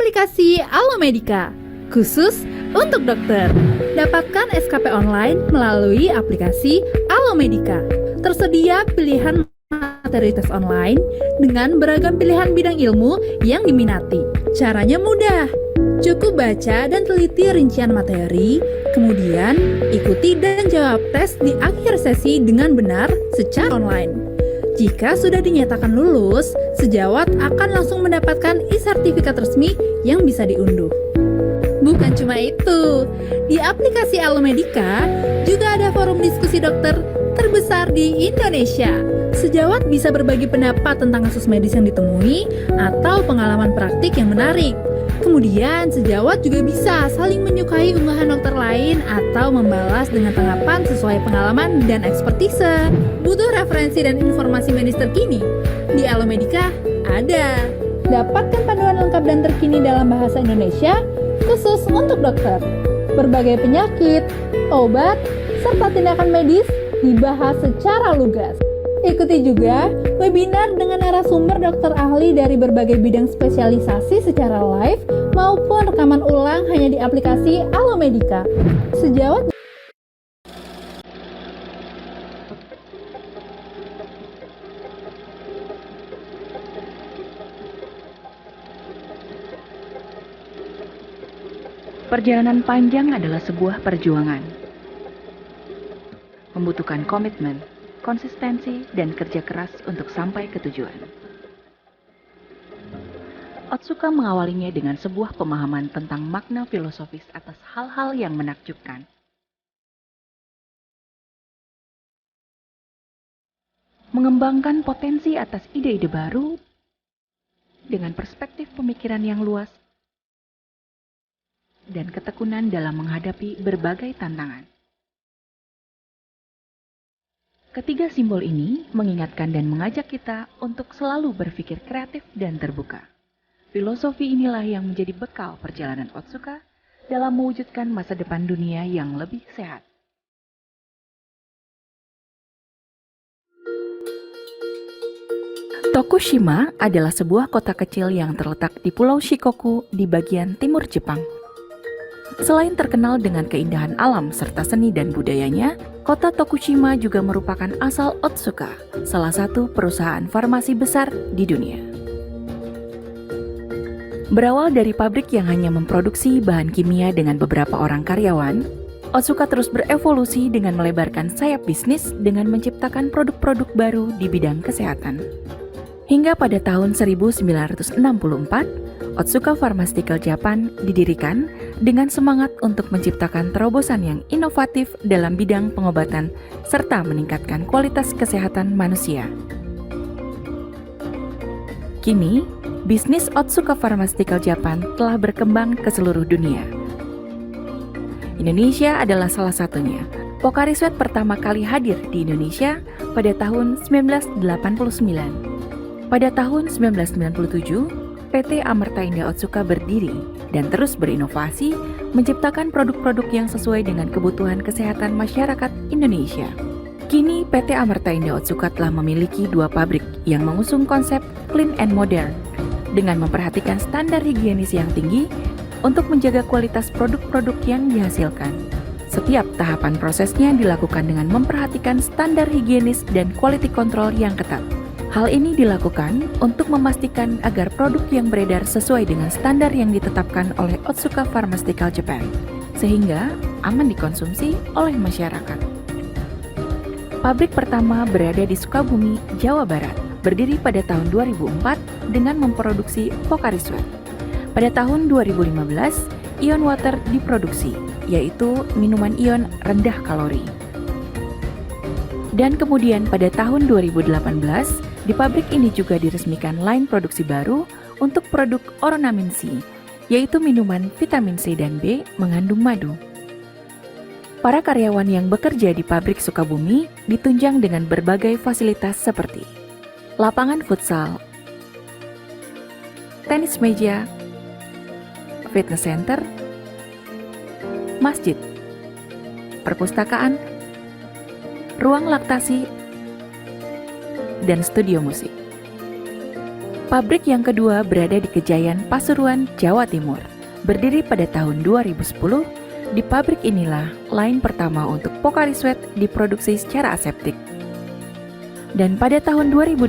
aplikasi Alomedica, khusus untuk dokter. Dapatkan SKP online melalui aplikasi Alomedica. Tersedia pilihan materi tes online dengan beragam pilihan bidang ilmu yang diminati. Caranya mudah. Cukup baca dan teliti rincian materi, kemudian ikuti dan jawab tes di akhir sesi dengan benar secara online. Jika sudah dinyatakan lulus, sejawat akan langsung mendapatkan e-sertifikat resmi yang bisa diunduh. Bukan cuma itu, di aplikasi Alomedica juga ada forum diskusi dokter terbesar di Indonesia. Sejawat bisa berbagi pendapat tentang kasus medis yang ditemui atau pengalaman praktik yang menarik. Kemudian, sejawat juga bisa saling menyukai unggahan dokter lain atau membalas dengan tanggapan sesuai pengalaman dan ekspertise. Butuh referensi dan informasi medis terkini? Di Alomedica ada. Dapatkan panduan lengkap dan terkini dalam bahasa Indonesia khusus untuk dokter. Berbagai penyakit, obat, serta tindakan medis dibahas secara lugas. Ikuti juga webinar dengan narasumber dokter ahli dari berbagai bidang spesialisasi secara live maupun rekaman ulang hanya di aplikasi Alomedica. Sejawat Perjalanan panjang adalah sebuah perjuangan. Membutuhkan komitmen, konsistensi, dan kerja keras untuk sampai ke tujuan. Otsuka mengawalinya dengan sebuah pemahaman tentang makna filosofis atas hal-hal yang menakjubkan. Mengembangkan potensi atas ide-ide baru dengan perspektif pemikiran yang luas dan ketekunan dalam menghadapi berbagai tantangan. Ketiga simbol ini mengingatkan dan mengajak kita untuk selalu berpikir kreatif dan terbuka. Filosofi inilah yang menjadi bekal perjalanan Otsuka dalam mewujudkan masa depan dunia yang lebih sehat. Tokushima adalah sebuah kota kecil yang terletak di Pulau Shikoku di bagian timur Jepang. Selain terkenal dengan keindahan alam serta seni dan budayanya, kota Tokushima juga merupakan asal Otsuka, salah satu perusahaan farmasi besar di dunia. Berawal dari pabrik yang hanya memproduksi bahan kimia dengan beberapa orang karyawan, Otsuka terus berevolusi dengan melebarkan sayap bisnis dengan menciptakan produk-produk baru di bidang kesehatan. Hingga pada tahun 1964, Otsuka Pharmaceutical Japan didirikan dengan semangat untuk menciptakan terobosan yang inovatif dalam bidang pengobatan serta meningkatkan kualitas kesehatan manusia. Kini, bisnis Otsuka Pharmaceutical Japan telah berkembang ke seluruh dunia. Indonesia adalah salah satunya. Pocari Sweat pertama kali hadir di Indonesia pada tahun 1989. Pada tahun 1997, PT Amerta Indah Otsuka berdiri dan terus berinovasi menciptakan produk-produk yang sesuai dengan kebutuhan kesehatan masyarakat Indonesia. Kini PT Amerta Indah Otsuka telah memiliki 2 pabrik yang mengusung konsep clean and modern dengan memperhatikan standar higienis yang tinggi untuk menjaga kualitas produk-produk yang dihasilkan. Setiap tahapan prosesnya dilakukan dengan memperhatikan standar higienis dan quality control yang ketat. Hal ini dilakukan untuk memastikan agar produk yang beredar sesuai dengan standar yang ditetapkan oleh Otsuka Pharmaceutical Japan, sehingga aman dikonsumsi oleh masyarakat. Pabrik pertama berada di Sukabumi, Jawa Barat, berdiri pada tahun 2004 dengan memproduksi Pocari Sweat. Pada tahun 2015, Ion Water diproduksi, yaitu minuman ion rendah kalori. Dan kemudian pada tahun 2018, di pabrik ini juga diresmikan line produksi baru untuk produk Oronamin C, yaitu minuman vitamin C dan B mengandung madu. Para karyawan yang bekerja di pabrik Sukabumi ditunjang dengan berbagai fasilitas seperti lapangan futsal, tenis meja, fitness center, masjid, perpustakaan, ruang laktasi, dan studio musik. Pabrik yang kedua berada di Kejayan, Pasuruan, Jawa Timur. Berdiri pada tahun 2010, di pabrik inilah line pertama untuk Pocari Sweat diproduksi secara aseptik. Dan pada tahun 2018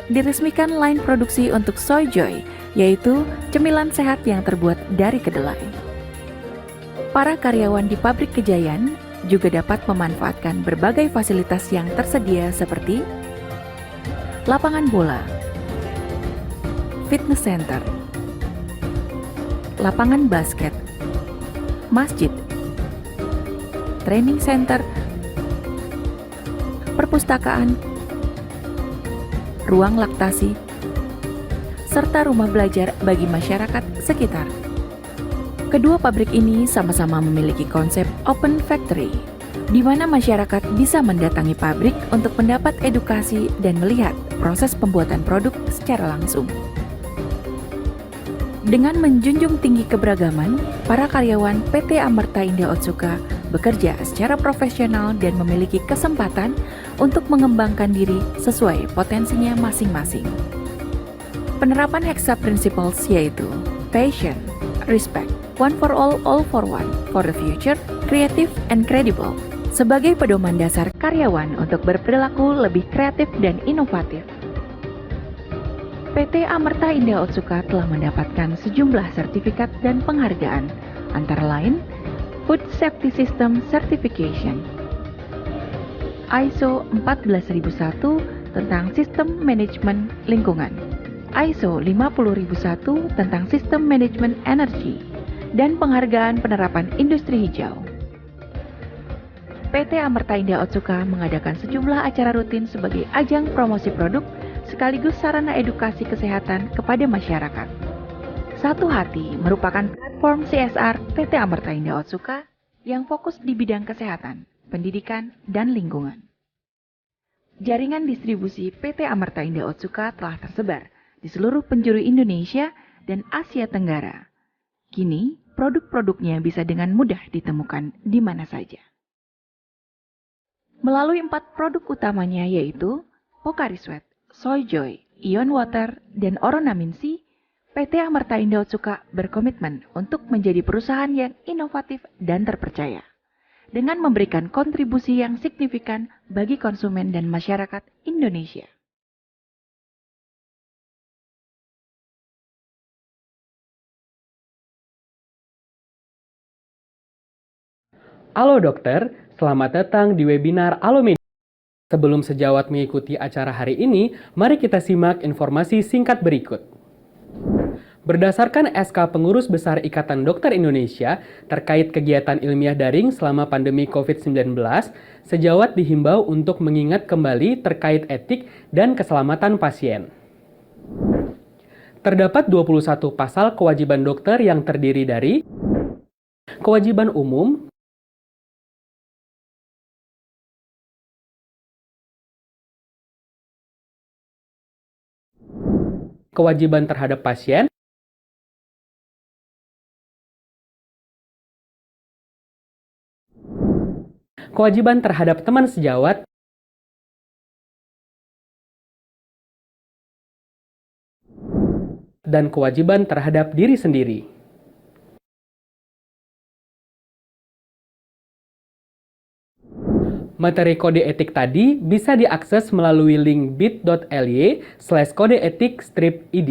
diresmikan line produksi untuk Soy Joy, yaitu cemilan sehat yang terbuat dari kedelai. Para karyawan di pabrik Kejayan juga dapat memanfaatkan berbagai fasilitas yang tersedia seperti lapangan bola, fitness center, lapangan basket, masjid, training center, perpustakaan, ruang laktasi, serta rumah belajar bagi masyarakat sekitar. Kedua pabrik ini sama-sama memiliki konsep open factory, di mana masyarakat bisa mendatangi pabrik untuk mendapat edukasi dan melihat proses pembuatan produk secara langsung. Dengan menjunjung tinggi keberagaman, para karyawan PT Amerta Indah Otsuka bekerja secara profesional dan memiliki kesempatan untuk mengembangkan diri sesuai potensinya masing-masing. Penerapan Hexa Principles yaitu passion, respect, one for all for one, for the future, creative and credible, sebagai pedoman dasar karyawan untuk berperilaku lebih kreatif dan inovatif. PT Amerta Indah Otsuka telah mendapatkan sejumlah sertifikat dan penghargaan, antara lain Food Safety System Certification, ISO 14001 tentang Sistem Manajemen Lingkungan, ISO 50001 tentang Sistem Manajemen Energi, dan penghargaan penerapan industri hijau. PT Amerta Indah Otsuka mengadakan sejumlah acara rutin sebagai ajang promosi produk sekaligus sarana edukasi kesehatan kepada masyarakat. Satu Hati merupakan platform CSR PT Amerta Indah Otsuka yang fokus di bidang kesehatan, pendidikan, dan lingkungan. Jaringan distribusi PT Amerta Indah Otsuka telah tersebar di seluruh penjuru Indonesia dan Asia Tenggara. Kini, produk-produknya bisa dengan mudah ditemukan di mana saja. Melalui 4 produk utamanya yaitu Pocari Sweat, Soy Joy, Ion Water, dan Oronamin C, PT Amerta Indah Otsuka berkomitmen untuk menjadi perusahaan yang inovatif dan terpercaya, dengan memberikan kontribusi yang signifikan bagi konsumen dan masyarakat Indonesia. Halo dokter, selamat datang di webinar Alomedi. Sebelum sejawat mengikuti acara hari ini, mari kita simak informasi singkat berikut. Berdasarkan SK Pengurus Besar Ikatan Dokter Indonesia terkait kegiatan ilmiah daring selama pandemi COVID-19, sejawat dihimbau untuk mengingat kembali terkait etik dan keselamatan pasien. Terdapat 21 pasal kewajiban dokter yang terdiri dari kewajiban umum, kewajiban terhadap pasien, kewajiban terhadap teman sejawat, dan kewajiban terhadap diri sendiri. Materi kode etik tadi bisa diakses melalui link bit.ly/kodeetik-id.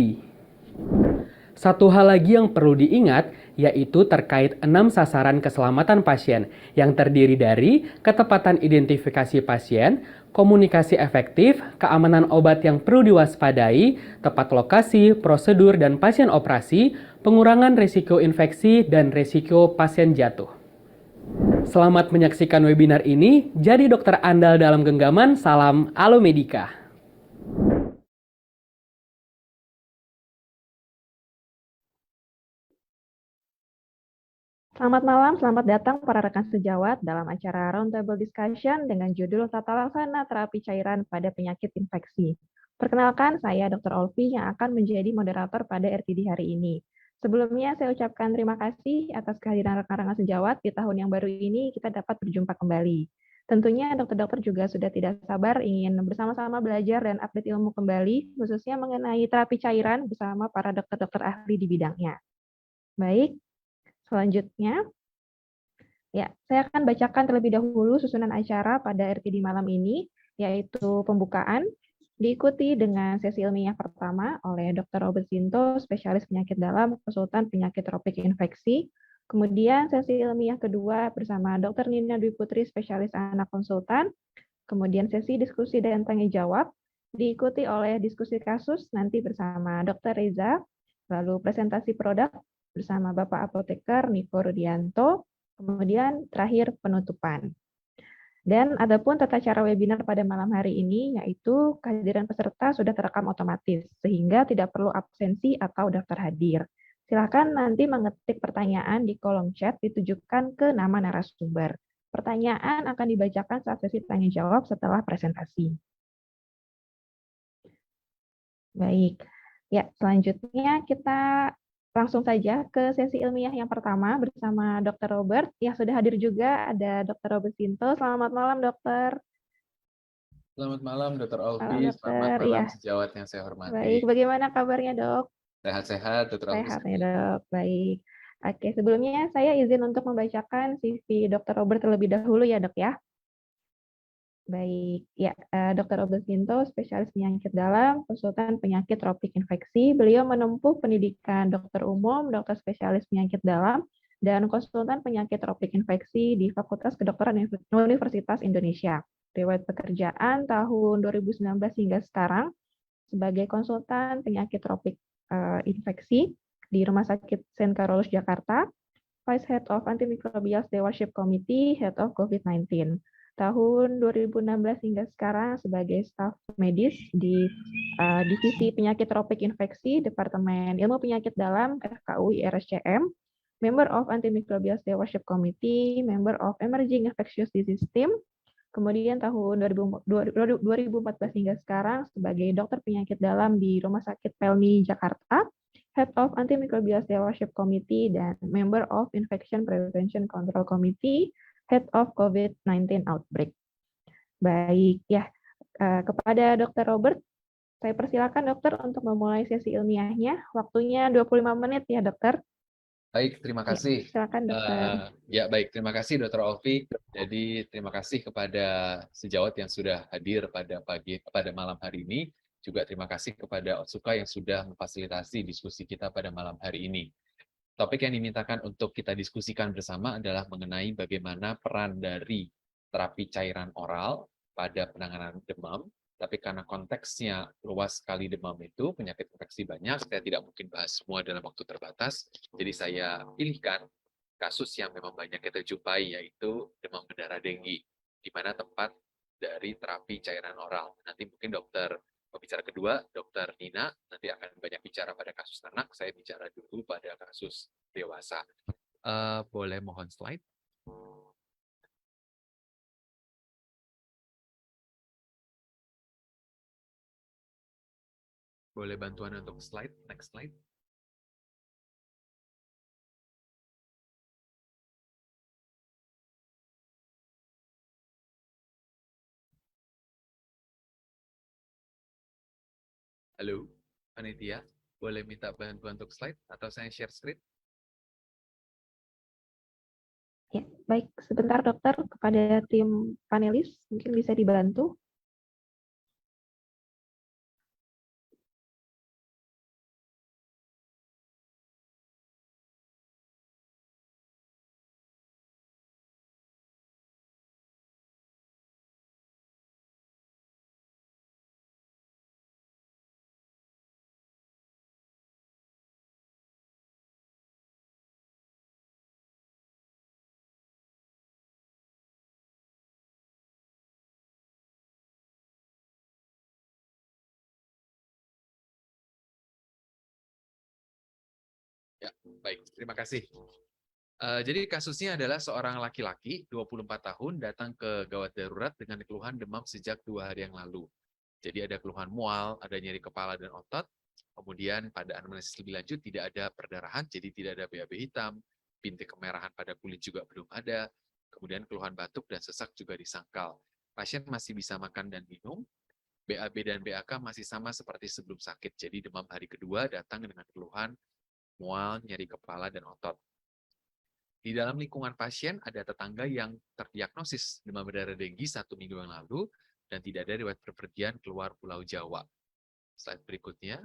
Satu hal lagi yang perlu diingat, yaitu terkait 6 sasaran keselamatan pasien, yang terdiri dari ketepatan identifikasi pasien, komunikasi efektif, keamanan obat yang perlu diwaspadai, tepat lokasi, prosedur dan pasien operasi, pengurangan risiko infeksi, dan risiko pasien jatuh. Selamat menyaksikan webinar ini, jadi dokter andal dalam genggaman, salam Alomedika. Selamat malam, selamat datang para rekan sejawat dalam acara Roundtable Discussion dengan judul Tata Laksana Terapi Cairan pada Penyakit Infeksi. Perkenalkan, saya Dr. Olvi yang akan menjadi moderator pada RTD hari ini. Sebelumnya, saya ucapkan terima kasih atas kehadiran rekan-rekan sejawat di tahun yang baru ini kita dapat berjumpa kembali. Tentunya dokter-dokter juga sudah tidak sabar ingin bersama-sama belajar dan update ilmu kembali, khususnya mengenai terapi cairan bersama para dokter-dokter ahli di bidangnya. Baik, selanjutnya, ya, saya akan bacakan terlebih dahulu susunan acara pada RTD malam ini, yaitu pembukaan, diikuti dengan sesi ilmiah pertama oleh Dr. Robert Sinto, spesialis penyakit dalam, konsultan penyakit tropik infeksi. Kemudian sesi ilmiah kedua bersama Dr. Nina Dwi Putri, spesialis anak konsultan. Kemudian sesi diskusi dan tanya jawab, diikuti oleh diskusi kasus nanti bersama Dr. Reza, lalu presentasi produk bersama Bapak Apoteker Niko Rudianto, kemudian terakhir penutupan. Dan adapun tata cara webinar pada malam hari ini, yaitu kehadiran peserta sudah terekam otomatis, sehingga tidak perlu absensi atau daftar hadir. Silakan nanti mengetik pertanyaan di kolom chat ditujukan ke nama narasumber. Pertanyaan akan dibacakan saat sesi tanya jawab setelah presentasi. Baik, ya selanjutnya kita langsung saja ke sesi ilmiah yang pertama bersama Dr. Robert. Yang sudah hadir juga ada Dr. Robert Sinto. Selamat malam, dokter. Selamat malam, Dr. Malam, Alfi. Selamat dokter. malam, Ya, sejawat yang saya hormati. baik. Bagaimana kabarnya, dok? Sehat-sehat, Dr. Alfi. Sehat ya, dok. Baik. Oke, sebelumnya saya izin untuk membacakan CV Dr. Robert terlebih dahulu ya, dok ya. Baik, ya, Dr. Robert Sinto, spesialis penyakit dalam, konsultan penyakit tropik infeksi. Beliau menempuh pendidikan dokter umum, dokter spesialis penyakit dalam, dan konsultan penyakit tropik infeksi di Fakultas Kedokteran Universitas Indonesia. Riwayat pekerjaan tahun 2019 hingga sekarang sebagai konsultan penyakit tropik infeksi di Rumah Sakit St. Carolus Jakarta, Vice Head of Antimicrobial Stewardship Committee, Head of COVID-19. Tahun 2016 hingga sekarang sebagai staf medis di Divisi Penyakit Tropik Infeksi, Departemen Ilmu Penyakit Dalam, FKUI RSCM, Member of Antimicrobial Stewardship Committee, Member of Emerging Infectious Disease Team. Kemudian tahun 2014 hingga sekarang sebagai dokter penyakit dalam di Rumah Sakit Pelni Jakarta, Head of Antimicrobial Stewardship Committee, dan Member of Infection Prevention Control Committee, Head of COVID-19 Outbreak. Baik, ya, kepada Dr. Robert, saya persilakan dokter untuk memulai sesi ilmiahnya. Waktunya 25 menit ya, dokter. Baik, terima kasih. Silakan, dokter. Baik, terima kasih, Dr. Alfi. Jadi, terima kasih kepada sejawat yang sudah hadir pada malam hari ini. Juga terima kasih kepada Otsuka yang sudah memfasilitasi diskusi kita pada malam hari ini. Topik yang dimintakan untuk kita diskusikan bersama adalah mengenai bagaimana peran dari terapi cairan oral pada penanganan demam. Tapi karena konteksnya luas sekali demam itu, penyakit infeksi banyak, saya tidak mungkin bahas semua dalam waktu terbatas. Jadi saya pilihkan kasus yang memang banyak kita jumpai, yaitu demam berdarah denggi, di mana tempat dari terapi cairan oral. Nanti mungkin pembicara kedua, Dr. Nina, nanti akan banyak bicara pada kasus anak, saya bicara dulu pada kasus dewasa. Boleh mohon slide? Boleh bantuan untuk slide? Next slide. Halo, panitia. Boleh minta bantuan untuk slide atau saya share screen? Ya, baik, sebentar dokter, kepada tim panelis mungkin bisa dibantu. Ya, baik. Terima kasih. Jadi kasusnya adalah seorang laki-laki 24 tahun datang ke gawat darurat dengan keluhan demam sejak 2 hari yang lalu. Jadi ada keluhan mual, ada nyeri kepala dan otot. Kemudian pada anamnesis lebih lanjut tidak ada perdarahan, jadi tidak ada BAB hitam, bintik kemerahan pada kulit juga belum ada. Kemudian keluhan batuk dan sesak juga disangkal. Pasien masih bisa makan dan minum. BAB dan BAK masih sama seperti sebelum sakit. Jadi demam hari kedua datang dengan keluhan mual, nyeri kepala, dan otot. Di dalam lingkungan pasien ada tetangga yang terdiagnosis demam berdarah denggi 1 minggu yang lalu dan tidak ada riwayat bepergian keluar Pulau Jawa. Slide berikutnya.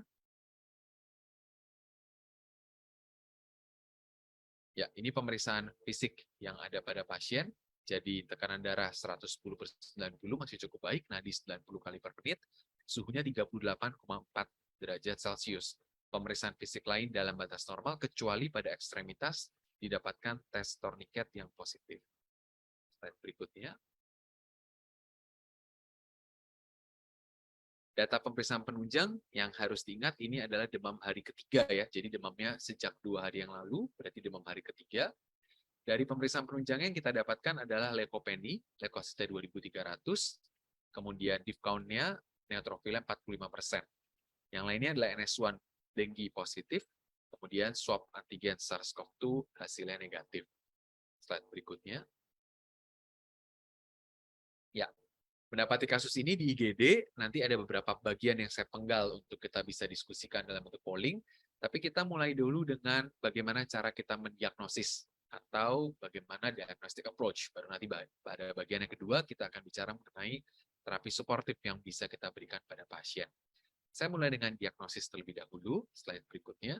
Ya, ini pemeriksaan fisik yang ada pada pasien. Jadi tekanan darah 110/90 masih cukup baik, nadi 90 kali per menit, suhunya 38,4 derajat Celcius. Pemeriksaan fisik lain dalam batas normal kecuali pada ekstremitas didapatkan tes torniket yang positif. Slide berikutnya. Data pemeriksaan penunjang yang harus diingat ini adalah demam hari ketiga ya. Jadi demamnya sejak 2 hari yang lalu, berarti demam hari ketiga. Dari pemeriksaan penunjangnya yang kita dapatkan adalah leukopenia, leukosita 2300, kemudian diff count-nya neutrofilnya 45%. Yang lainnya adalah NS1 denggi positif, kemudian swab antigen SARS-CoV-2 hasilnya negatif. Slide berikutnya. Ya, mendapati kasus ini di IGD, nanti ada beberapa bagian yang saya penggal untuk kita bisa diskusikan dalam bentuk polling, tapi kita mulai dulu dengan bagaimana cara kita mendiagnosis atau bagaimana diagnostic approach. Baru nanti pada bagian yang kedua kita akan bicara mengenai terapi suportif yang bisa kita berikan pada pasien. Saya mulai dengan diagnosis terlebih dahulu, slide berikutnya.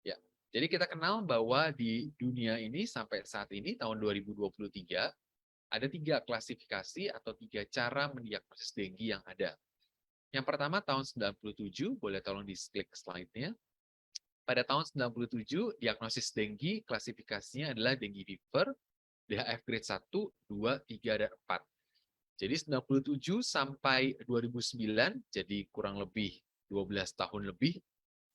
Ya, jadi kita kenal bahwa di dunia ini sampai saat ini tahun 2023 ada 3 klasifikasi atau 3 cara mendiagnosis denggi yang ada. Yang pertama tahun 97, boleh tolong di-klik slide-nya. Pada tahun 97, diagnosis denggi klasifikasinya adalah dengue fever, DHF grade 1, 2, 3, dan 4. Jadi 97 sampai 2009, jadi kurang lebih 12 tahun lebih,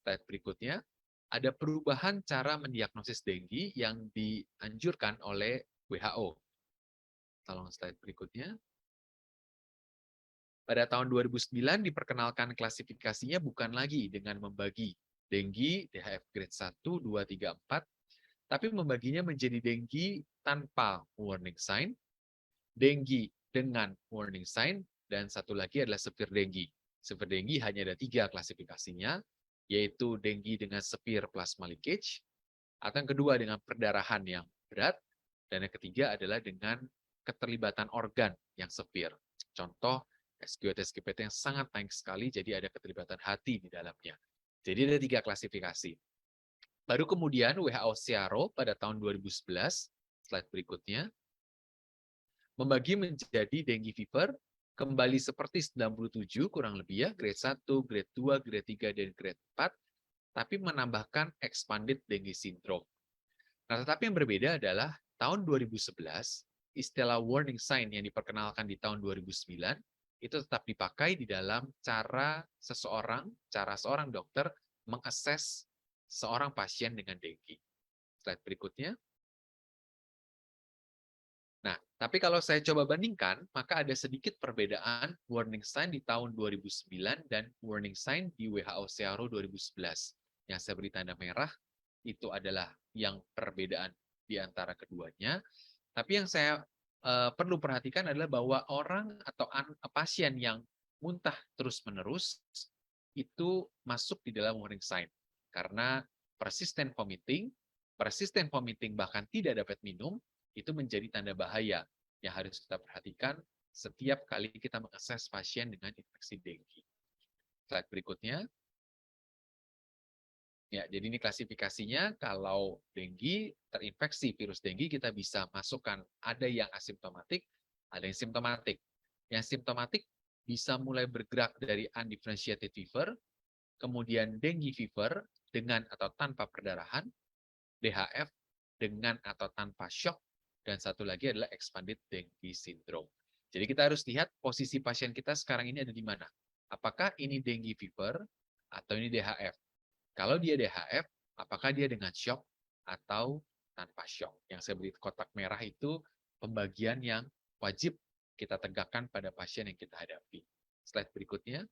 slide berikutnya, ada perubahan cara mendiagnosis denggi yang dianjurkan oleh WHO. Tolong slide berikutnya. Pada tahun 2009 diperkenalkan klasifikasinya bukan lagi dengan membagi denggi DHF grade 1, 2, 3, 4, tapi membaginya menjadi denggi tanpa warning sign, denggi dengan warning sign, dan satu lagi adalah severe denggi. Severe denggi hanya ada 3 klasifikasinya, yaitu denggi dengan severe plasma leakage, atau yang kedua dengan perdarahan yang berat, dan yang ketiga adalah dengan keterlibatan organ yang severe. Contoh, SGOT-SGPT yang sangat naik sekali, jadi ada keterlibatan hati di dalamnya. Jadi ada 3 klasifikasi. Baru kemudian WHO SIARO pada tahun 2011, slide berikutnya, membagi menjadi dengue fever, kembali seperti 97 kurang lebih ya, grade 1, grade 2, grade 3, dan grade 4, tapi menambahkan expanded dengue syndrome. Nah, tetapi yang berbeda adalah tahun 2011, istilah warning sign yang diperkenalkan di tahun 2009, itu tetap dipakai di dalam cara seorang dokter mengakses seorang pasien dengan dengue. Slide berikutnya. Nah, tapi kalau saya coba bandingkan, maka ada sedikit perbedaan warning sign di tahun 2009 dan warning sign di WHO SIARO 2011. Yang saya beri tanda merah, itu adalah yang perbedaan di antara keduanya. Tapi yang saya perlu perhatikan adalah bahwa orang atau pasien yang muntah terus-menerus itu masuk di dalam warning sign. Karena persistent vomiting bahkan tidak dapat minum, itu menjadi tanda bahaya yang harus kita perhatikan setiap kali kita mengakses pasien dengan infeksi dengue. Slide berikutnya. Ya, jadi ini klasifikasinya, kalau dengue terinfeksi virus dengue kita bisa masukkan ada yang asimptomatik, ada yang simptomatik. Yang simptomatik bisa mulai bergerak dari undifferentiated fever, kemudian dengue fever dengan atau tanpa perdarahan, DHF dengan atau tanpa shock, dan satu lagi adalah expanded dengue syndrome. Jadi kita harus lihat posisi pasien kita sekarang ini ada di mana. Apakah ini dengue fever atau ini DHF? Kalau dia DHF, apakah dia dengan shock atau tanpa shock? Yang saya beri kotak merah itu pembagian yang wajib kita tegakkan pada pasien yang kita hadapi. Slide berikutnya.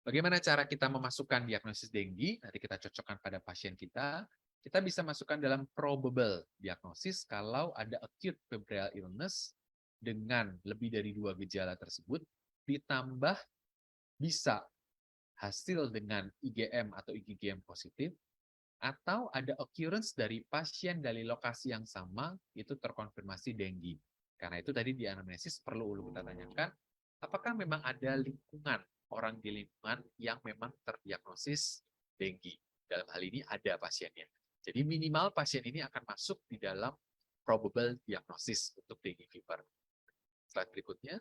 Bagaimana cara kita memasukkan diagnosis dengue? Nanti kita cocokkan pada pasien kita. Kita bisa masukkan dalam probable diagnosis kalau ada acute febrile illness dengan lebih dari 2 gejala tersebut, ditambah bisa hasil dengan IgM atau IgG positif, atau ada occurrence dari pasien dari lokasi yang sama, itu terkonfirmasi dengue. Karena itu tadi di anamnesis perlu kita tanyakan, apakah memang ada lingkungan, orang di lingkungan yang memang terdiagnosis dengue. Dalam hal ini ada pasiennya. Jadi minimal pasien ini akan masuk di dalam probable diagnosis untuk dengue fever. Slide berikutnya.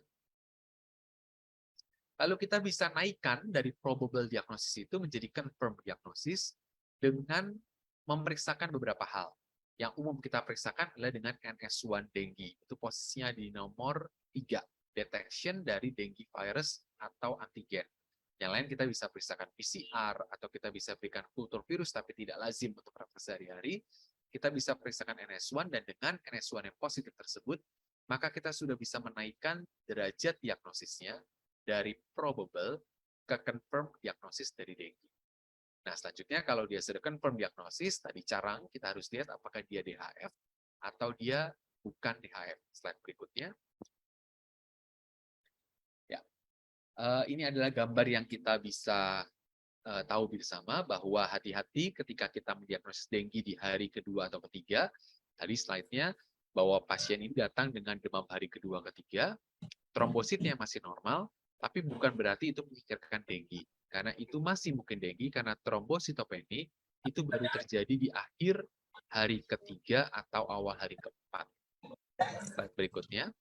Lalu kita bisa naikkan dari probable diagnosis itu menjadi confirmed diagnosis dengan memeriksakan beberapa hal. Yang umum kita periksakan adalah dengan NS1 dengue. Itu posisinya di nomor 3, detection dari dengue virus atau antigen. Yang lain kita bisa periksakan PCR, atau kita bisa berikan kultur virus, tapi tidak lazim untuk praktek sehari-hari. Kita bisa periksakan NS1, dan dengan NS1 yang positif tersebut, maka kita sudah bisa menaikkan derajat diagnosisnya dari probable ke confirmed diagnosis dari dengue. Nah, selanjutnya kalau dia sudah confirmed diagnosis, tadi carang, kita harus lihat apakah dia DHF atau dia bukan DHF. Slide berikutnya. Ya, ini adalah gambar yang kita bisa tahu bersama bahwa hati-hati ketika kita mendiagnosis dengue di hari kedua atau ketiga. Tadi slide-nya bahwa pasien ini datang dengan demam hari kedua ketiga, trombositnya masih normal, tapi bukan berarti itu memikirkan dengue. Karena itu masih mungkin dengue, karena trombositopeni itu baru terjadi di akhir hari ketiga atau awal hari keempat. Slide berikutnya.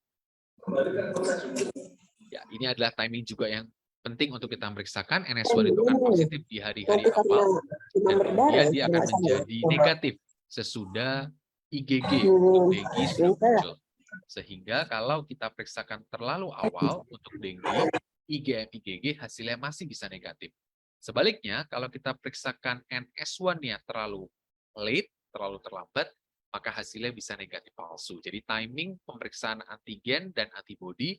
Ya, ini adalah timing juga yang penting untuk kita memeriksakan. NS1 itu kan positif di hari-hari awal, dan kemudian dia akan menjadi negatif sesudah IgG untuk dengue sudah muncul. Sehingga kalau kita periksakan terlalu awal untuk dengue, IgM, IgG hasilnya masih bisa negatif. Sebaliknya, kalau kita periksakan NS1-nya terlalu late, terlalu terlambat, maka hasilnya bisa negatif palsu. Jadi timing pemeriksaan antigen dan antibodi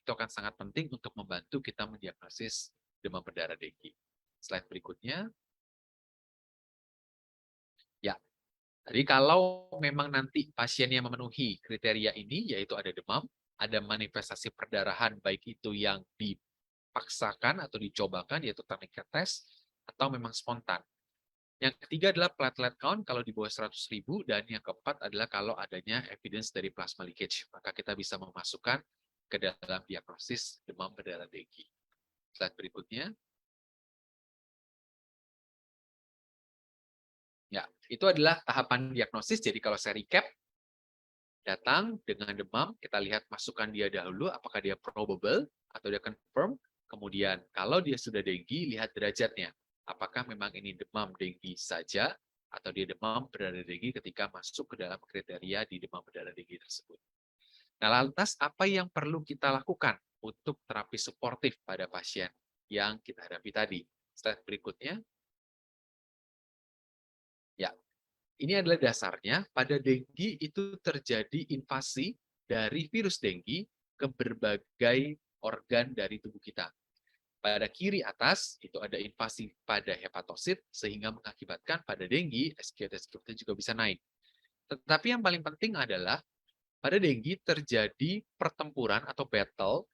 itu akan sangat penting untuk membantu kita mendiagnosis demam berdarah dengue. Slide berikutnya. Ya, jadi kalau memang nanti pasiennya memenuhi kriteria ini, yaitu ada demam, ada manifestasi perdarahan, baik itu yang dipaksakan atau dicobakan, yaitu tourniquet test, atau memang spontan. Yang ketiga adalah platelet count kalau di bawah 100.000, dan yang keempat adalah kalau adanya evidence dari plasma leakage. Maka kita bisa memasukkan ke dalam diagnosis demam berdarah dengue. Slide berikutnya. Ya, itu adalah tahapan diagnosis. Jadi kalau saya recap, datang dengan demam, kita lihat masukkan dia dahulu, apakah dia probable atau dia confirm. Kemudian kalau dia sudah dengue, lihat derajatnya. Apakah memang ini demam dengue saja, atau dia demam berdarah dengue ketika masuk ke dalam kriteria di demam berdarah dengue tersebut. Nah, lantas apa yang perlu kita lakukan untuk terapi suportif pada pasien yang kita hadapi tadi? Slide berikutnya. Ya, ini adalah dasarnya, pada dengue itu terjadi invasi dari virus dengue ke berbagai organ dari tubuh kita. Pada kiri atas, itu ada invasi pada hepatosit, sehingga mengakibatkan pada dengue, SpO2 juga bisa naik. Tetapi yang paling penting adalah, pada dengue terjadi pertempuran atau battle,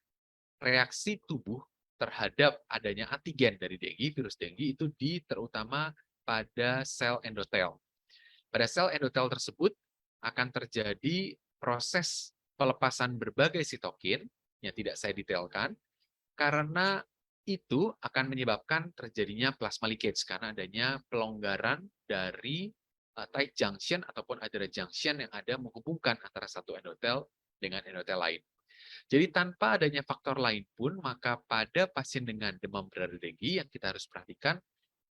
reaksi tubuh terhadap adanya antigen dari dengue, virus dengue, itu terutama pada sel endotel. Pada sel endotel tersebut akan terjadi proses pelepasan berbagai sitokin yang tidak saya detailkan, karena itu akan menyebabkan terjadinya plasma leakage karena adanya pelonggaran dari tight junction ataupun adherent junction yang ada menghubungkan antara satu endotel dengan endotel lain. Jadi tanpa adanya faktor lain pun, maka pada pasien dengan demam berdarah dengue yang kita harus perhatikan,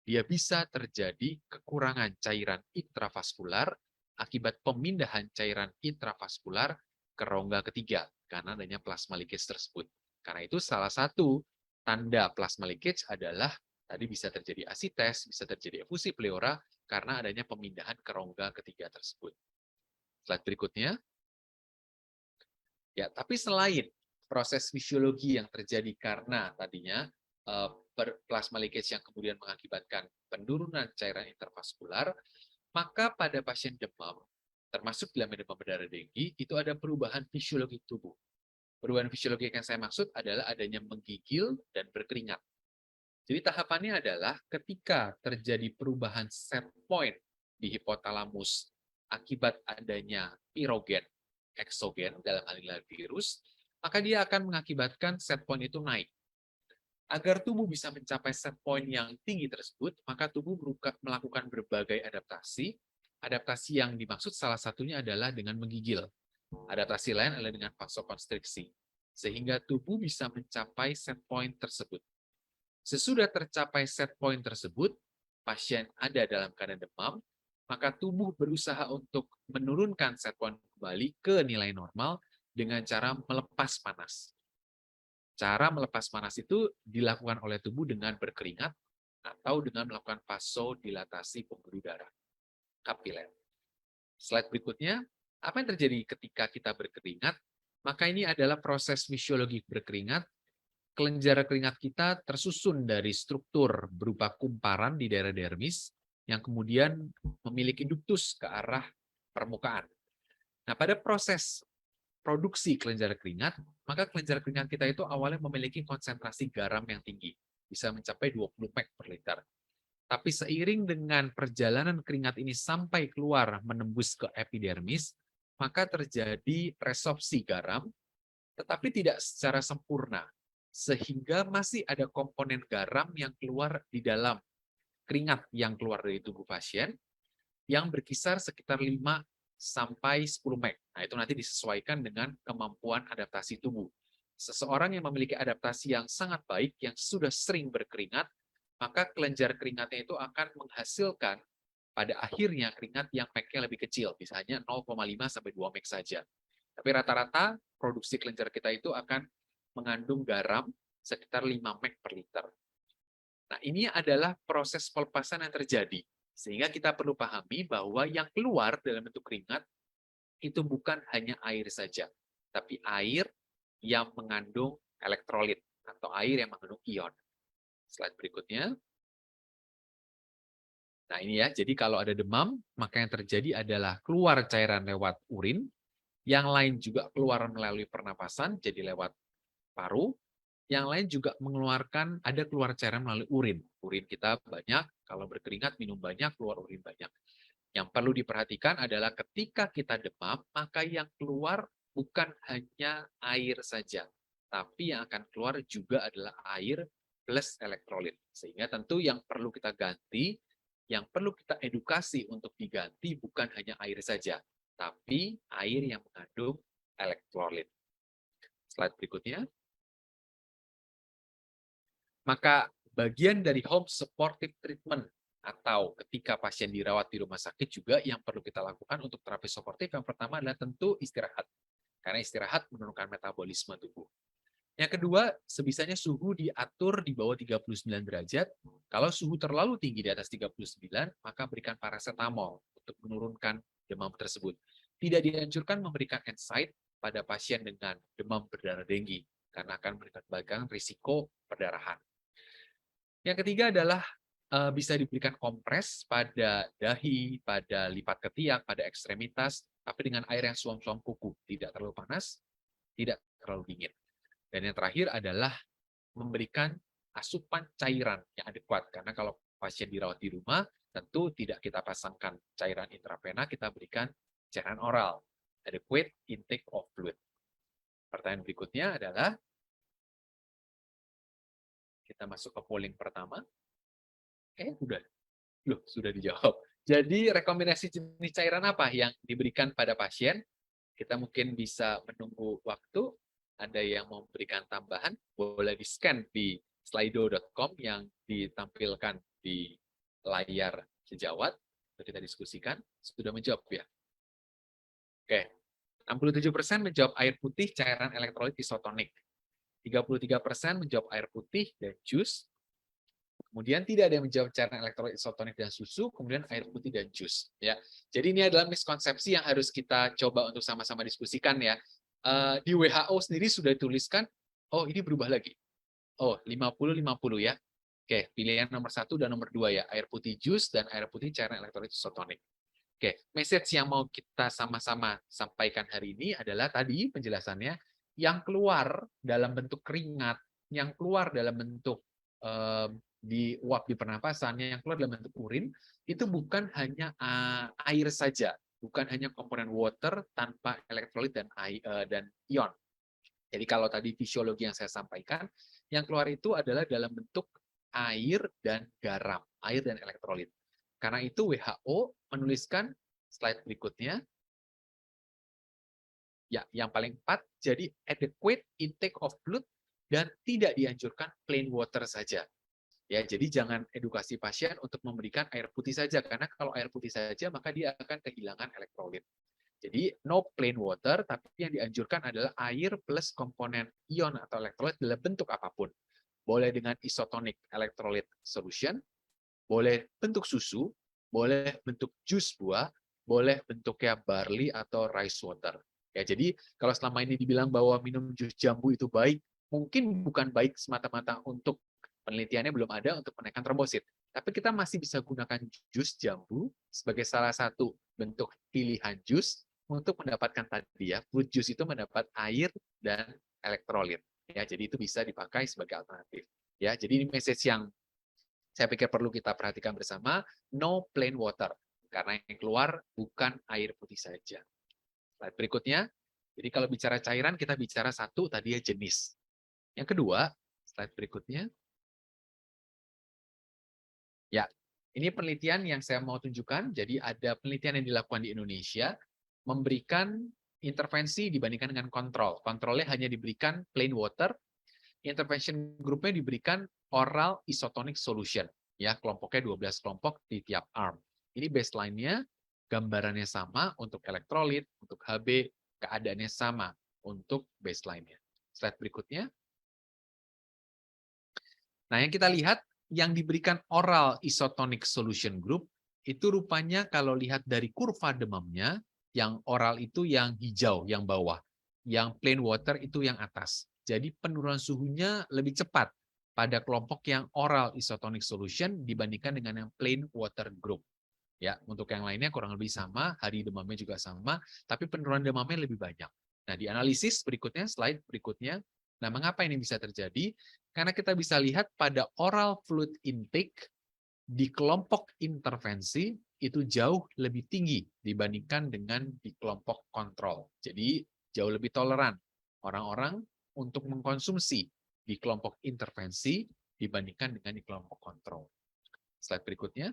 dia bisa terjadi kekurangan cairan intravaskular akibat pemindahan cairan intravaskular ke rongga ketiga karena adanya plasma leakage tersebut. Karena itu salah satu tanda plasma leakage adalah tadi bisa terjadi asites, bisa terjadi efusi pleura karena adanya pemindahan ke rongga ketiga tersebut. Slide berikutnya. Ya, tapi selain proses fisiologi yang terjadi karena tadinya plasma leakage yang kemudian mengakibatkan penurunan cairan intervaskular, maka pada pasien demam, termasuk dalam demam berdarah denggi, itu ada perubahan fisiologi tubuh. Perubahan fisiologi yang saya maksud adalah adanya menggigil dan berkeringat. Jadi tahapannya adalah ketika terjadi perubahan set point di hipotalamus akibat adanya pirogen, eksogen dalam hal ini virus, maka dia akan mengakibatkan set point itu naik. Agar tubuh bisa mencapai set point yang tinggi tersebut, maka tubuh melakukan berbagai adaptasi. Adaptasi yang dimaksud salah satunya adalah dengan menggigil. Adaptasi lain adalah dengan vasokonstriksi, sehingga tubuh bisa mencapai set point tersebut. Sesudah tercapai set point tersebut, pasien ada dalam keadaan demam, maka tubuh berusaha untuk menurunkan set point kembali ke nilai normal dengan cara melepas panas. Cara melepas panas itu dilakukan oleh tubuh dengan berkeringat atau dengan melakukan vasodilatasi pembuluh darah kapiler. Slide berikutnya, apa yang terjadi ketika kita berkeringat? Maka ini adalah proses fisiologi berkeringat. Kelenjar keringat kita tersusun dari struktur berupa kumparan di daerah dermis yang kemudian memiliki ductus ke arah permukaan. Nah, pada proses produksi kelenjar keringat, maka kelenjar keringat kita itu awalnya memiliki konsentrasi garam yang tinggi, bisa mencapai 20 mg per liter. Tapi seiring dengan perjalanan keringat ini sampai keluar menembus ke epidermis, maka terjadi resorpsi garam, tetapi tidak secara sempurna, sehingga masih ada komponen garam yang keluar di dalam keringat yang keluar dari tubuh pasien, yang berkisar sekitar 5 sampai 10 mg. Nah, itu nanti disesuaikan dengan kemampuan adaptasi tubuh. Seseorang yang memiliki adaptasi yang sangat baik, yang sudah sering berkeringat, maka kelenjar keringatnya itu akan menghasilkan pada akhirnya keringat yang mg-nya lebih kecil, misalnya 0,5 sampai 2 mg saja. Tapi rata-rata produksi kelenjar kita itu akan mengandung garam sekitar 5 mg per liter. Nah, ini adalah proses pelepasan yang terjadi. Sehingga kita perlu pahami bahwa yang keluar dalam bentuk keringat itu bukan hanya air saja, tapi air yang mengandung elektrolit atau air yang mengandung ion. Slide berikutnya. Nah, ini ya, jadi kalau ada demam, maka yang terjadi adalah keluar cairan lewat urin, yang lain juga keluar melalui pernapasan, jadi lewat paru, yang lain juga mengeluarkan, ada keluar cairan melalui urin. Urin kita banyak, kalau berkeringat minum banyak, keluar urin banyak. Yang perlu diperhatikan adalah ketika kita demam, maka yang keluar bukan hanya air saja, tapi yang akan keluar juga adalah air plus elektrolit. Sehingga tentu yang perlu kita ganti, yang perlu kita edukasi untuk diganti bukan hanya air saja, tapi air yang mengandung elektrolit. Slide berikutnya. Maka bagian dari home supportive treatment atau ketika pasien dirawat di rumah sakit juga yang perlu kita lakukan untuk terapi suportif yang pertama adalah tentu istirahat. Karena istirahat menurunkan metabolisme tubuh. Yang kedua, sebisanya suhu diatur di bawah 39 derajat. Kalau suhu terlalu tinggi di atas 39, maka berikan paracetamol untuk menurunkan demam tersebut. Tidak dianjurkan memberikan NSAID pada pasien dengan demam berdarah denggi karena akan mengakibatkan risiko perdarahan. Yang ketiga adalah bisa diberikan kompres pada dahi, pada lipat ketiak, pada ekstremitas, tapi dengan air yang suam-suam kuku, tidak terlalu panas, tidak terlalu dingin. Dan yang terakhir adalah memberikan asupan cairan yang adekuat, karena kalau pasien dirawat di rumah, tentu tidak kita pasangkan cairan intravena, kita berikan cairan oral, adequate intake of fluid. Pertanyaan berikutnya adalah, kita masuk ke polling pertama. Sudah dijawab. Jadi rekomendasi jenis cairan apa yang diberikan pada pasien? Kita mungkin bisa menunggu waktu. Ada yang mau memberikan tambahan, boleh di-scan di slido.com yang ditampilkan di layar sejawat. Kita diskusikan. Sudah menjawab ya? Oke. 67% menjawab air putih, cairan elektrolit isotonik. 33% menjawab air putih dan jus. Kemudian tidak ada yang menjawab cairan elektrolit isotonik dan susu, kemudian air putih dan jus. Ya, jadi ini adalah miskonsepsi yang harus kita coba untuk sama-sama diskusikan ya. Di WHO sendiri sudah dituliskan, oh ini berubah lagi. Oh, 50-50 ya. Oke, pilihan nomor 1 dan nomor 2 ya, air putih jus dan air putih cairan elektrolit isotonik. Oke, message yang mau kita sama-sama sampaikan hari ini adalah tadi penjelasannya, yang keluar dalam bentuk keringat, yang keluar dalam bentuk di uap di pernapasan, yang keluar dalam bentuk urin, itu bukan hanya air saja, bukan hanya komponen water tanpa elektrolit dan ion. Jadi kalau tadi fisiologi yang saya sampaikan, yang keluar itu adalah dalam bentuk air dan garam, air dan elektrolit. Karena itu WHO menuliskan slide berikutnya, ya yang paling 4, jadi adequate intake of blood dan tidak dianjurkan plain water saja. Ya, jadi jangan edukasi pasien untuk memberikan air putih saja, karena kalau air putih saja maka dia akan kehilangan elektrolit. Jadi no plain water, tapi yang dianjurkan adalah air plus komponen ion atau elektrolit dalam bentuk apapun. Boleh dengan isotonic electrolyte solution, boleh bentuk susu, boleh bentuk jus buah, boleh bentuknya barley atau rice water. Ya, jadi kalau selama ini dibilang bahwa minum jus jambu itu baik, mungkin bukan baik semata-mata untuk penelitiannya belum ada untuk menaikkan trombosit. Tapi kita masih bisa gunakan jus jambu sebagai salah satu bentuk pilihan jus untuk mendapatkan tadi ya, fruit juice itu mendapat air dan elektrolit. Ya, jadi itu bisa dipakai sebagai alternatif. Ya, jadi ini message yang saya pikir perlu kita perhatikan bersama, no plain water. Karena yang keluar bukan air putih saja. Slide berikutnya, jadi kalau bicara cairan, kita bicara satu tadi ya jenis. Yang kedua, slide berikutnya. Ya, ini penelitian yang saya mau tunjukkan. Jadi ada penelitian yang dilakukan di Indonesia, memberikan intervensi dibandingkan dengan kontrol. Kontrolnya hanya diberikan plain water, intervention grupnya diberikan oral isotonic solution. Ya, kelompoknya 12 kelompok di tiap arm. Ini baseline-nya, gambarannya sama untuk elektrolit, untuk HB, keadaannya sama untuk baseline-nya. Slide berikutnya. Nah, yang kita lihat, yang diberikan oral isotonic solution group, itu rupanya kalau lihat dari kurva demamnya, yang oral itu yang hijau, yang bawah. Yang plain water itu yang atas. Jadi penurunan suhunya lebih cepat pada kelompok yang oral isotonic solution dibandingkan dengan yang plain water group. Ya, untuk yang lainnya kurang lebih sama, hari demamnya juga sama, tapi penurunan demamnya lebih banyak. Nah, di analisis berikutnya, slide berikutnya, nah mengapa ini bisa terjadi? Karena kita bisa lihat pada oral fluid intake di kelompok intervensi itu jauh lebih tinggi dibandingkan dengan di kelompok kontrol. Jadi jauh lebih toleran orang-orang untuk mengkonsumsi di kelompok intervensi dibandingkan dengan di kelompok kontrol. Slide berikutnya.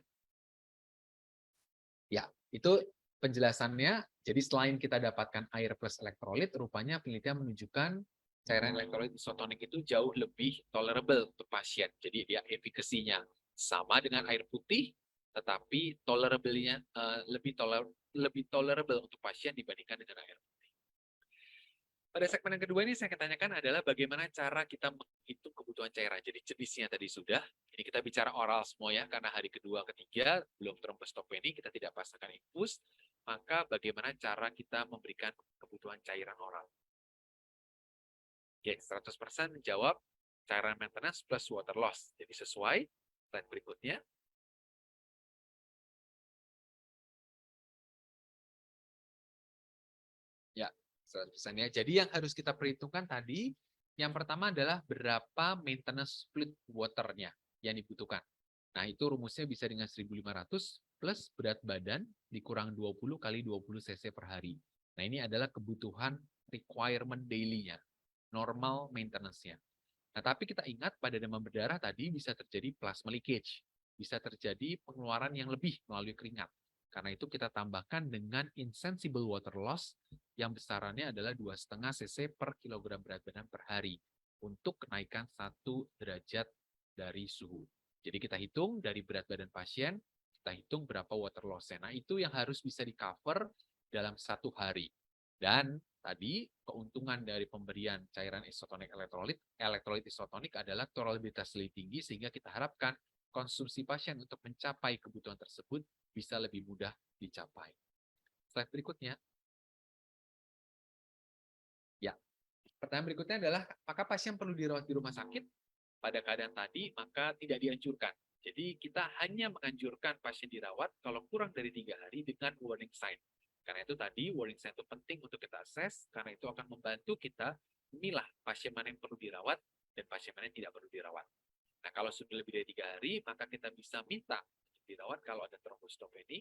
Ya, itu penjelasannya. Jadi selain kita dapatkan air plus elektrolit, rupanya penelitian menunjukkan cairan elektrolit isotonik itu jauh lebih tolerable untuk pasien. Jadi dia efikasinya sama dengan air putih, tetapi tolerable-nya lebih tolerable untuk pasien dibandingkan dengan air putih. Pada segmen yang kedua ini saya akan tanyakan adalah bagaimana cara kita menghitung kebutuhan cairan. Jadi jenisnya tadi sudah, ini kita bicara oral semua ya, karena hari kedua, ketiga, belum trombostopeni, kita tidak pasangkan infus, maka bagaimana cara kita memberikan kebutuhan cairan oral. Oke, 100% menjawab cairan maintenance plus water loss. Jadi sesuai, slide berikutnya. Ya, 100% ya. Jadi yang harus kita perhitungkan tadi, yang pertama adalah berapa maintenance fluid water-nya yang dibutuhkan. Nah, itu rumusnya bisa dengan 1.500 plus berat badan dikurang 20 kali 20 cc per hari. Nah, ini adalah kebutuhan requirement daily-nya, normal maintenance-nya. Nah, tapi kita ingat pada demam berdarah tadi bisa terjadi plasma leakage, bisa terjadi pengeluaran yang lebih melalui keringat. Karena itu kita tambahkan dengan insensible water loss yang besarannya adalah 2,5 cc per kilogram berat badan per hari untuk kenaikan 1 derajat dari suhu. Jadi kita hitung dari berat badan pasien, kita hitung berapa water loss-nya. Nah, itu yang harus bisa di-cover dalam 1 hari. Dan tadi keuntungan dari pemberian cairan isotonik elektrolit isotonik adalah tolerabilitas lebih tinggi sehingga kita harapkan konsumsi pasien untuk mencapai kebutuhan tersebut bisa lebih mudah dicapai. Slide berikutnya. Ya, pertanyaan berikutnya adalah apakah pasien perlu dirawat di rumah sakit? pada keadaan tadi, maka tidak dianjurkan. Jadi kita hanya menganjurkan pasien dirawat kalau kurang dari 3 hari dengan warning sign. Karena itu tadi warning sign itu penting untuk kita akses, karena itu akan membantu kita memilah pasien mana yang perlu dirawat dan pasien mana yang tidak perlu dirawat. Nah, kalau sudah lebih dari 3 hari, maka kita bisa minta untuk dirawat kalau ada thrombocytopenia,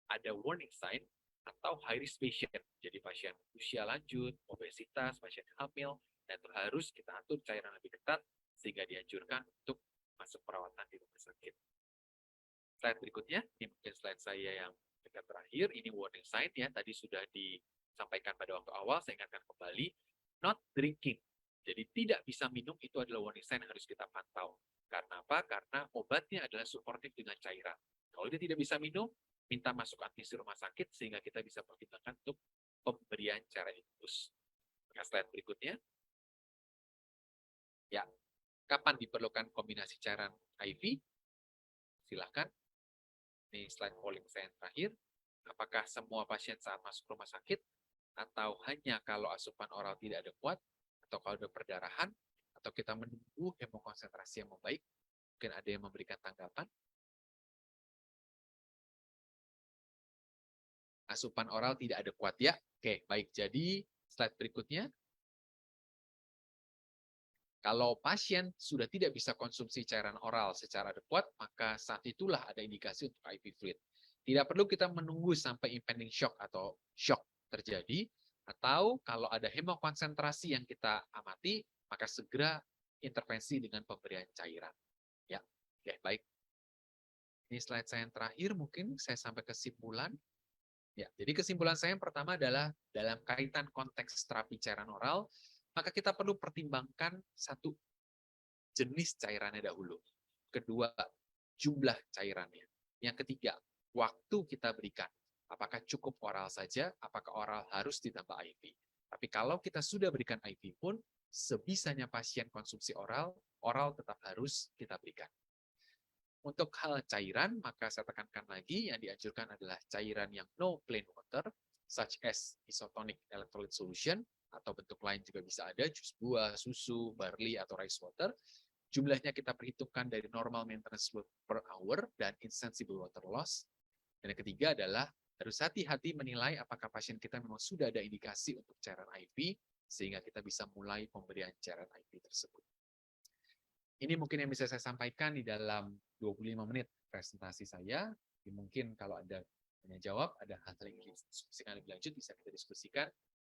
ada warning sign, atau high risk patient. Jadi pasien usia lanjut, obesitas, pasien hamil, dan itu harus kita atur cairan lebih ketat sehingga dianjurkan untuk masuk perawatan di rumah sakit. Slide berikutnya, ini mungkin slide saya yang dekat terakhir, ini warning sign ya, tadi sudah disampaikan pada waktu awal, saya ingatkan kembali, not drinking. Jadi tidak bisa minum itu adalah warning sign yang harus kita pantau. Karena apa? Karena obatnya adalah suportif dengan cairan. Kalau dia tidak bisa minum, minta masuk admisi rumah sakit sehingga kita bisa pertimbangkan untuk pemberian cairan infus. Nah, slide berikutnya. Ya, kapan diperlukan kombinasi cairan IV? Silakan. Ini slide polling saya yang terakhir. Apakah semua pasien saat masuk rumah sakit? Atau hanya kalau asupan oral tidak ada kuat? Atau kalau ada perdarahan? Atau kita menunggu hemokonsentrasi yang membaik? Mungkin ada yang memberikan tanggapan. Asupan oral tidak ada kuat ya. Oke, baik. Jadi slide berikutnya. Kalau pasien sudah tidak bisa konsumsi cairan oral secara adekuat, maka saat itulah ada indikasi untuk IV fluid. Tidak perlu kita menunggu sampai impending shock atau shock terjadi, atau kalau ada hemokonsentrasi yang kita amati, maka segera intervensi dengan pemberian cairan. Ya, oke, baik. Ini slide saya yang terakhir, mungkin saya sampai kesimpulan. Ya, jadi kesimpulan saya yang pertama adalah dalam kaitan konteks terapi cairan oral, maka kita perlu pertimbangkan satu, jenis cairannya dahulu. Kedua, jumlah cairannya. Yang ketiga, waktu kita berikan. Apakah cukup oral saja, apakah oral harus ditambah IV. Tapi kalau kita sudah berikan IV pun, sebisanya pasien konsumsi oral, oral tetap harus kita berikan. Untuk hal cairan, maka saya tekankan lagi, yang dianjurkan adalah cairan yang no plain water, such as isotonic electrolyte solution, atau bentuk lain juga bisa ada, jus buah, susu, barley, atau rice water. Jumlahnya kita perhitungkan dari normal maintenance load per hour dan insensible water loss. Dan yang ketiga adalah harus hati-hati menilai apakah pasien kita memang sudah ada indikasi untuk cairan IV, sehingga kita bisa mulai pemberian cairan IV tersebut. Ini mungkin yang bisa saya sampaikan di dalam 25 menit presentasi saya. Mungkin kalau ada tanya jawab, ada hal-hal yang ingin diskusikan lebih lanjut, bisa kita diskusikan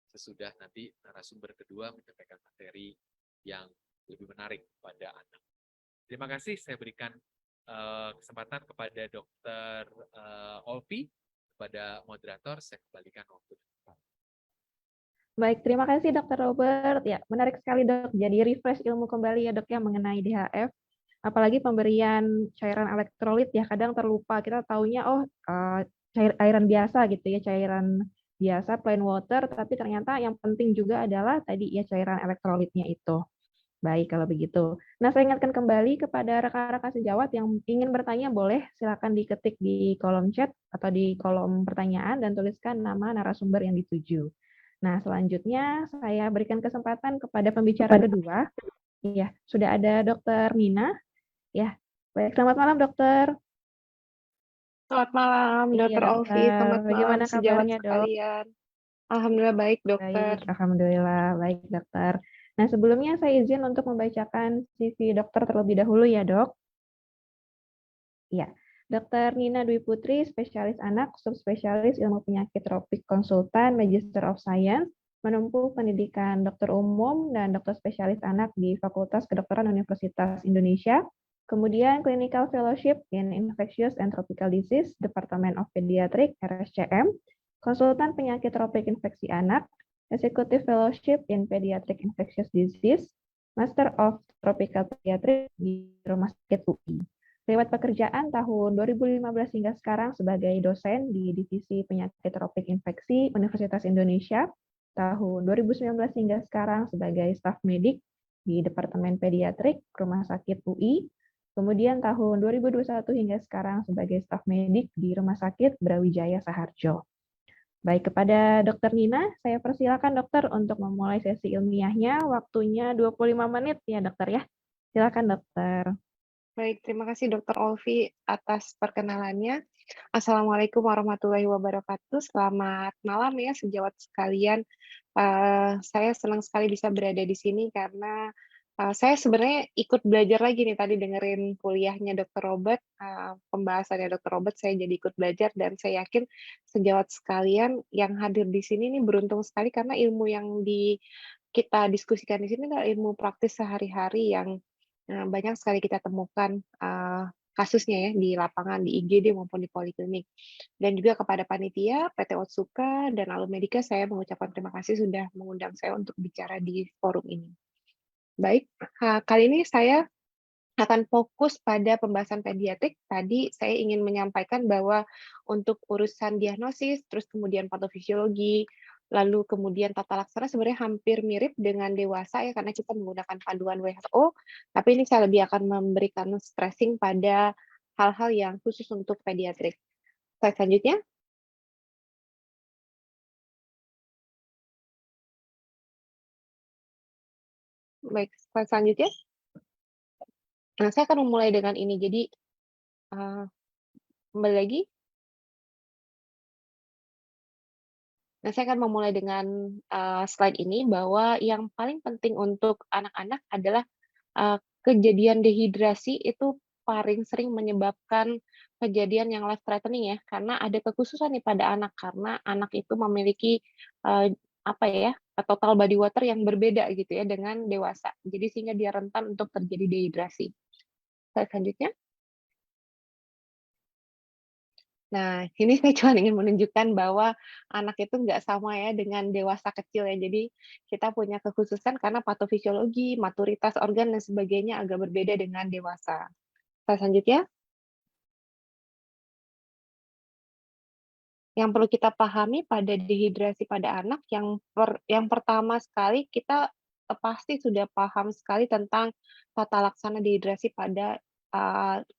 sesudah nanti narasumber kedua menyampaikan materi yang lebih menarik pada Anda. Terima kasih, saya berikan kesempatan kepada Dr. Olvi, kepada moderator, saya kembalikan waktu. Baik, terima kasih Dr. Robert. Ya, menarik sekali Dok. Jadi refresh ilmu kembali ya Dok ya mengenai DHF. Apalagi pemberian cairan elektrolit ya kadang terlupa. Kita taunya cairan biasa gitu ya, cairan biasa plain water, tapi ternyata yang penting juga adalah tadi ya cairan elektrolitnya itu. Baik kalau begitu. Nah, saya ingatkan kembali kepada rekan-rekan sejawat yang ingin bertanya boleh silakan diketik di kolom chat atau di kolom pertanyaan dan tuliskan nama narasumber yang dituju. Nah, selanjutnya saya berikan kesempatan kepada pembicara kedua. Ya, sudah ada Dr. Nina. Ya, baik. Selamat malam, Dokter. Selamat malam, Dr. Iya, Olvi. Selamat bagaimana malam, sejawat kabarnya, Dok? sekalian. Alhamdulillah baik, Dokter. Baik, alhamdulillah baik, Dokter. Nah, sebelumnya saya izin untuk membacakan CV dokter terlebih dahulu ya, Dok. Ya. Dr. Nina Dwi Putri, spesialis anak, subspesialis ilmu penyakit tropik konsultan, Magister of Science, menempuh pendidikan dokter umum dan dokter spesialis anak di Fakultas Kedokteran Universitas Indonesia, kemudian Clinical Fellowship in Infectious and Tropical Disease, Department of Pediatric, RSCM, konsultan penyakit tropik infeksi anak, Executive Fellowship in Pediatric Infectious Disease, Master of Tropical Pediatric di Rumah Sakit UI. Lewat pekerjaan tahun 2015 hingga sekarang sebagai dosen di Divisi Penyakit Tropik Infeksi Universitas Indonesia, tahun 2019 hingga sekarang sebagai staf medik di Departemen Pediatrik Rumah Sakit UI, kemudian tahun 2021 hingga sekarang sebagai staf medik di Rumah Sakit Brawijaya Saharjo. Baik, kepada Dr. Nina, saya persilakan dokter untuk memulai sesi ilmiahnya, waktunya 25 menit ya dokter ya. Silakan dokter. Baik, terima kasih Dokter Olvi atas perkenalannya. Assalamualaikum warahmatullahi wabarakatuh. Selamat malam ya sejawat sekalian. Saya senang sekali bisa berada di sini karena saya sebenarnya ikut belajar lagi nih tadi dengerin kuliahnya Dokter Robert, pembahasannya Dokter Robert, saya jadi ikut belajar dan saya yakin sejawat sekalian yang hadir di sini nih beruntung sekali karena ilmu yang kita diskusikan di sini adalah ilmu praktis sehari-hari yang banyak sekali kita temukan, kasusnya ya di lapangan, di IGD maupun di poliklinik. Dan juga kepada panitia, PT Otsuka, dan Alumedica saya mengucapkan terima kasih sudah mengundang saya untuk bicara di forum ini. Baik, kali ini saya akan fokus pada pembahasan pediatrik. Tadi saya ingin menyampaikan bahwa untuk urusan diagnosis, terus kemudian patofisiologi, lalu kemudian tata laksana sebenarnya hampir mirip dengan dewasa ya karena kita menggunakan panduan WHO, tapi ini saya lebih akan memberikan stressing pada hal-hal yang khusus untuk pediatrik. Slide selanjutnya. Baik, slide selanjutnya. Nah, saya akan memulai dengan ini. Jadi, kembali lagi. Nah, saya akan memulai dengan slide ini bahwa yang paling penting untuk anak-anak adalah kejadian dehidrasi itu paling sering menyebabkan kejadian yang life threatening ya, karena ada kekhususan nih pada anak, karena anak itu memiliki apa ya, total body water yang berbeda gitu ya dengan dewasa. Jadi sehingga dia rentan untuk terjadi dehidrasi. Slide selanjutnya. Nah, ini saya cuma ingin menunjukkan bahwa anak itu nggak sama ya dengan dewasa kecil ya. Jadi kita punya kekhususan karena patofisiologi, maturitas organ dan sebagainya agak berbeda dengan dewasa. Slide selanjutnya. Yang perlu kita pahami pada dehidrasi pada anak yang pertama sekali kita pasti sudah paham sekali tentang tata laksana dehidrasi pada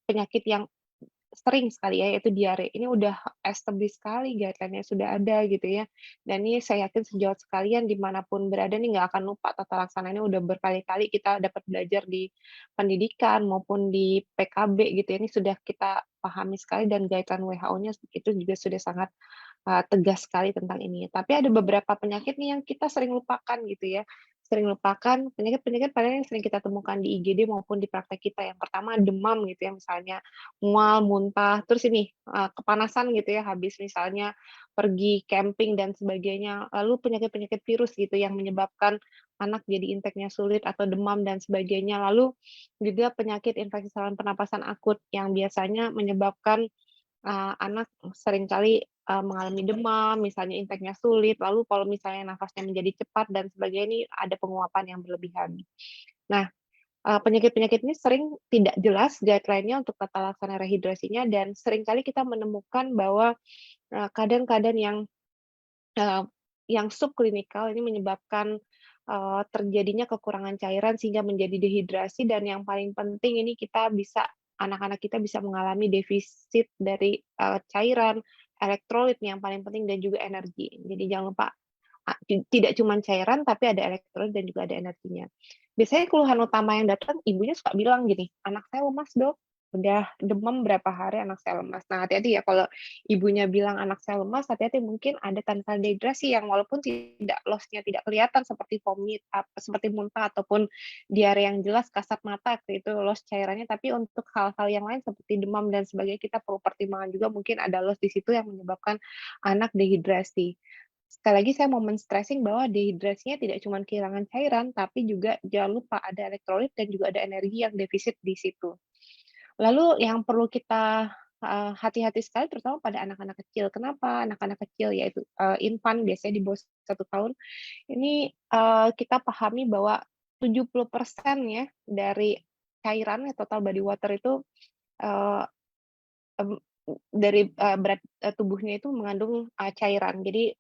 penyakit yang sering sekali ya, yaitu diare. Ini udah established sekali, guideline-nya sudah ada gitu ya. Dan ini saya yakin sejawat sekalian dimanapun berada nih nggak akan lupa tata laksana ini udah berkali-kali kita dapat belajar di pendidikan maupun di PKB gitu ya. Ini sudah kita pahami sekali dan guideline WHO-nya itu juga sudah sangat tegas sekali tentang ini. Tapi ada beberapa penyakit nih yang kita sering lupakan gitu ya. Sering lupakan penyakit-penyakit paling yang sering kita temukan di IGD maupun di praktek kita. Yang pertama demam gitu ya, misalnya mual, muntah, terus ini kepanasan gitu ya habis misalnya pergi camping dan sebagainya. Lalu penyakit-penyakit virus gitu yang menyebabkan anak jadi inteknya sulit atau demam dan sebagainya. Lalu juga penyakit infeksi saluran pernapasan akut yang biasanya menyebabkan anak seringkali mengalami demam, misalnya inteknya sulit, lalu kalau misalnya nafasnya menjadi cepat dan sebagainya, ini ada penguapan yang berlebihan. Nah, penyakit-penyakit ini sering tidak jelas guideline-nya untuk tata laksana rehidrasinya dan seringkali kita menemukan bahwa keadaan-keadaan yang subklinikal ini menyebabkan terjadinya kekurangan cairan sehingga menjadi dehidrasi dan yang paling penting ini anak-anak kita bisa mengalami defisit dari cairan, elektrolit yang paling penting dan juga energi. Jadi jangan lupa tidak cuma cairan tapi ada elektrolit dan juga ada energinya. Biasanya keluhan utama yang datang ibunya suka bilang gini, "Anak saya lemas, Dok. Udah demam berapa hari anak saya lemas." Nah, hati-hati ya kalau ibunya bilang anak saya lemas, hati-hati mungkin ada tanda dehidrasi yang walaupun loss-nya tidak kelihatan seperti vomit, seperti muntah ataupun diare yang jelas kasat mata itu loss cairannya, tapi untuk hal-hal yang lain seperti demam dan sebagainya kita perlu pertimbangan juga mungkin ada loss di situ yang menyebabkan anak dehidrasi. Sekali lagi saya mau men-stressing bahwa dehidrasinya tidak cuma kehilangan cairan, tapi juga jangan lupa ada elektrolit dan juga ada energi yang defisit di situ. Lalu yang perlu kita hati-hati sekali terutama pada anak-anak kecil. Kenapa anak-anak kecil yaitu infant biasanya di bawah 1 tahun ini kita pahami bahwa 70% ya dari cairan total body water itu eee, dari berat tubuhnya itu mengandung cairan. Jadi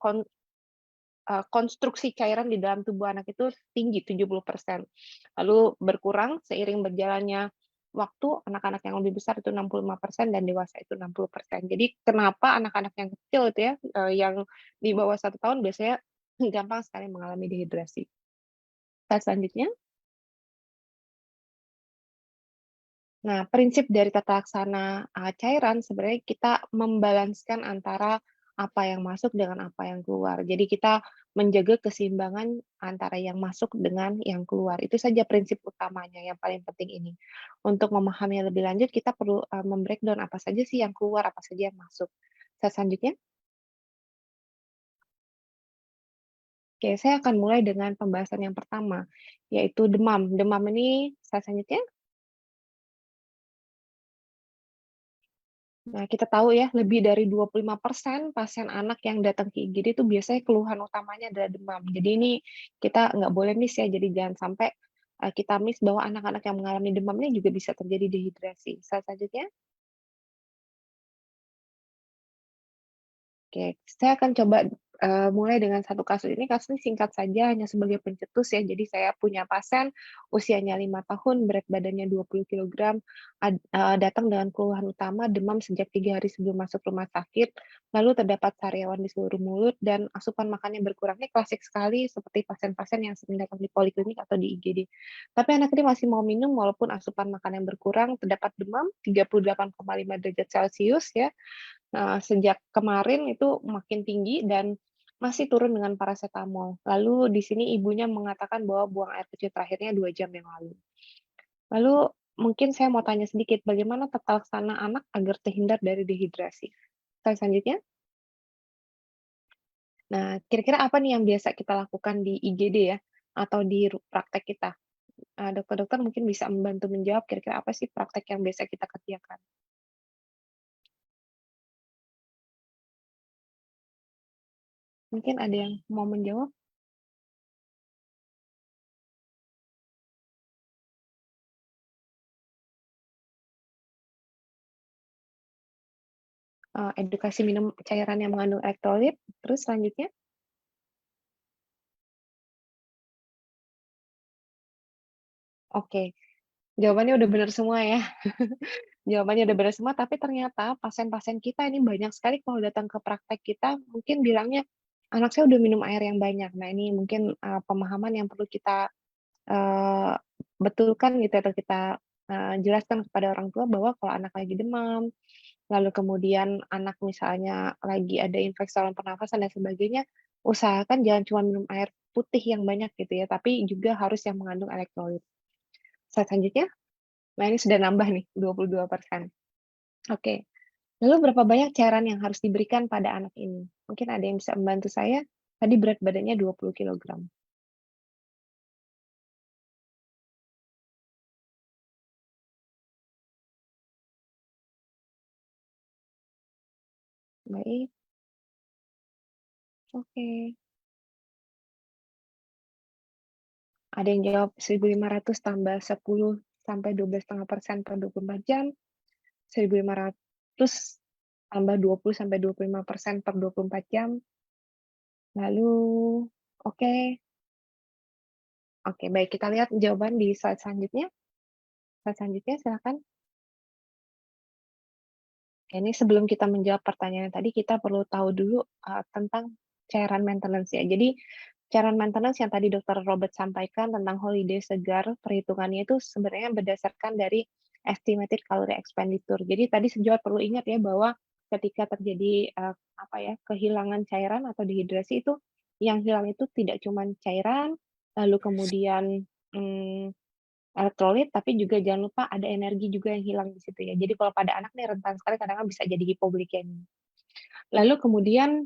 konstruksi cairan di dalam tubuh anak itu tinggi 70%. Lalu berkurang seiring berjalannya waktu, anak-anak yang lebih besar itu 65% dan dewasa itu 60%. Jadi kenapa anak-anak yang kecil itu ya, yang di bawah 1 tahun biasanya gampang sekali mengalami dehidrasi. Slide selanjutnya. Nah, prinsip dari tata laksana, cairan sebenarnya kita membalanskan antara apa yang masuk dengan apa yang keluar. Jadi kita menjaga keseimbangan antara yang masuk dengan yang keluar. Itu saja prinsip utamanya yang paling penting ini. Untuk memahami lebih lanjut kita perlu, mem-breakdown apa saja sih yang keluar, apa saja yang masuk. Selanjutnya, oke, saya akan mulai dengan pembahasan yang pertama, yaitu demam. Demam ini selanjutnya. Nah, kita tahu ya, lebih dari 25% pasien anak yang datang ke IGD itu biasanya keluhan utamanya adalah demam. Jadi ini kita nggak boleh miss ya, jadi jangan sampai, kita miss bahwa anak-anak yang mengalami demam ini juga bisa terjadi dehidrasi. Selanjutnya. Oke, saya akan coba, mulai dengan satu kasus. Ini kasus ini singkat saja, hanya sebagai pencetus ya. Jadi saya punya pasien usianya 5 tahun, berat badannya 20 kilogram, datang dengan keluhan utama demam sejak 3 hari sebelum masuk rumah sakit, lalu terdapat sariawan di seluruh mulut dan asupan makannya berkurang. Ini klasik sekali seperti pasien-pasien yang sering datang di poliklinik atau di IGD. Tapi anak ini masih mau minum walaupun asupan makan yang berkurang, terdapat demam 38,5 derajat Celcius ya. Sejak kemarin itu makin tinggi dan masih turun dengan parasetamol. Lalu di sini ibunya mengatakan bahwa buang air kecil terakhirnya 2 jam yang lalu. Lalu mungkin saya mau tanya sedikit, bagaimana tata laksana anak agar terhindar dari dehidrasi? Selanjutnya. Nah, kira-kira apa nih yang biasa kita lakukan di IGD ya, atau di praktek kita? Dokter-dokter mungkin bisa membantu menjawab kira-kira apa sih praktek yang biasa kita kerjakan? Mungkin ada yang mau menjawab? Edukasi minum cairan yang mengandung elektrolit, terus selanjutnya. Oke, jawabannya udah benar semua ya. Jawabannya udah benar semua, tapi ternyata pasien-pasien kita ini banyak sekali kalau datang ke praktek kita mungkin bilangnya, "Anak saya udah minum air yang banyak." Nah, ini mungkin, pemahaman yang perlu kita, eee, betulkan gitu atau kita, jelaskan kepada orang tua bahwa kalau anak lagi demam, lalu kemudian anak misalnya lagi ada infeksi saluran pernafasan dan sebagainya, usahakan jangan cuma minum air putih yang banyak gitu ya, tapi juga harus yang mengandung elektrolit. Selanjutnya. Nah, ini sudah nambah nih 22%. Oke, lalu berapa banyak cairan yang harus diberikan pada anak ini? Mungkin ada yang bisa membantu saya? Tadi berat badannya 20 kilogram. Baik, oke. Ada yang jawab 1.500 tambah 10 sampai 12,5% per 24 jam, 1.500 tambah 20 sampai 25% per 24 jam, lalu oke oke baik kita lihat jawaban di slide selanjutnya. Slide selanjutnya silakan. Ini sebelum kita menjawab pertanyaan tadi, kita perlu tahu dulu, tentang cairan maintenance ya. Jadi, cairan maintenance yang tadi Dokter Robert sampaikan tentang holiday segar, perhitungannya itu sebenarnya berdasarkan dari estimated calorie expenditure. Jadi tadi sejawat perlu ingat ya bahwa ketika terjadi, apa ya, kehilangan cairan atau dehidrasi itu, yang hilang itu tidak cuma cairan, lalu kemudian, mmm elektrolit, tapi juga jangan lupa ada energi juga yang hilang di situ ya. Jadi kalau pada anak nih rentan sekali kadang-kadang bisa jadi hipoglikemia. Lalu kemudian,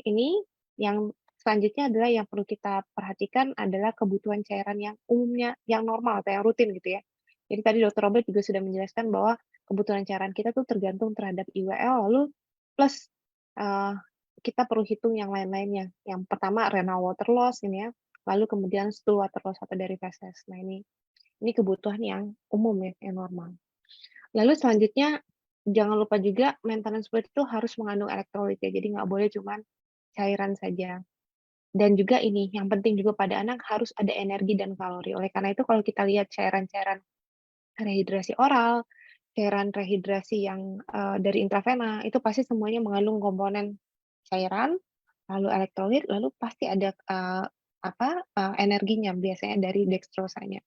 ini yang selanjutnya adalah yang perlu kita perhatikan adalah kebutuhan cairan yang umumnya yang normal atau yang rutin gitu ya. Jadi tadi Dokter Robert juga sudah menjelaskan bahwa kebutuhan cairan kita tuh tergantung terhadap IWL lalu plus, eee, kita perlu hitung yang lain-lainnya. Yang pertama renal water loss ini ya, lalu kemudian stool water loss atau dari feses. Nah ini kebutuhan yang umum ya, yang normal. Lalu selanjutnya, jangan lupa juga maintenance fluid itu harus mengandung elektrolit ya, jadi nggak boleh cuman cairan saja. Dan juga ini, yang penting juga pada anak harus ada energi dan kalori. Oleh karena itu kalau kita lihat cairan-cairan rehidrasi oral, cairan rehidrasi yang, dari intravena, itu pasti semuanya mengandung komponen cairan, lalu elektrolit, lalu pasti ada, energinya biasanya dari dextrosanya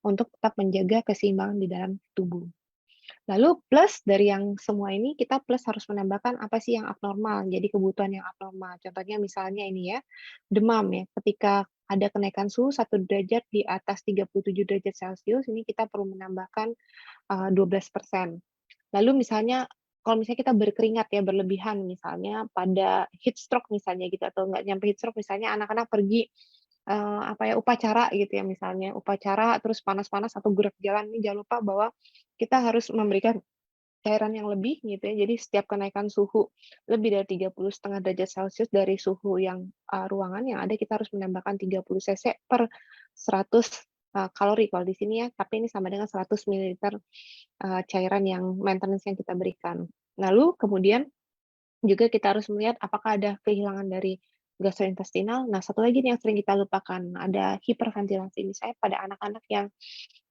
untuk tetap menjaga keseimbangan di dalam tubuh. Lalu plus dari yang semua ini kita plus harus menambahkan apa sih yang abnormal, jadi kebutuhan yang abnormal. Contohnya misalnya ini ya, demam ya, ketika ada kenaikan suhu 1 derajat di atas 37 derajat Celcius, ini kita perlu menambahkan 12%. Lalu misalnya kalau misalnya kita berkeringat ya berlebihan misalnya pada heat stroke misalnya gitu atau nggak nyampe heat stroke misalnya anak-anak pergi upacara gitu ya misalnya, upacara terus panas-panas atau gerak jalan ini jangan lupa bahwa kita harus memberikan cairan yang lebih gitu ya. Jadi setiap kenaikan suhu lebih dari 30,5 derajat Celcius dari suhu yang ruangan yang ada kita harus menambahkan 30 cc per 100 kalori kalau di sini ya, tapi ini sama dengan 100 mililiter cairan yang maintenance yang kita berikan. Lalu kemudian juga kita harus melihat apakah ada kehilangan dari gastrointestinal. Nah, satu lagi nih yang sering kita lupakan, ada hiperventilasi. Misalnya pada anak-anak yang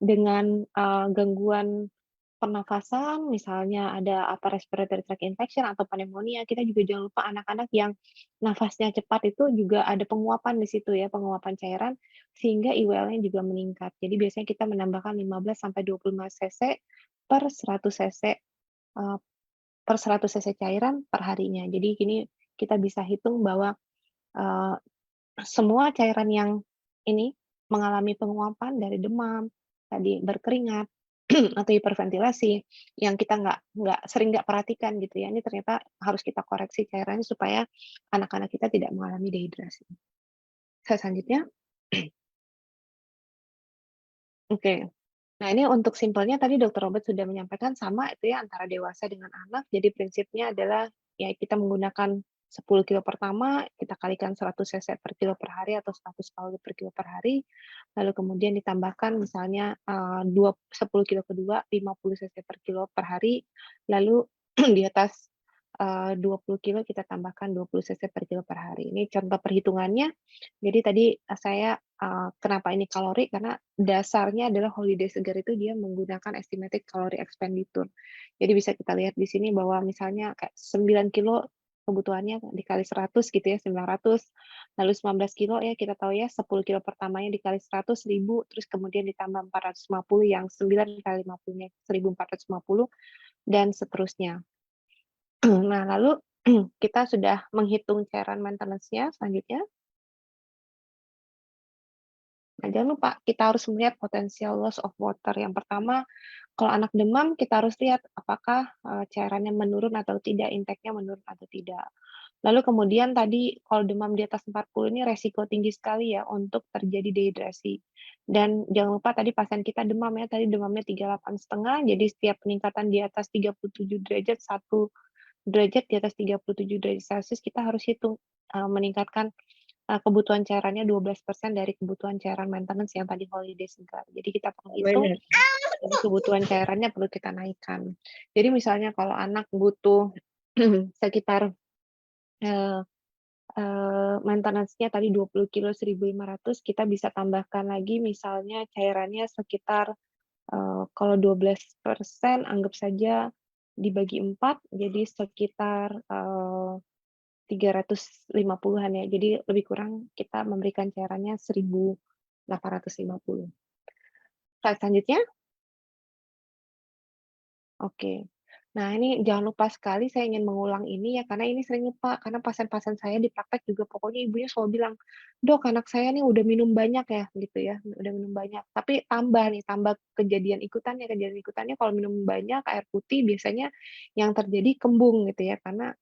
dengan gangguan pernafasan, misalnya ada upper respiratory tract infection atau pneumonia, kita juga jangan lupa anak-anak yang nafasnya cepat itu juga ada penguapan di situ ya, penguapan cairan sehingga IWL-nya juga meningkat. Jadi biasanya kita menambahkan 15 sampai 25 cc per 100 cc per 100 cc cairan per harinya. Jadi gini kita bisa hitung bahwa eh, semua cairan yang ini mengalami penguapan dari demam, tadi berkeringat, atau hiperventilasi yang kita nggak perhatikan gitu ya. Ini ternyata harus kita koreksi cairannya supaya anak-anak kita tidak mengalami dehidrasi. Selanjutnya, oke. Nah ini untuk simpelnya tadi Dokter Robert sudah menyampaikan sama itu ya antara dewasa dengan anak. Jadi prinsipnya adalah ya kita menggunakan 10 kilo pertama, kita kalikan 100 cc per kilo per hari atau 100 kalori per kilo per hari. Lalu kemudian ditambahkan misalnya 10 kilo kedua 50 cc per kilo per hari. Lalu di atas 20 kilo kita tambahkan 20 cc per kilo per hari. Ini contoh perhitungannya. Jadi tadi saya kenapa ini kalori karena dasarnya adalah Holiday Segar itu dia menggunakan estimated calorie expenditure. Jadi bisa kita lihat di sini bahwa misalnya kayak 9 kilo kebutuhannya dikali 100 gitu ya 900. Lalu 19 kilo ya kita tahu ya 10 kilo pertamanya dikali 100 1000 terus kemudian ditambah 450 yang 9 kali 50-nya 1450 dan seterusnya. Nah, lalu kita sudah menghitung cairan maintenance-nya selanjutnya. Nah, jangan lupa kita harus melihat potensial loss of water. Yang pertama, kalau anak demam kita harus lihat apakah cairannya menurun atau tidak, intake-nya menurun atau tidak. Lalu kemudian tadi kalau demam di atas 40 ini resiko tinggi sekali ya untuk terjadi dehidrasi. Dan jangan lupa tadi pasien kita demam ya, tadi demamnya 38,5, jadi setiap peningkatan di atas 37 derajat, 1 derajat di atas 37 derajat Celcius kita harus hitung meningkatkan kebutuhan cairannya 12% dari kebutuhan cairan maintenance yang tadi Holiday Segar. Jadi kita perlu hitung jadi kebutuhan cairannya perlu kita naikkan. Jadi misalnya kalau anak butuh sekitar maintenance-nya tadi 20 kilo 1.500, kita bisa tambahkan lagi misalnya cairannya sekitar kalau 12% anggap saja dibagi 4, jadi sekitar 350-an ya. Jadi lebih kurang kita memberikan cairannya 1.850. Slide selanjutnya. Oke. Nah, ini jangan lupa sekali saya ingin mengulang ini ya, karena ini sering lupa, karena pasien-pasien saya di praktek juga pokoknya ibunya selalu bilang, "Dok, anak saya nih udah minum banyak ya," gitu ya, "udah minum banyak." Tapi tambah kejadian ikutannya kalau minum banyak air putih biasanya yang terjadi kembung gitu ya, karena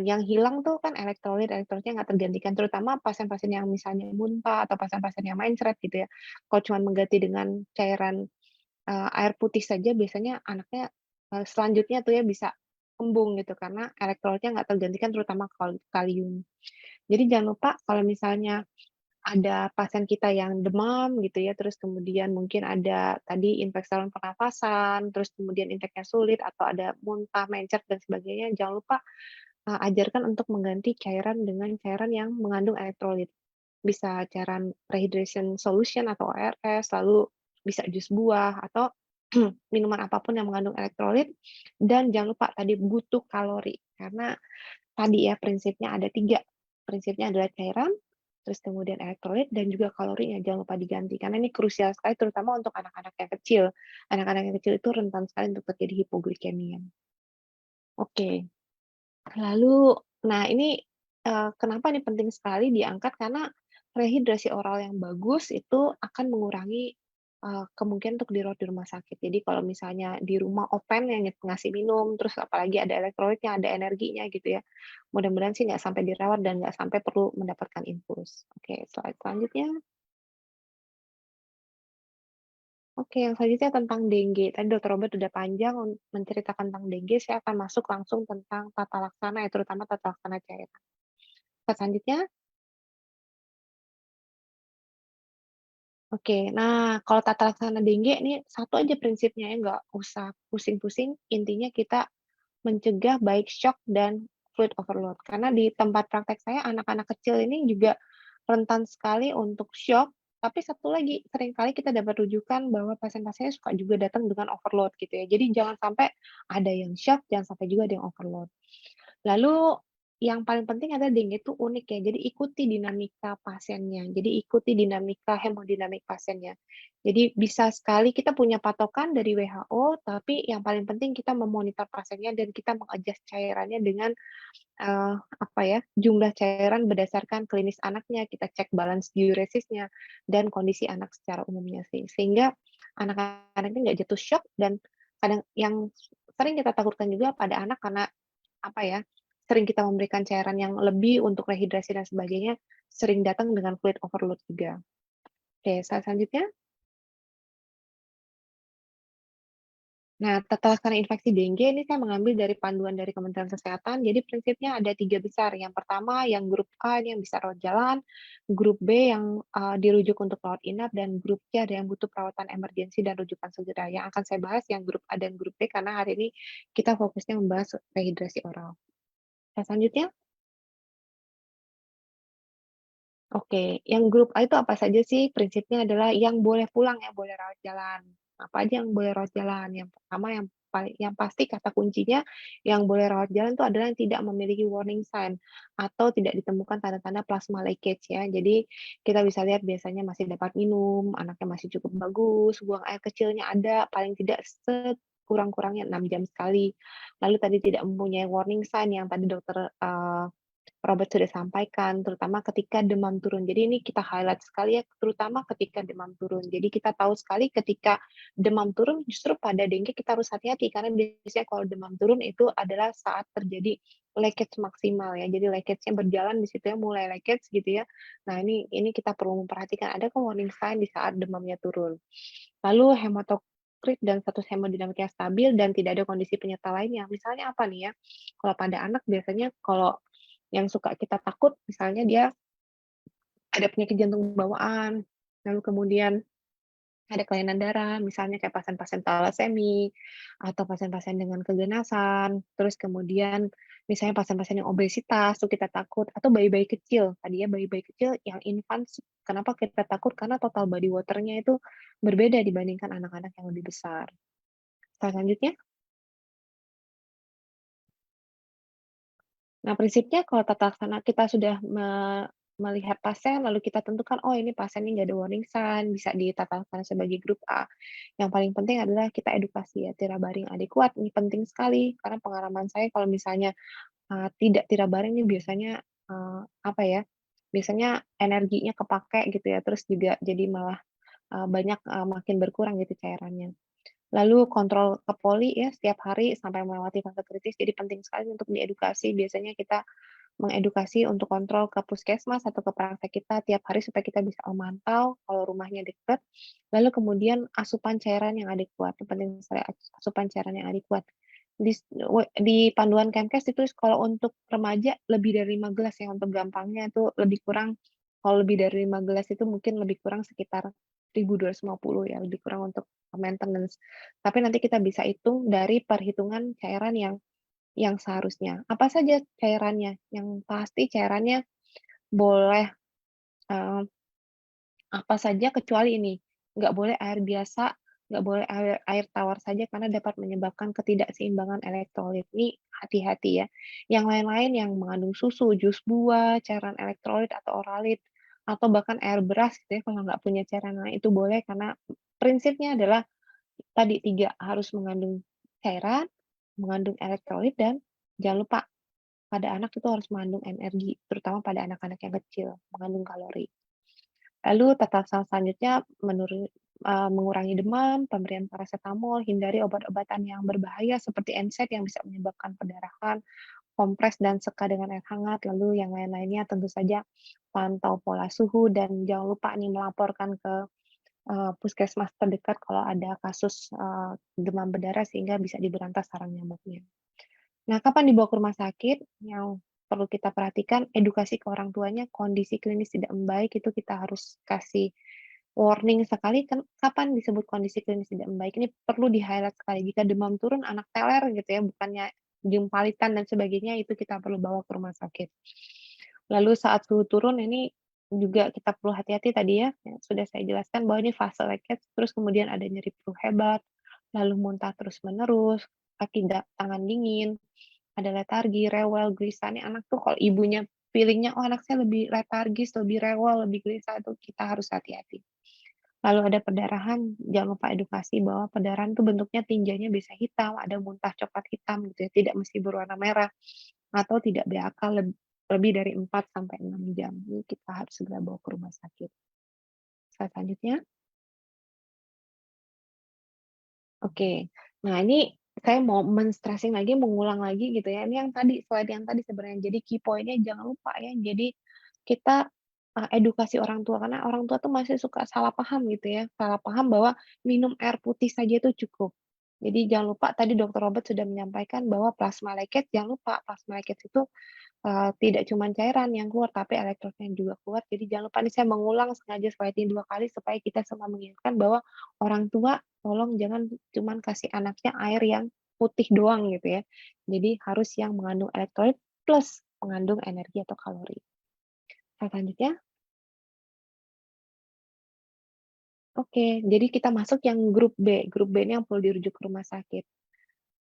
yang hilang tuh kan elektrolitnya nggak tergantikan, terutama pasien-pasien yang misalnya muntah atau pasien-pasien yang mencret gitu ya. Kalau cuma mengganti dengan cairan air putih saja biasanya anaknya selanjutnya tuh ya bisa kembung gitu karena elektrolitnya nggak tergantikan terutama kalium. Jadi jangan lupa kalau misalnya ada pasien kita yang demam gitu ya, terus kemudian mungkin ada tadi infeksi saluran pernafasan, terus kemudian intake-nya sulit atau ada muntah, mencret dan sebagainya, jangan lupa ajarkan untuk mengganti cairan dengan cairan yang mengandung elektrolit. Bisa cairan rehydration solution atau ORS, lalu bisa jus buah atau minuman apapun yang mengandung elektrolit, dan jangan lupa tadi butuh kalori, karena tadi ya prinsipnya ada 3. Prinsipnya adalah cairan, terus kemudian elektrolit dan juga kalorinya jangan lupa diganti karena ini krusial sekali terutama untuk anak-anak yang kecil. Anak-anak yang kecil itu rentan sekali untuk terjadi hipoglikemia. Oke, lalu nah ini, kenapa ini penting sekali diangkat karena rehidrasi oral yang bagus itu akan mengurangi, kemungkinan untuk dirawat di rumah sakit. Jadi kalau misalnya di rumah open yang ngasih minum, terus apalagi ada elektrolitnya, ada energinya gitu ya, mudah-mudahan sih nggak sampai dirawat dan nggak sampai perlu mendapatkan infus. Oke, slide selanjutnya. Oke, yang selanjutnya tentang dengue. Tadi Dokter Robert udah panjang menceritakan tentang dengue, saya akan masuk langsung tentang tata laksana ya, terutama tata laksana cairan. Slide selanjutnya. Oke, nah kalau tata laksana dengue ini satu aja prinsipnya ya, nggak usah pusing-pusing, intinya kita mencegah baik shock dan fluid overload. Karena di tempat praktek saya anak-anak kecil ini juga rentan sekali untuk shock, tapi satu lagi, seringkali kita dapat rujukan bahwa pasien-pasiennya suka juga datang dengan overload gitu ya. Jadi jangan sampai ada yang shock, jangan sampai juga ada yang overload. Lalu yang paling penting adalah dengue itu unik ya, jadi ikuti dinamika pasiennya, jadi ikuti dinamika hemodinamik pasiennya. Jadi bisa sekali kita punya patokan dari WHO, tapi yang paling penting kita memonitor pasiennya dan kita meng-adjust cairannya dengan, apa ya, jumlah cairan berdasarkan klinis anaknya, kita cek balance diuresisnya, dan kondisi anak secara umumnya sih. Sehingga anak-anak ini nggak jatuh shock dan kadang yang sering kita takutkan juga pada anak karena, apa ya, sering kita memberikan cairan yang lebih untuk rehidrasi dan sebagainya, sering datang dengan fluid overload juga. Oke, slide selanjutnya. Nah, tata laksana infeksi dengue ini saya mengambil dari panduan dari Kementerian Kesehatan. Jadi prinsipnya ada 3 besar. Yang pertama yang grup A ini yang bisa rawat jalan, grup B yang, dirujuk untuk rawat inap, dan grup C ada yang butuh perawatan emergensi dan rujukan segera. Yang akan saya bahas yang grup A dan grup B karena hari ini kita fokusnya membahas rehidrasi oral. Selanjutnya. Oke, yang grup A itu apa saja sih? Prinsipnya adalah yang boleh pulang ya, boleh rawat jalan. Apa aja yang boleh rawat jalan? Yang pertama yang pasti kata kuncinya yang boleh rawat jalan itu adalah yang tidak memiliki warning sign atau tidak ditemukan tanda-tanda plasma leakage ya. Jadi kita bisa lihat biasanya masih dapat minum, anaknya masih cukup bagus, buang air kecilnya ada, paling tidak sekurang-kurangnya 6 jam sekali. Lalu tadi tidak mempunyai warning sign yang tadi dokter Robert sudah sampaikan, terutama ketika demam turun. Jadi ini kita highlight sekali ya, terutama ketika demam turun. Jadi kita tahu sekali ketika demam turun, justru pada dengue kita harus hati-hati, karena biasanya kalau demam turun itu adalah saat terjadi leakage maksimal ya. Jadi leakage-nya berjalan di situ ya, mulai leakage gitu ya. Nah ini kita perlu memperhatikan, ada ke warning sign di saat demamnya turun. Lalu hematokrit dan status hemodinamik yang stabil dan tidak ada kondisi penyerta lainnya. Misalnya apa nih ya, kalau pada anak biasanya kalau yang suka kita takut misalnya dia ada penyakit jantung bawaan, lalu kemudian ada kelainan darah, misalnya kayak pasien-pasien talasemi, atau pasien-pasien dengan keganasan, terus kemudian misalnya pasien-pasien yang obesitas, tuh kita takut, atau bayi-bayi kecil, tadi ya bayi-bayi kecil yang infants, kenapa kita takut? Karena total body water-nya itu berbeda dibandingkan anak-anak yang lebih besar. Selanjutnya. Nah, prinsipnya kalau tata laksana kita sudah melihat pasien, lalu kita tentukan, oh ini pasien ini nggak ada warning sign, bisa ditata laksana sebagai grup A. Yang paling penting adalah kita edukasi ya, tirabaring adekuat, ini penting sekali, karena pengalaman saya kalau misalnya tidak tirabaring ini biasanya, apa ya, biasanya energinya kepakai gitu ya, terus juga jadi malah banyak makin berkurang gitu cairannya. Lalu kontrol ke poli ya setiap hari sampai melewati fase kritis, jadi penting sekali untuk diedukasi. Biasanya kita mengedukasi untuk kontrol ke puskesmas atau ke praktek kita tiap hari supaya kita bisa memantau kalau rumahnya dekat. Lalu kemudian asupan cairan yang adekuat, penting sekali asupan cairan yang adekuat. Di panduan Kemkes ditulis kalau untuk remaja lebih dari 5 gelas ya, untuk gampangnya itu lebih kurang, kalau lebih dari 5 gelas itu mungkin lebih kurang sekitar 1.250 ya, lebih kurang untuk maintenance. Tapi nanti kita bisa hitung dari perhitungan cairan yang seharusnya. Apa saja cairannya? Yang pasti cairannya boleh, eee, apa saja kecuali ini, nggak boleh air biasa, nggak boleh air air tawar saja karena dapat menyebabkan ketidakseimbangan elektrolit. Ini hati-hati ya. Yang lain-lain yang mengandung susu, jus buah, cairan elektrolit atau oralit, atau bahkan air beras gitu ya, kalau nggak punya cairan lain itu boleh karena prinsipnya adalah tadi 3 harus mengandung cairan, mengandung elektrolit, dan jangan lupa pada anak itu harus mengandung energi, terutama pada anak-anak yang kecil, mengandung kalori. Lalu tata cara selanjutnya mengurangi demam, pemberian parasetamol, hindari obat-obatan yang berbahaya seperti NSAID yang bisa menyebabkan perdarahan, kompres dan seka dengan air hangat, lalu yang lain-lainnya tentu saja pantau pola suhu dan jangan lupa nih melaporkan ke puskesmas terdekat kalau ada kasus demam berdarah sehingga bisa diberantas sarang nyamuknya. Nah, kapan dibawa ke rumah sakit? Yang perlu kita perhatikan edukasi ke orang tuanya, kondisi klinis tidak membaik itu kita harus kasih warning sekali kan kapan disebut kondisi klinis tidak membaik. Ini perlu di-highlight sekali. Jika demam turun, anak teler gitu ya, bukannya gimpalitan dan sebagainya, itu kita perlu bawa ke rumah sakit. Lalu saat suhu turun ini juga kita perlu hati-hati tadi ya, yang sudah saya jelaskan bahwa ini fase leket, terus kemudian ada nyeri perut hebat, lalu muntah terus-menerus, tangan dingin, ada letargi, rewel, gelisah. Nih anak tuh kalau ibunya feeling-nya, "Oh anak saya lebih letargis, lebih rewel, lebih gelisah," itu kita harus hati-hati. Lalu ada perdarahan, jangan lupa edukasi bahwa perdarahan itu bentuknya tinjanya bisa hitam, ada muntah coklat hitam gitu ya, tidak mesti berwarna merah atau tidak BAK lebih dari 4 sampai 6 jam. Ini kita harus segera bawa ke rumah sakit. Slide selanjutnya. Oke. Nah, ini saya mau men-stressing lagi, mengulang lagi gitu ya. Ini yang tadi, slide yang tadi sebenarnya. Jadi key point-nya jangan lupa ya. Jadi kita edukasi orang tua karena orang tua tuh masih suka salah paham gitu ya. Salah paham bahwa minum air putih saja itu cukup. Jadi jangan lupa tadi Dokter Robert sudah menyampaikan bahwa plasma leakage, jangan lupa plasma leakage itu tidak cuma cairan yang keluar, tapi elektrotnya juga keluar. Jadi jangan lupa nih saya mengulang sengaja slide ini 2 kali supaya kita semua mengingatkan bahwa orang tua tolong jangan cuma kasih anaknya air yang putih doang gitu ya. Jadi harus yang mengandung elektrolit plus mengandung energi atau kalori. Selanjutnya. Oke, jadi kita masuk yang grup B. Grup B ini yang perlu dirujuk ke rumah sakit.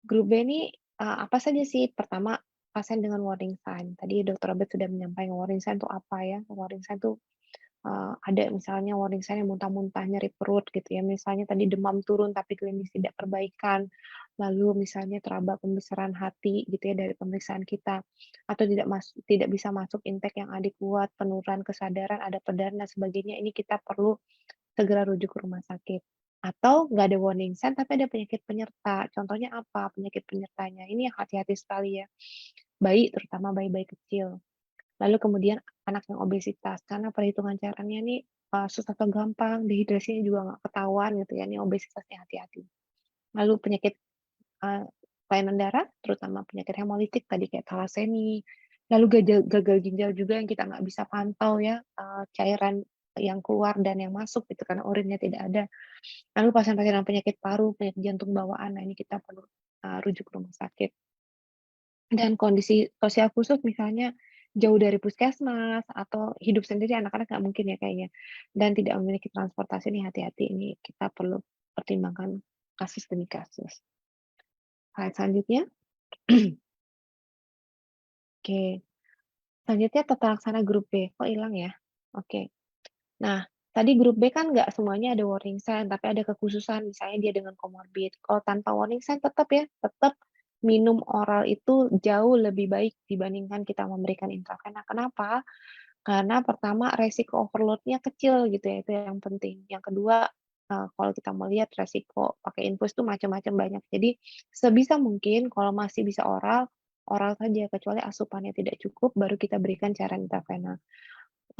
Grup B ini, apa saja sih? Pertama, pasien dengan warning sign. Tadi Dokter Robert sudah menyampaikan warning sign itu apa ya, warning sign itu, ada misalnya warning sign yang muntah-muntah, nyeri perut gitu ya, misalnya tadi demam turun tapi klinis tidak perbaikan, lalu misalnya teraba pembesaran hati gitu ya dari pemeriksaan kita, atau tidak bisa masuk intake yang adekuat, penurunan kesadaran, ada perdarahan dan sebagainya, ini kita perlu segera rujuk ke rumah sakit. Atau nggak ada warning sign tapi ada penyakit penyerta. Contohnya apa penyakit penyertanya? Ini yang hati-hati sekali ya. Bayi, terutama bayi-bayi kecil. Lalu kemudian anak yang obesitas, karena perhitungan cairannya nih susah atau gampang, dehidrasinya juga nggak ketahuan gitu ya, ini obesitasnya hati-hati. Lalu penyakit kelainan darah, terutama penyakit hemolitik tadi kayak talasemi, lalu gagal ginjal juga yang kita nggak bisa pantau ya, cairan yang keluar dan yang masuk gitu karena urinnya tidak ada. Lalu pasien-pasien dengan penyakit paru, penyakit jantung bawaan, nah ini kita perlu rujuk ke rumah sakit. Dan kondisi sosial khusus misalnya jauh dari puskesmas atau hidup sendiri anak-anak nggak mungkin ya kayaknya, dan tidak memiliki transportasi ini hati-hati, ini kita perlu pertimbangkan kasus demi kasus. Slide selanjutnya. Oke, selanjutnya tata laksana grup B. Kok hilang ya? Oke. Nah, tadi grup B kan nggak semuanya ada warning sign, tapi ada kekhususan, misalnya dia dengan comorbid. Kalau tanpa warning sign tetap ya, tetap minum oral itu jauh lebih baik dibandingkan kita memberikan intravena. Kenapa? Karena pertama resiko overload-nya kecil gitu ya, itu yang penting. Yang kedua, kalau kita melihat resiko pakai infus itu macam-macam banyak. Jadi sebisa mungkin kalau masih bisa oral, oral saja, kecuali asupannya tidak cukup, baru kita berikan cairan intravena.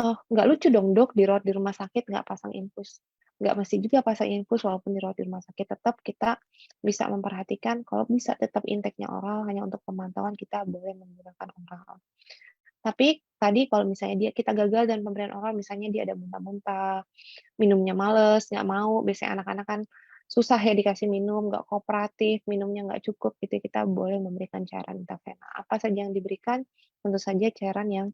Oh, nggak lucu dong Dok, dirawat di rumah sakit nggak pasang infus. Nggak mesti juga pasang infus walaupun dirawat di rumah sakit, tetap kita bisa memperhatikan kalau bisa tetap intake-nya oral, hanya untuk pemantauan kita boleh menggunakan oral. Tapi tadi kalau misalnya kita gagal dan pemberian oral, misalnya dia ada muntah-muntah, minumnya males, nggak mau, biasanya anak-anak kan susah ya dikasih minum, nggak kooperatif, minumnya nggak cukup gitu, kita boleh memberikan cairan intravena. Apa saja yang diberikan? Tentu saja cairan yang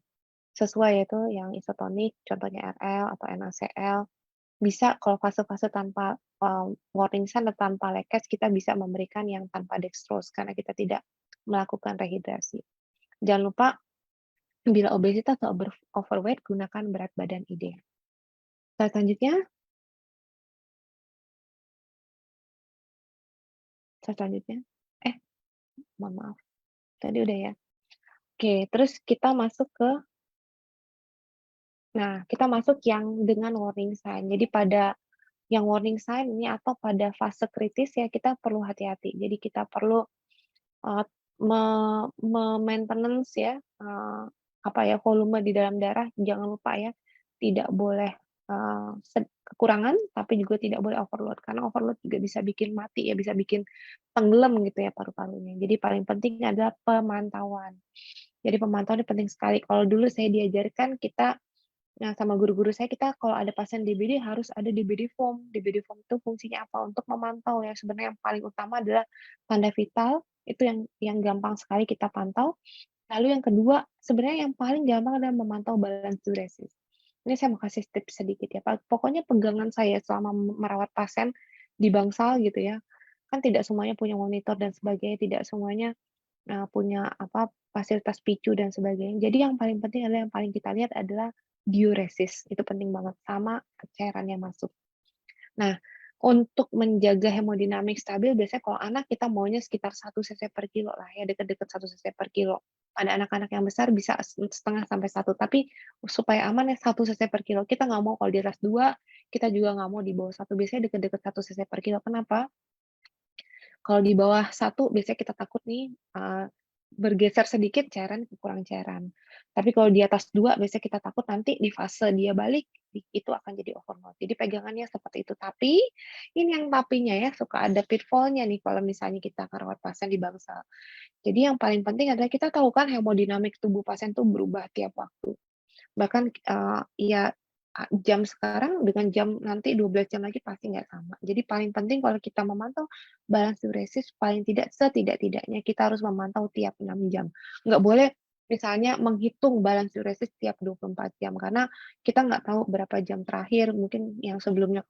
sesuai yaitu yang isotonik, contohnya RL atau NaCl. Bisa kalau fase-fase tanpa, warning sign atau tanpa leakage, kita bisa memberikan yang tanpa dextrose karena kita tidak melakukan rehidrasi. Jangan lupa Bila obesitas atau overweight, gunakan berat badan ideal. Slide selanjutnya, slide selanjutnya. Eh, mohon maaf, tadi udah ya. Oke, terus kita masuk yang dengan warning sign. Jadi pada yang warning sign ini atau pada fase kritis ya kita perlu hati-hati. Jadi kita perlu eee, maintenance ya, volume di dalam darah, jangan lupa ya, tidak boleh, kekurangan, tapi juga tidak boleh overload, karena overload juga bisa bikin mati ya, bisa bikin tenggelam gitu ya paru-parunya. Jadi paling penting adalah pemantauan. Jadi pemantauan ini penting sekali. Kalau dulu saya diajarkan sama guru-guru saya, kita kalau ada pasien DBD harus ada DBD form. DBD form itu fungsinya apa? Untuk memantau ya, sebenarnya yang paling utama adalah tanda vital, itu yang gampang sekali kita pantau. Lalu yang kedua, sebenarnya yang paling gampang adalah memantau balance diuresis. Ini saya mau kasih tips sedikit ya, Pak. Pokoknya pegangan saya selama merawat pasien di bangsal gitu ya, kan tidak semuanya punya monitor dan sebagainya, tidak semuanya punya fasilitas PICU dan sebagainya. Jadi yang paling penting adalah yang paling kita lihat adalah diuresis, itu penting banget, sama cairan yang masuk. Nah, untuk menjaga hemodinamik stabil, biasanya kalau anak kita maunya sekitar 1 cc per kilo lah ya, dekat-dekat 1 cc per kilo. Pada anak-anak yang besar bisa setengah sampai 1, tapi supaya aman ya 1 cc per kilo. Kita nggak mau kalau di atas 2, kita juga nggak mau di bawah 1, biasanya dekat-dekat 1 cc per kilo. Kenapa? Kalau di bawah 1 biasanya kita takut nih, bergeser sedikit cairan kurang cairan. Tapi kalau di atas 2 biasanya kita takut nanti di fase dia balik, itu akan jadi overload. Jadi pegangannya seperti itu. Tapi, ini yang tapinya ya, suka ada pitfall-nya nih kalau misalnya kita merawat pasien di bangsal. Jadi yang paling penting adalah kita tahu kan hemodinamik tubuh pasien tuh berubah tiap waktu. Bahkan, ya jam sekarang dengan jam nanti 12 jam lagi pasti nggak sama. Jadi paling penting kalau kita memantau balance diuresis paling tidak setidak-tidaknya kita harus memantau tiap 6 jam. Nggak boleh misalnya menghitung balance diuresis tiap 24 jam, karena kita nggak tahu berapa jam terakhir, mungkin yang sebelumnya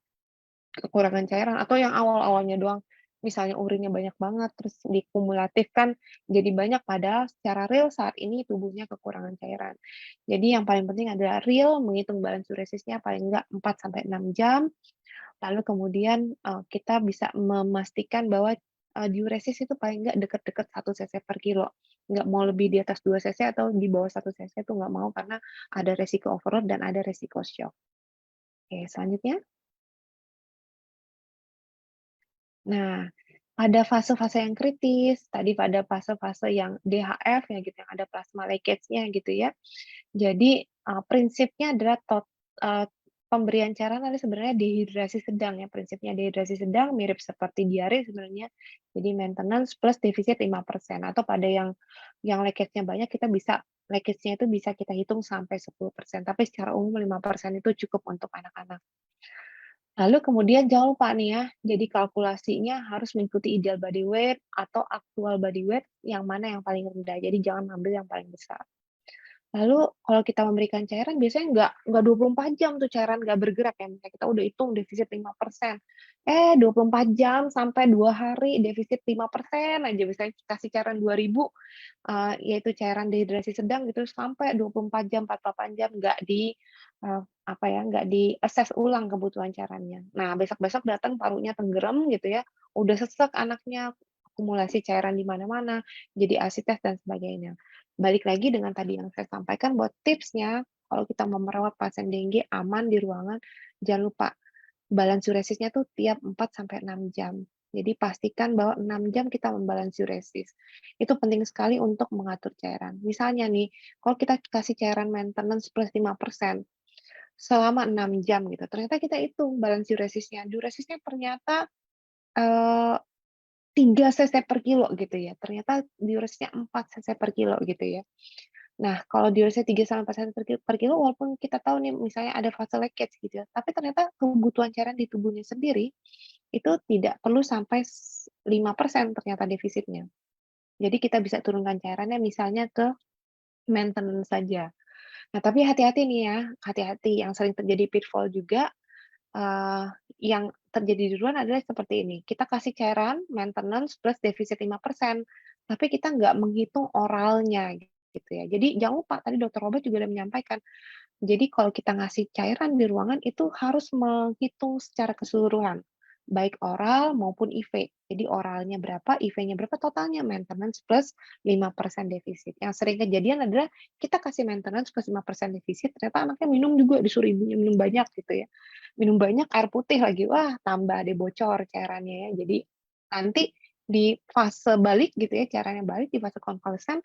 kekurangan cairan atau yang awal-awalnya doang, misalnya urinnya banyak banget, terus dikumulatifkan jadi banyak, padahal secara real saat ini tubuhnya kekurangan cairan. Jadi yang paling penting adalah real menghitung balance diuresisnya paling enggak 4 sampai 6 jam, lalu kemudian, kita bisa memastikan bahwa, diuresis itu paling enggak dekat-dekat 1 cc per kilo. Nggak mau lebih di atas 2 cc atau di bawah 1 cc itu nggak mau, karena ada resiko overload dan ada resiko shock. Oke, selanjutnya. Nah, pada fase-fase yang kritis, tadi pada fase-fase yang DHF ya gitu, yang ada plasma leakage-nya gitu ya. Jadi, prinsipnya adalah pemberian cairan adalah sebenarnya dehidrasi sedang ya, prinsipnya dehidrasi sedang mirip seperti diare sebenarnya. Jadi maintenance plus defisit 5% atau pada yang leakage-nya banyak kita bisa leakage-nya itu bisa kita hitung sampai 10%, tapi secara umum 5% itu cukup untuk anak-anak. Lalu kemudian jangan lupa nih ya, jadi kalkulasinya harus mengikuti ideal body weight atau actual body weight yang mana yang paling rendah. Jadi jangan ambil yang paling besar. Lalu kalau kita memberikan cairan biasanya nggak 24 jam tuh cairan nggak bergerak ya, misalnya kita udah hitung defisit 5%, 24 jam sampai 2 hari defisit 5% aja, misalnya kasih cairan 2.000, yaitu cairan dehidrasi sedang gitu, sampai 24 jam, 48 jam nggak di-assess ulang kebutuhan cairannya. Nah, besok-besok datang parunya tenggelam gitu ya, udah sesek anaknya, akumulasi cairan di mana-mana, jadi asites dan sebagainya. Balik lagi dengan tadi yang saya sampaikan buat tipsnya, kalau kita mau merawat pasien dengue aman di ruangan, jangan lupa balance diuresisnya tuh tiap 4 sampai 6 jam. Jadi pastikan bahwa 6 jam kita membalance diuresis. Itu penting sekali untuk mengatur cairan. Misalnya nih, kalau kita kasih cairan maintenance plus 5% selama 6 jam gitu, ternyata kita hitung balance diuresisnya. Diuresisnya ternyata, eee 3 cc per kilo gitu ya, ternyata diuresisnya 4 cc per kilo gitu ya. Nah, kalau diuresnya 3 sampai 4 cc per kilo walaupun kita tahu nih misalnya ada fase leakage gitu ya, tapi ternyata kebutuhan cairan di tubuhnya sendiri, itu tidak perlu sampai 5% ternyata defisitnya. Jadi kita bisa turunkan cairannya misalnya ke maintenance saja. Nah, tapi hati-hati nih ya, hati-hati yang sering terjadi pitfall juga, Eee, yang terjadi di duluan adalah seperti ini, kita kasih cairan maintenance plus defisit 5%, tapi kita nggak menghitung oralnya. gitu ya. Jadi jangan lupa tadi dokter Robert juga udah menyampaikan, jadi kalau kita ngasih cairan di ruangan itu harus menghitung secara keseluruhan, baik oral maupun IV. Jadi oralnya berapa, IV-nya berapa, totalnya maintenance plus 5% defisit. Yang sering kejadian adalah kita kasih maintenance plus 5% defisit, ternyata anaknya minum juga, disuruh ibunya minum banyak gitu ya. Minum banyak air putih lagi, wah tambah deh bocor cairannya ya. Jadi nanti di fase balik gitu ya, cairannya balik di fase konvalesen,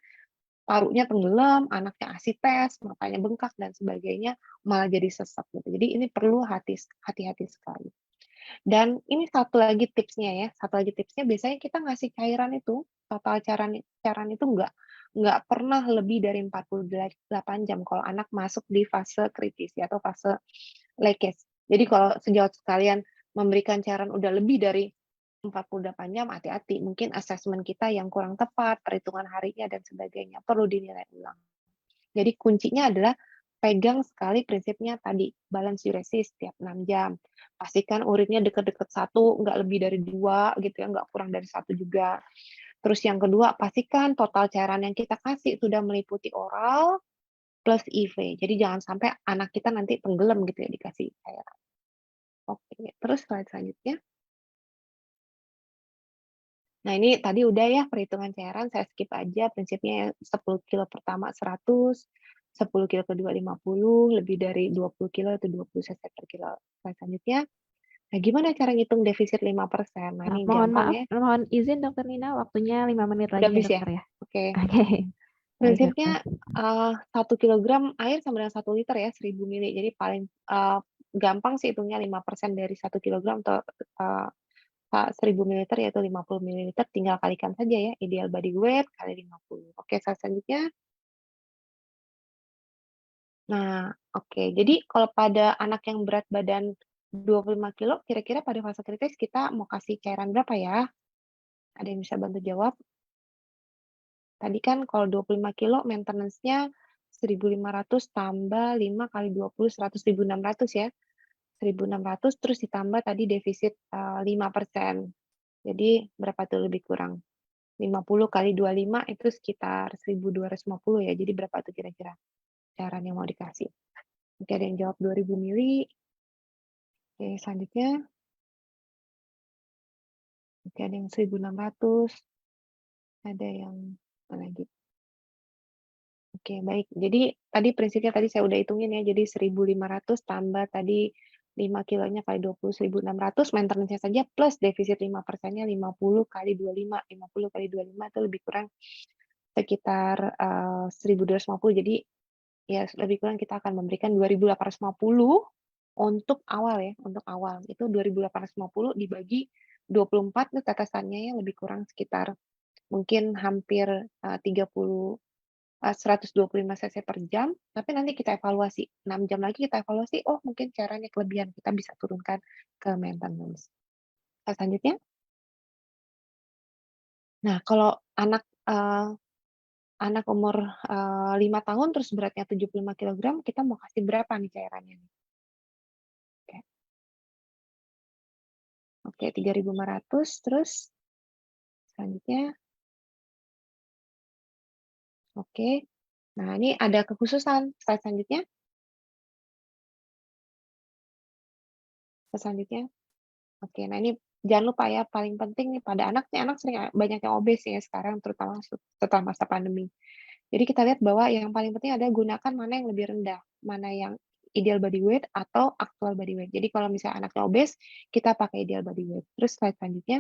parunya tenggelam, anaknya asites, matanya bengkak dan sebagainya, malah jadi sesak gitu. Jadi ini perlu hati-hati sekali. Dan ini satu lagi tipsnya ya, satu lagi tipsnya biasanya kita ngasih cairan itu, total cairan itu nggak pernah lebih dari 48 jam kalau anak masuk di fase kritis ya, atau fase leakage. Jadi kalau sejauh sekalian memberikan cairan udah lebih dari 48 jam, hati-hati. Mungkin asesmen kita yang kurang tepat, perhitungan harinya dan sebagainya, perlu dinilai ulang. Jadi kuncinya adalah pegang sekali prinsipnya tadi, balance diuresis setiap 6 jam. Pastikan urinnya dekat-dekat 1, nggak lebih dari 2 gitu ya, nggak kurang dari 1 juga. Terus yang kedua, pastikan total cairan yang kita kasih sudah meliputi oral plus IV. Jadi jangan sampai anak kita nanti tenggelam gitu ya dikasih cairan. Oke, terus slide selanjutnya. Nah, ini tadi udah ya perhitungan cairan, saya skip aja prinsipnya 10 kilo pertama 100, 10 kilo kedua 50, lebih dari 20 kilo itu 20 cc per kilo. Slide selanjutnya. Nah, gimana cara ngitung defisit 5%? Nah, Nah, ini mohon gampang maaf, ya. mohon izin Dokter Nina, waktunya 5 menit Udah lagi ya habis ya? Dokter ya. Oke. Oke, baik Prinsipnya Dokter. 1 kilogram air sama dengan 1 liter ya, 1000 mili. Jadi paling gampang sih hitungnya 5% dari 1 kilogram atau 1000 mililiter yaitu 50 mililiter, tinggal kalikan saja ya, ideal body weight kali 50. Oke, slide selanjutnya. Nah, oke. Jadi kalau pada anak yang berat badan 25 kilo, kira-kira pada fase kritis kita mau kasih cairan berapa ya? Ada yang bisa bantu jawab? Tadi kan kalau 25 kilo maintenance-nya 1.500 tambah 5 kali 20, 100, 1.600 ya. 1.600 terus ditambah tadi defisit 5%. Jadi berapa tuh lebih kurang? 50 kali 25 itu sekitar 1.250 ya. Jadi berapa tuh kira-kira cairan yang mau dikasih? Oke, ada yang jawab 2.000 mili. Oke, selanjutnya. Oke, ada yang 1.600. Ada yang apa lagi? Oke, baik. Jadi tadi prinsipnya tadi saya udah hitungin ya. Jadi 1.500 tambah tadi 5 kilonya kali 20, 1.600 maintenance-nya saja plus defisit 5%-nya 50 kali 25. 50 kali 25 itu lebih kurang sekitar 1.250. Jadi ya lebih kurang kita akan memberikan 2.850 untuk awal ya, untuk awal. Itu 2.850 dibagi 24 itu tetesannya ya lebih kurang sekitar mungkin hampir 125 cc per jam, tapi nanti kita evaluasi. 6 jam lagi kita evaluasi, oh mungkin caranya kelebihan, kita bisa turunkan ke maintenance. Selanjutnya. Nah, kalau anak umur 5 tahun terus beratnya 75 kilogram, kita mau kasih berapa nih cairannya nih? Oke. Oke, 3.500 terus selanjutnya. Oke. Nah, ini ada kekhususan. Slide selanjutnya. Selanjutnya. Oke, nah ini jangan lupa ya, paling penting nih pada anak nih, anak sering banyak yang obes ya sekarang, terutama setelah masa pandemi. Jadi kita lihat bahwa yang paling penting adalah gunakan mana yang lebih rendah, mana yang ideal body weight atau actual body weight. Jadi kalau misalnya anaknya obes, kita pakai ideal body weight. Terus slide selanjutnya.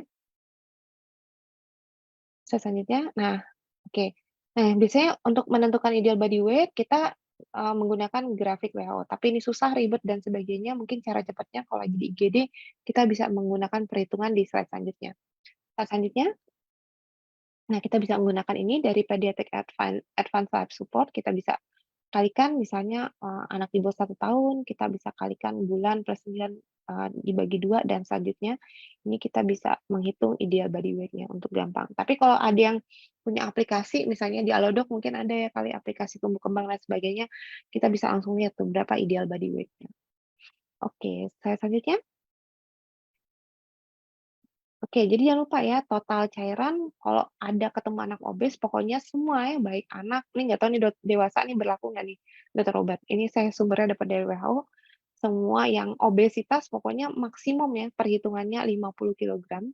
Slide selanjutnya. Nah, oke. Nah, biasanya untuk menentukan ideal body weight, kita menggunakan grafik WHO. Tapi ini susah, ribet, dan sebagainya. Mungkin cara cepatnya kalau lagi di IGD, kita bisa menggunakan perhitungan di slide selanjutnya. Slide selanjutnya. Nah, kita bisa menggunakan ini dari Pediatric Advanced Life Support. Kita bisa kalikan misalnya anak di bawah 1 tahun, kita bisa kalikan bulan plus 9 dibagi 2, dan selanjutnya ini kita bisa menghitung ideal body weight-nya untuk gampang. Tapi kalau ada yang punya aplikasi, misalnya di Alodoc mungkin ada ya kali aplikasi tumbuh kembang dan sebagainya, kita bisa langsung lihat tuh berapa ideal body weight-nya. Oke, saya selanjutnya. Oke, jadi jangan lupa ya, total cairan kalau ada ketemu anak obes, pokoknya semua ya, baik anak, ini nggak tahu nih dewasa nih berlaku nggak nih, Dokter Robert. Ini saya sumbernya dapat dari WHO, semua yang obesitas pokoknya maksimum ya, perhitungannya 50 kilogram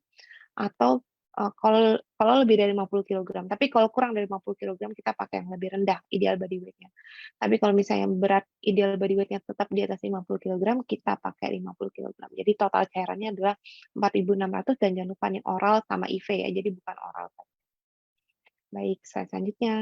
atau kalau kalau lebih dari 50 kilogram. Tapi kalau kurang dari 50 kilogram kita pakai yang lebih rendah, ideal body weight-nya. Tapi kalau misalnya berat ideal body weight-nya tetap di atas 50 kilogram, kita pakai 50 kilogram. Jadi total cairannya adalah 4.600 dan jangan lupa nih oral sama IV ya, jadi bukan oral. Baik, slide selanjutnya.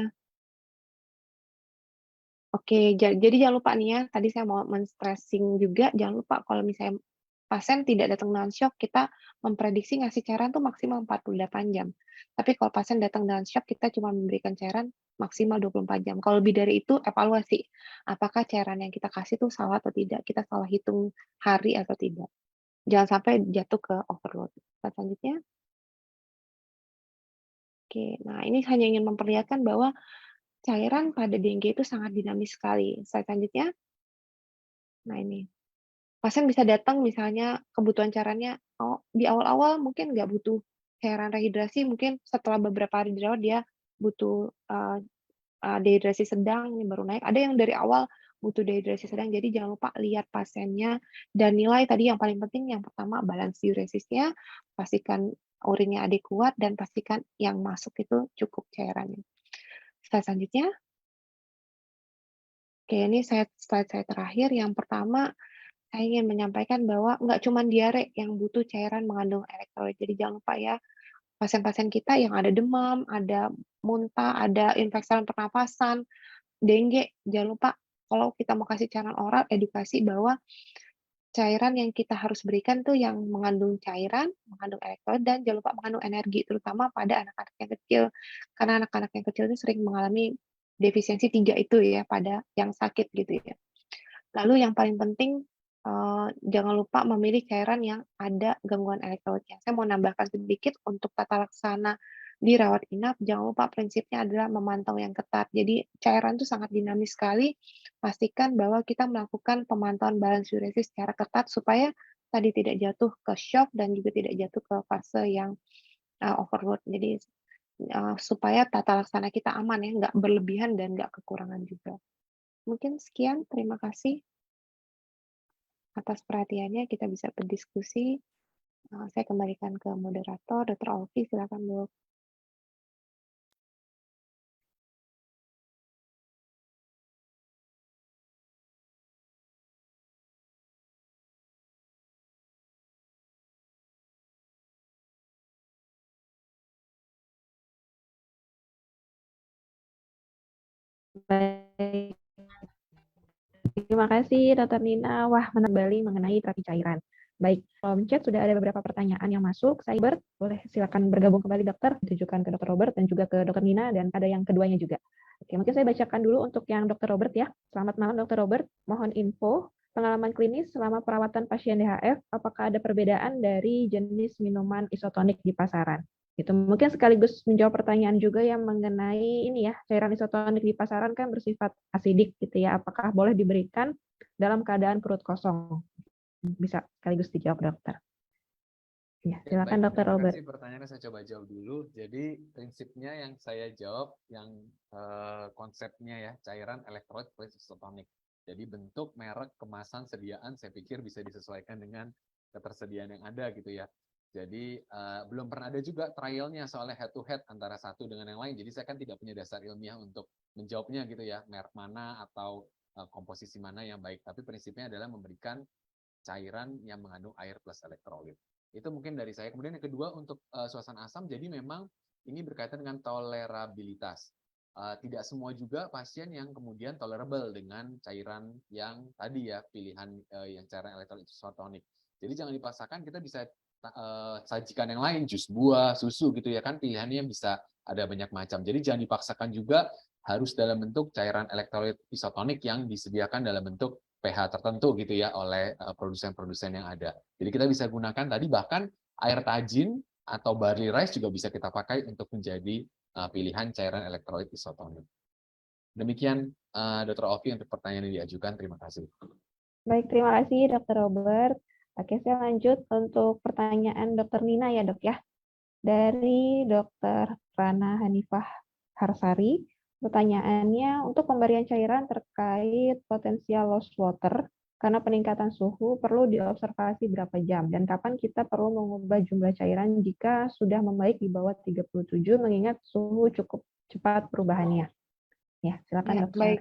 Oke, jadi jangan lupa nih ya, tadi saya mau men-stressing juga, jangan lupa kalau misalnya pasien tidak datang dengan shock, kita memprediksi ngasih cairan tuh maksimal 48 jam. Tapi kalau pasien datang dengan shock, kita cuma memberikan cairan maksimal 24 jam. Kalau lebih dari itu, evaluasi. Apakah cairan yang kita kasih tuh salah atau tidak? Kita salah hitung hari atau tidak. Jangan sampai jatuh ke overload. Selanjutnya. Oke, nah ini hanya ingin memperlihatkan bahwa cairan pada dengue itu sangat dinamis sekali. Slide selanjutnya. Nah ini. Pasien bisa datang misalnya kebutuhan cairannya, di awal-awal mungkin nggak butuh cairan rehidrasi, mungkin setelah beberapa hari dirawat dia butuh, dehidrasi sedang, ini baru naik. Ada yang dari awal butuh dehidrasi sedang, jadi jangan lupa lihat pasiennya dan nilai tadi yang paling penting, yang pertama balance diuresisnya, pastikan urinnya adekuat, dan pastikan yang masuk itu cukup cairannya. Slide selanjutnya. Oke, ini slide saya terakhir. Yang pertama, saya ingin menyampaikan bahwa nggak cuma diare yang butuh cairan mengandung elektrolit. Jadi jangan lupa ya, pasien-pasien kita yang ada demam, ada muntah, ada infeksi saluran pernafasan, dengue, jangan lupa kalau kita mau kasih cairan oral, edukasi bahwa cairan yang kita harus berikan tuh yang mengandung cairan, mengandung elektrolit, dan jangan lupa mengandung energi, terutama pada anak-anak yang kecil. Karena anak-anak yang kecil itu sering mengalami defisiensi 3 itu ya, pada yang sakit gitu ya. Lalu yang paling penting, jangan lupa memilih cairan yang ada gangguan elektrolitnya. Saya mau nambahkan sedikit untuk tata laksana di rawat inap, jangan lupa prinsipnya adalah memantau yang ketat. Jadi cairan itu sangat dinamis sekali, pastikan bahwa kita melakukan pemantauan balance diuresis secara ketat supaya tadi tidak jatuh ke shock dan juga tidak jatuh ke fase yang, overload. Jadi, supaya tata laksana kita aman ya, nggak berlebihan dan nggak kekurangan juga. Mungkin sekian, terima kasih atas perhatiannya, kita bisa berdiskusi. Saya kembalikan ke moderator, Dr. Olvi, silakan Dok. Baik, terima kasih Dr. Nina. Wah, menarik kembali mengenai terapi cairan. Baik, kolom chat sudah ada beberapa pertanyaan yang masuk. Cyber, boleh silakan bergabung kembali dokter, ditujukan ke Dr. Robert dan juga ke Dr. Nina, dan ada yang keduanya juga. Oke, mungkin saya bacakan dulu untuk yang Dr. Robert ya. Selamat malam Dr. Robert, mohon info pengalaman klinis selama perawatan pasien DHF, apakah ada perbedaan dari jenis minuman isotonik di pasaran? Itu mungkin sekaligus menjawab pertanyaan juga yang mengenai ini ya, cairan isotonik di pasaran kan bersifat asidik gitu ya, apakah boleh diberikan dalam keadaan perut kosong? Bisa sekaligus dijawab dokter. Ya, silakan Dokter Robert. Terima kasih, pertanyaannya saya coba jawab dulu. Jadi prinsipnya yang saya jawab yang konsepnya ya, cairan elektrolit plus isotonik. Jadi bentuk, merek, kemasan, sediaan saya pikir bisa disesuaikan dengan ketersediaan yang ada gitu ya. Jadi belum pernah ada juga trialnya soalnya head to head antara satu dengan yang lain. Jadi saya kan tidak punya dasar ilmiah untuk menjawabnya gitu ya, merek mana atau komposisi mana yang baik. Tapi prinsipnya adalah memberikan cairan yang mengandung air plus elektrolit. Itu mungkin dari saya. Kemudian yang kedua untuk suasana asam, jadi memang ini berkaitan dengan tolerabilitas. Tidak semua juga pasien yang kemudian tolerable dengan cairan yang tadi ya, pilihan yang cairan elektrolit isotonik. Jadi jangan dipaksakan, kita bisa sajikan yang lain, jus buah, susu gitu ya kan, pilihannya bisa ada banyak macam. Jadi jangan dipaksakan juga harus dalam bentuk cairan elektrolit isotonik yang disediakan dalam bentuk pH tertentu gitu ya oleh produsen-produsen yang ada. Jadi kita bisa gunakan tadi bahkan air tajin atau barley rice juga bisa kita pakai untuk menjadi pilihan cairan elektrolit isotonik. Demikian Dr. Ovi untuk pertanyaan yang diajukan. Terima kasih. Baik, terima kasih Dr. Robert. Oke, saya lanjut untuk pertanyaan Dokter Nina ya, Dok ya. Dari Dokter Rana Hanifah Harsari, pertanyaannya untuk pemberian cairan terkait potensial loss water karena peningkatan suhu perlu diobservasi berapa jam dan kapan kita perlu mengubah jumlah cairan jika sudah membaik di bawah 37 mengingat suhu cukup cepat perubahannya. Ya, silakan Ya, Dokter. baik.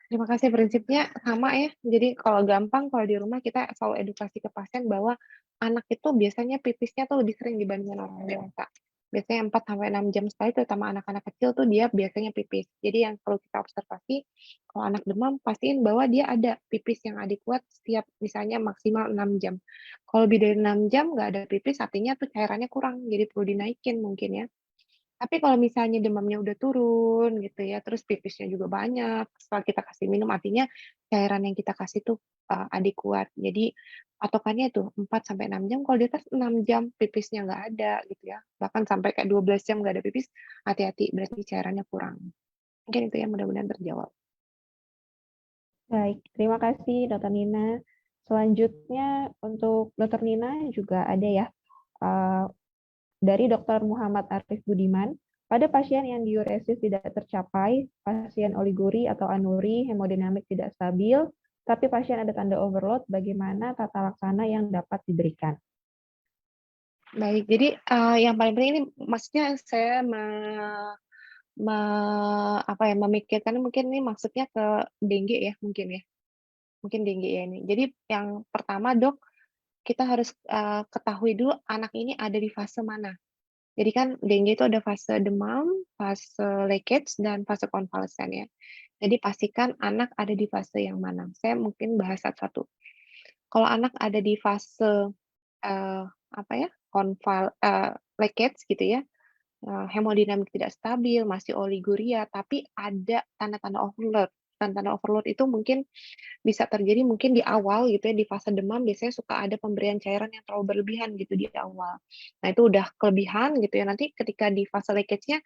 Terima kasih. Prinsipnya sama ya. Jadi kalau gampang, kalau di rumah kita selalu edukasi ke pasien bahwa anak itu biasanya pipisnya tuh lebih sering dibandingkan orang dewasa. Biasanya 4 sampai 6 jam sekali, terutama anak-anak kecil tuh dia biasanya pipis. Jadi yang perlu kita observasi, kalau anak demam, pastiin bahwa dia ada pipis yang adekuat setiap misalnya maksimal 6 jam. Kalau lebih dari 6 jam nggak ada pipis, artinya tuh cairannya kurang, jadi perlu dinaikin mungkin ya. Tapi kalau misalnya demamnya udah turun gitu ya, terus pipisnya juga banyak, setelah kita kasih minum, artinya cairan yang kita kasih tuh, adekuat. Jadi patokannya itu 4 sampai 6 jam, kalau di atas 6 jam pipisnya nggak ada gitu ya, bahkan sampai kayak 12 jam nggak ada pipis, hati-hati berarti cairannya kurang. Mungkin itu ya, mudah-mudahan terjawab. Baik, terima kasih Dokter Nina. Selanjutnya untuk Dokter Nina juga ada ya, dari Dokter Muhammad Arif Budiman, pada pasien yang diuresis tidak tercapai, pasien oliguri atau anuri, hemodinamik tidak stabil, tapi pasien ada tanda overload, bagaimana tata laksana yang dapat diberikan? Baik, jadi, yang paling penting ini maksudnya saya apa ya, memikirkan mungkin ini maksudnya ke dengue ya, mungkin ya? Mungkin dengue ya ini. Jadi yang pertama, Dok, kita harus, ketahui dulu anak ini ada di fase mana. Jadi kan dengue itu ada fase demam, fase leakage, dan fase konvalesen ya. Jadi pastikan anak ada di fase yang mana. Saya mungkin bahas satu-satu. Kalau anak ada di fase, apa ya, leakage gitu ya, hemodinamik tidak stabil, masih oliguria, tapi ada tanda-tanda overload. Tanda-tanda overload itu mungkin bisa terjadi mungkin di awal gitu ya, di fase demam biasanya suka ada pemberian cairan yang terlalu berlebihan gitu di awal. Nah itu udah kelebihan gitu ya, nanti ketika di fase leakage-nya,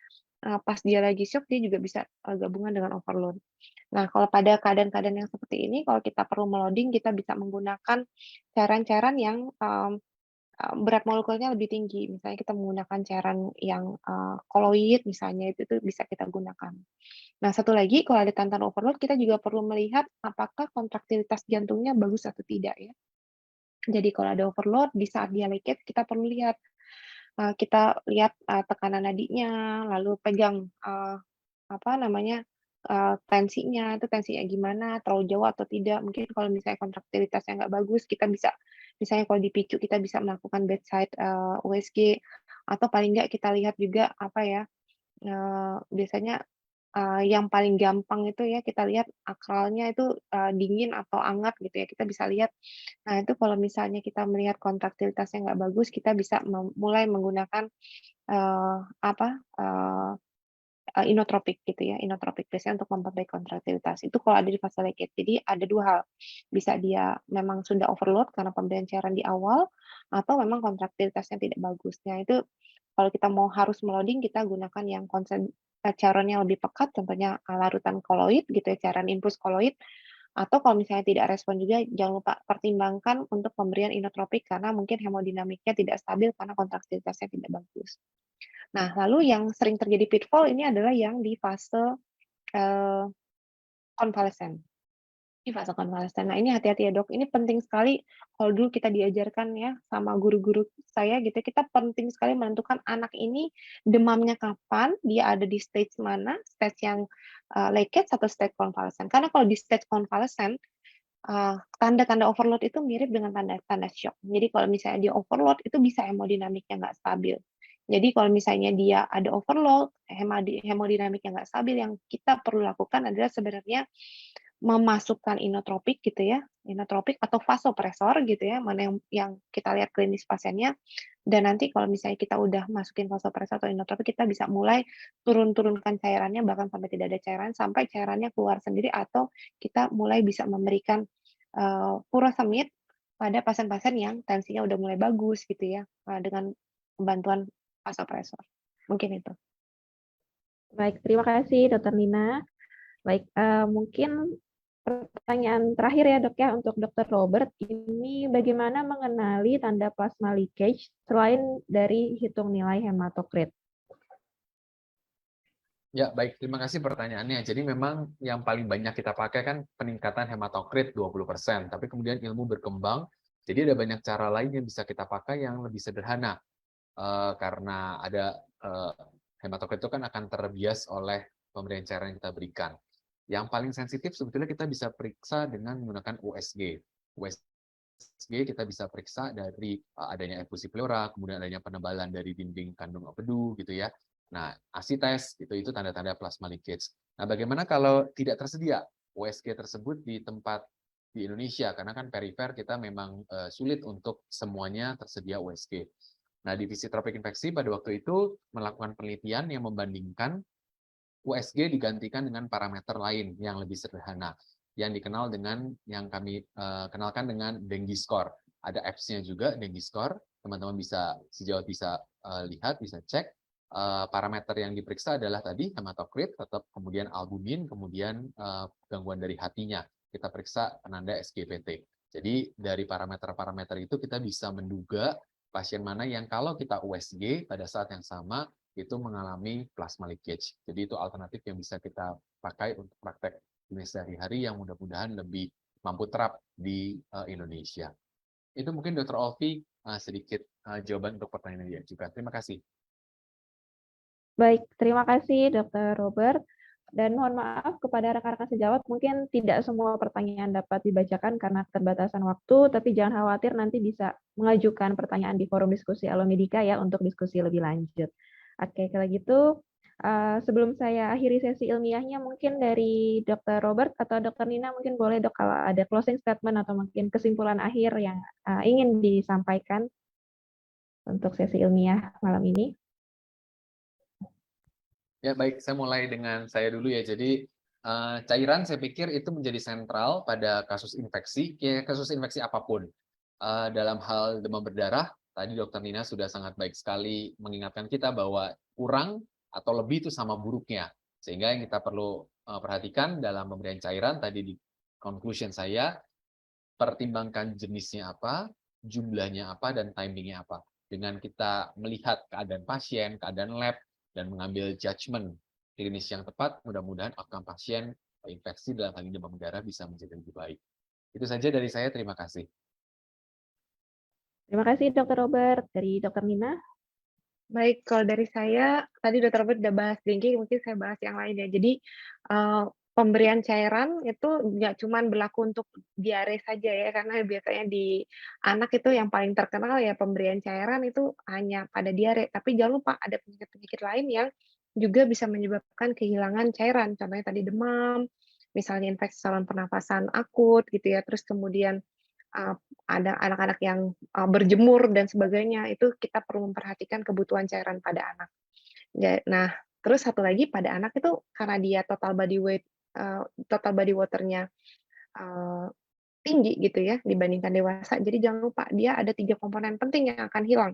pas dia lagi shock dia juga bisa, gabungan dengan overload. Nah kalau pada keadaan-keadaan yang seperti ini, kalau kita perlu meloding, kita bisa menggunakan cairan-cairan yang, berat molekulnya lebih tinggi. Misalnya kita menggunakan cairan yang, koloid misalnya, itu bisa kita gunakan. Nah, satu lagi kalau ada tantrum overload, kita juga perlu melihat apakah kontraktilitas jantungnya bagus atau tidak ya. Jadi kalau ada overload di saat dia leakage, kita perlu lihat, tekanan nadinya, lalu pegang, apa namanya, tensinya, itu tensinya gimana, terlalu jauh atau tidak. Mungkin kalau misalnya kontraktilitasnya nggak bagus, kita bisa misalnya kalau dipicu kita bisa melakukan bedside, USG, atau paling nggak kita lihat juga, apa ya, biasanya yang paling gampang itu ya kita lihat akralnya itu, dingin atau hangat gitu ya, kita bisa lihat. Nah itu kalau misalnya kita melihat kontraktilitasnya nggak bagus, kita bisa mulai menggunakan, eee, apa, eee inotropik gitu ya, inotropik biasanya untuk memperbaiki kontraktilitas. Itu kalau ada di fase leakage. Jadi ada 2 hal, bisa dia memang sudah overload karena pemberian cairan di awal, atau memang kontraktilitasnya tidak bagus. Nah itu kalau kita mau harus meloding, kita gunakan yang cairan yang lebih pekat, contohnya, larutan koloid gitu ya, cairan infus koloid, atau kalau misalnya tidak respon juga, jangan lupa pertimbangkan untuk pemberian inotropik karena mungkin hemodinamiknya tidak stabil karena kontraktilitasnya tidak bagus. Nah, lalu yang sering terjadi pitfall ini adalah yang di fase, eee, konvalesen. Di fase konvalesen. Nah, ini hati-hati ya, Dok, ini penting sekali kalau dulu kita diajarkan ya sama guru-guru saya gitu, kita penting sekali menentukan anak ini demamnya kapan, dia ada di stage mana, stage yang, leakage atau stage konvalesen. Karena kalau di stage konvalesen, tanda-tanda overload itu mirip dengan tanda-tanda syok. Jadi kalau misalnya dia overload, itu bisa hemodinamiknya nggak stabil. Jadi kalau misalnya dia ada overload, hemodinamiknya nggak stabil, yang kita perlu lakukan adalah sebenarnya memasukkan inotropik gitu ya, inotropik atau vasopresor gitu ya, mana yang kita lihat klinis pasiennya, dan nanti kalau misalnya kita udah masukin vasopresor atau inotropik, kita bisa mulai turunkan cairannya, bahkan sampai tidak ada cairan, sampai cairannya keluar sendiri, atau kita mulai bisa memberikan, furosemid pada pasien-pasien yang tensinya udah mulai bagus gitu ya, dengan bantuan vasopresor. Mungkin itu. Baik, terima kasih Dokter Nina. Baik, mungkin Pertanyaan terakhir ya dok ya untuk Dr. Robert, ini bagaimana mengenali tanda plasma leakage selain dari hitung nilai hematokrit? Ya, baik. Terima kasih pertanyaannya. Jadi memang yang paling banyak kita pakai kan peningkatan hematokrit 20%, tapi kemudian ilmu berkembang, jadi ada banyak cara lain yang bisa kita pakai yang lebih sederhana. Karena ada hematokrit itu kan akan terbias oleh pemberian cairan yang kita berikan. Yang paling sensitif sebetulnya kita bisa periksa dengan menggunakan USG. USG kita bisa periksa dari adanya efusi pleura, kemudian adanya penebalan dari dinding kandung empedu gitu ya. Nah, ASI test itu tanda-tanda plasma leakage. Nah, bagaimana kalau tidak tersedia USG tersebut di tempat di Indonesia, karena kan perifer kita memang sulit untuk semuanya tersedia USG. Nah, Divisi Tropik Infeksi pada waktu itu melakukan penelitian yang membandingkan USG digantikan dengan parameter lain yang lebih sederhana, yang dikenal dengan yang kami kenalkan dengan Dengue Score. Ada apps-nya juga, Dengue Score. Teman-teman bisa sejauh bisa lihat, bisa cek. Parameter yang diperiksa adalah tadi hematokrit, tetap kemudian albumin, kemudian gangguan dari hatinya. Kita periksa penanda SGPT. Jadi dari parameter-parameter itu kita bisa menduga pasien mana yang kalau kita USG pada saat yang sama itu mengalami plasma leakage. Jadi itu alternatif yang bisa kita pakai untuk praktek klinis sehari-hari yang mudah-mudahan lebih mampu terap di Indonesia. Itu mungkin Dr. Olvi sedikit jawaban untuk pertanyaan dia juga. Terima kasih. Baik, terima kasih Dr. Robert. Dan mohon maaf kepada rekan-rekan sejawat, mungkin tidak semua pertanyaan dapat dibacakan karena keterbatasan waktu, tapi jangan khawatir, nanti bisa mengajukan pertanyaan di forum diskusi Alomedica ya untuk diskusi lebih lanjut. Oke, kalau gitu, sebelum saya akhiri sesi ilmiahnya, mungkin dari Dr. Robert atau Dr. Nina, mungkin boleh dok kalau ada closing statement atau mungkin kesimpulan akhir yang ingin disampaikan untuk sesi ilmiah malam ini. Ya, baik. Saya mulai dengan saya dulu ya. Jadi, cairan saya pikir itu menjadi sentral pada kasus infeksi, ya kasus infeksi apapun. Dalam hal demam berdarah, tadi Dr. Nina sudah sangat baik sekali mengingatkan kita bahwa kurang atau lebih itu sama buruknya. Sehingga yang kita perlu perhatikan dalam pemberian cairan, tadi di conclusion saya, pertimbangkan jenisnya apa, jumlahnya apa, dan timingnya apa. Dengan kita melihat keadaan pasien, keadaan lab, dan mengambil judgement klinis yang tepat, mudah-mudahan outcome pasien infeksi dalam hal ini demam berdarah bisa menjadi lebih baik. Itu saja dari saya, terima kasih. Terima kasih Dr. Robert. Dari Dr. Nina. Baik, kalau dari saya, tadi Dr. Robert udah bahas dengue, mungkin saya bahas yang lain ya. Jadi, pemberian cairan itu nggak cuma berlaku untuk diare saja ya, karena biasanya di anak itu yang paling terkenal ya pemberian cairan itu hanya pada diare. Tapi jangan lupa ada penyakit-penyakit lain yang juga bisa menyebabkan kehilangan cairan. Contohnya tadi demam, misalnya infeksi saluran pernafasan akut gitu ya, terus kemudian ada anak-anak yang berjemur dan sebagainya, itu kita perlu memperhatikan kebutuhan cairan pada anak. Nah, terus satu lagi pada anak itu karena dia total body weight, total body water-nya tinggi gitu ya dibandingkan dewasa. Jadi jangan lupa dia ada 3 komponen penting yang akan hilang.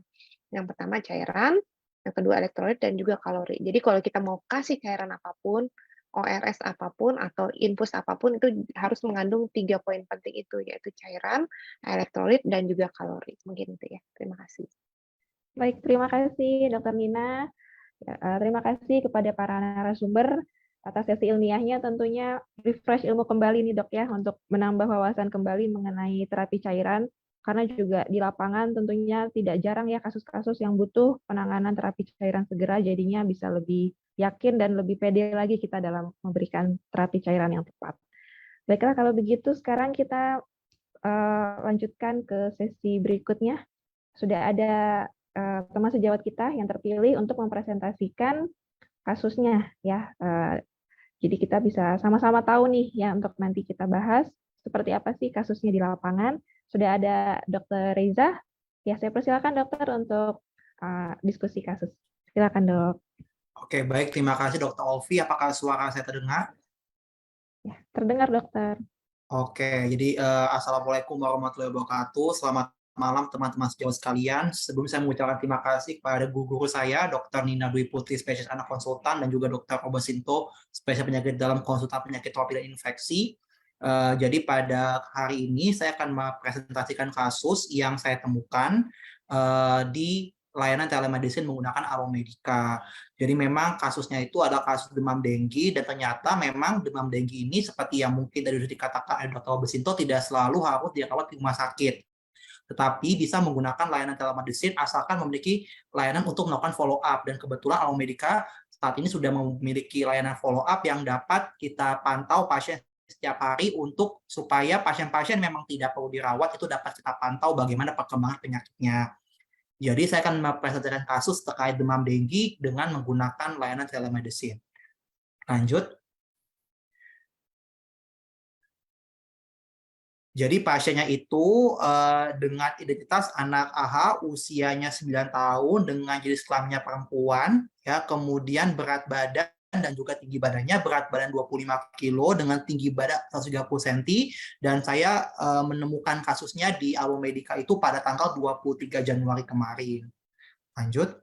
Yang pertama cairan, yang kedua elektrolit dan juga kalori. Jadi kalau kita mau kasih cairan apapun, ORS apapun atau infus apapun itu harus mengandung 3 poin penting itu yaitu cairan, elektrolit dan juga kalori. Mungkin itu ya. Terima kasih. Baik, terima kasih Dr. Nina. Terima kasih kepada para narasumber atas sesi ilmiahnya, tentunya refresh ilmu kembali nih dok ya, untuk menambah wawasan kembali mengenai terapi cairan, karena juga di lapangan tentunya tidak jarang ya kasus-kasus yang butuh penanganan terapi cairan segera, jadinya bisa lebih yakin dan lebih pede lagi kita dalam memberikan terapi cairan yang tepat. Baiklah, kalau begitu sekarang kita lanjutkan ke sesi berikutnya. Sudah ada teman sejawat kita yang terpilih untuk mempresentasikan kasusnya ya. Jadi kita bisa sama-sama tahu nih ya untuk nanti kita bahas seperti apa sih kasusnya di lapangan. Sudah ada Dr. Reza. Ya, saya persilakan dokter untuk diskusi kasus. Silakan dok. Oke, baik. Terima kasih Dr. Olvi. Apakah suara saya terdengar? Ya, terdengar dokter. Oke, jadi Assalamualaikum warahmatullahi wabarakatuh. Selamat malam teman-teman sejawat sekalian. Sebelum saya mengucapkan terima kasih kepada guru saya, Dr. Nina Dwi Putri, spesialis anak konsultan, dan juga Dr. Robert Sinto, spesialis penyakit dalam konsultan penyakit tropik dan infeksi. Jadi pada hari ini saya akan mempresentasikan kasus yang saya temukan di layanan telemedicine menggunakan Alomedica. Jadi memang kasusnya itu adalah kasus demam denggi, dan ternyata memang demam denggi ini seperti yang mungkin tadi sudah dikatakan oleh Dr. Besinto tidak selalu harus dirawat di rumah sakit, tetapi bisa menggunakan layanan telemedicine asalkan memiliki layanan untuk melakukan follow up. Dan kebetulan Alomedica saat ini sudah memiliki layanan follow up yang dapat kita pantau pasien setiap hari untuk supaya pasien-pasien memang tidak perlu dirawat itu dapat kita pantau bagaimana perkembangan penyakitnya. Jadi saya akan mempresentasikan kasus terkait demam denggi dengan menggunakan layanan telemedicine. Lanjut. Jadi pasiennya itu dengan identitas anak AH, usianya 9 tahun, dengan jenis kelaminnya perempuan, ya, kemudian berat badan dan juga tinggi badannya, berat badan 25 kilo dengan tinggi badan 130 cm, dan saya menemukan kasusnya di Alomedica itu pada tanggal 23 Januari kemarin. Lanjut.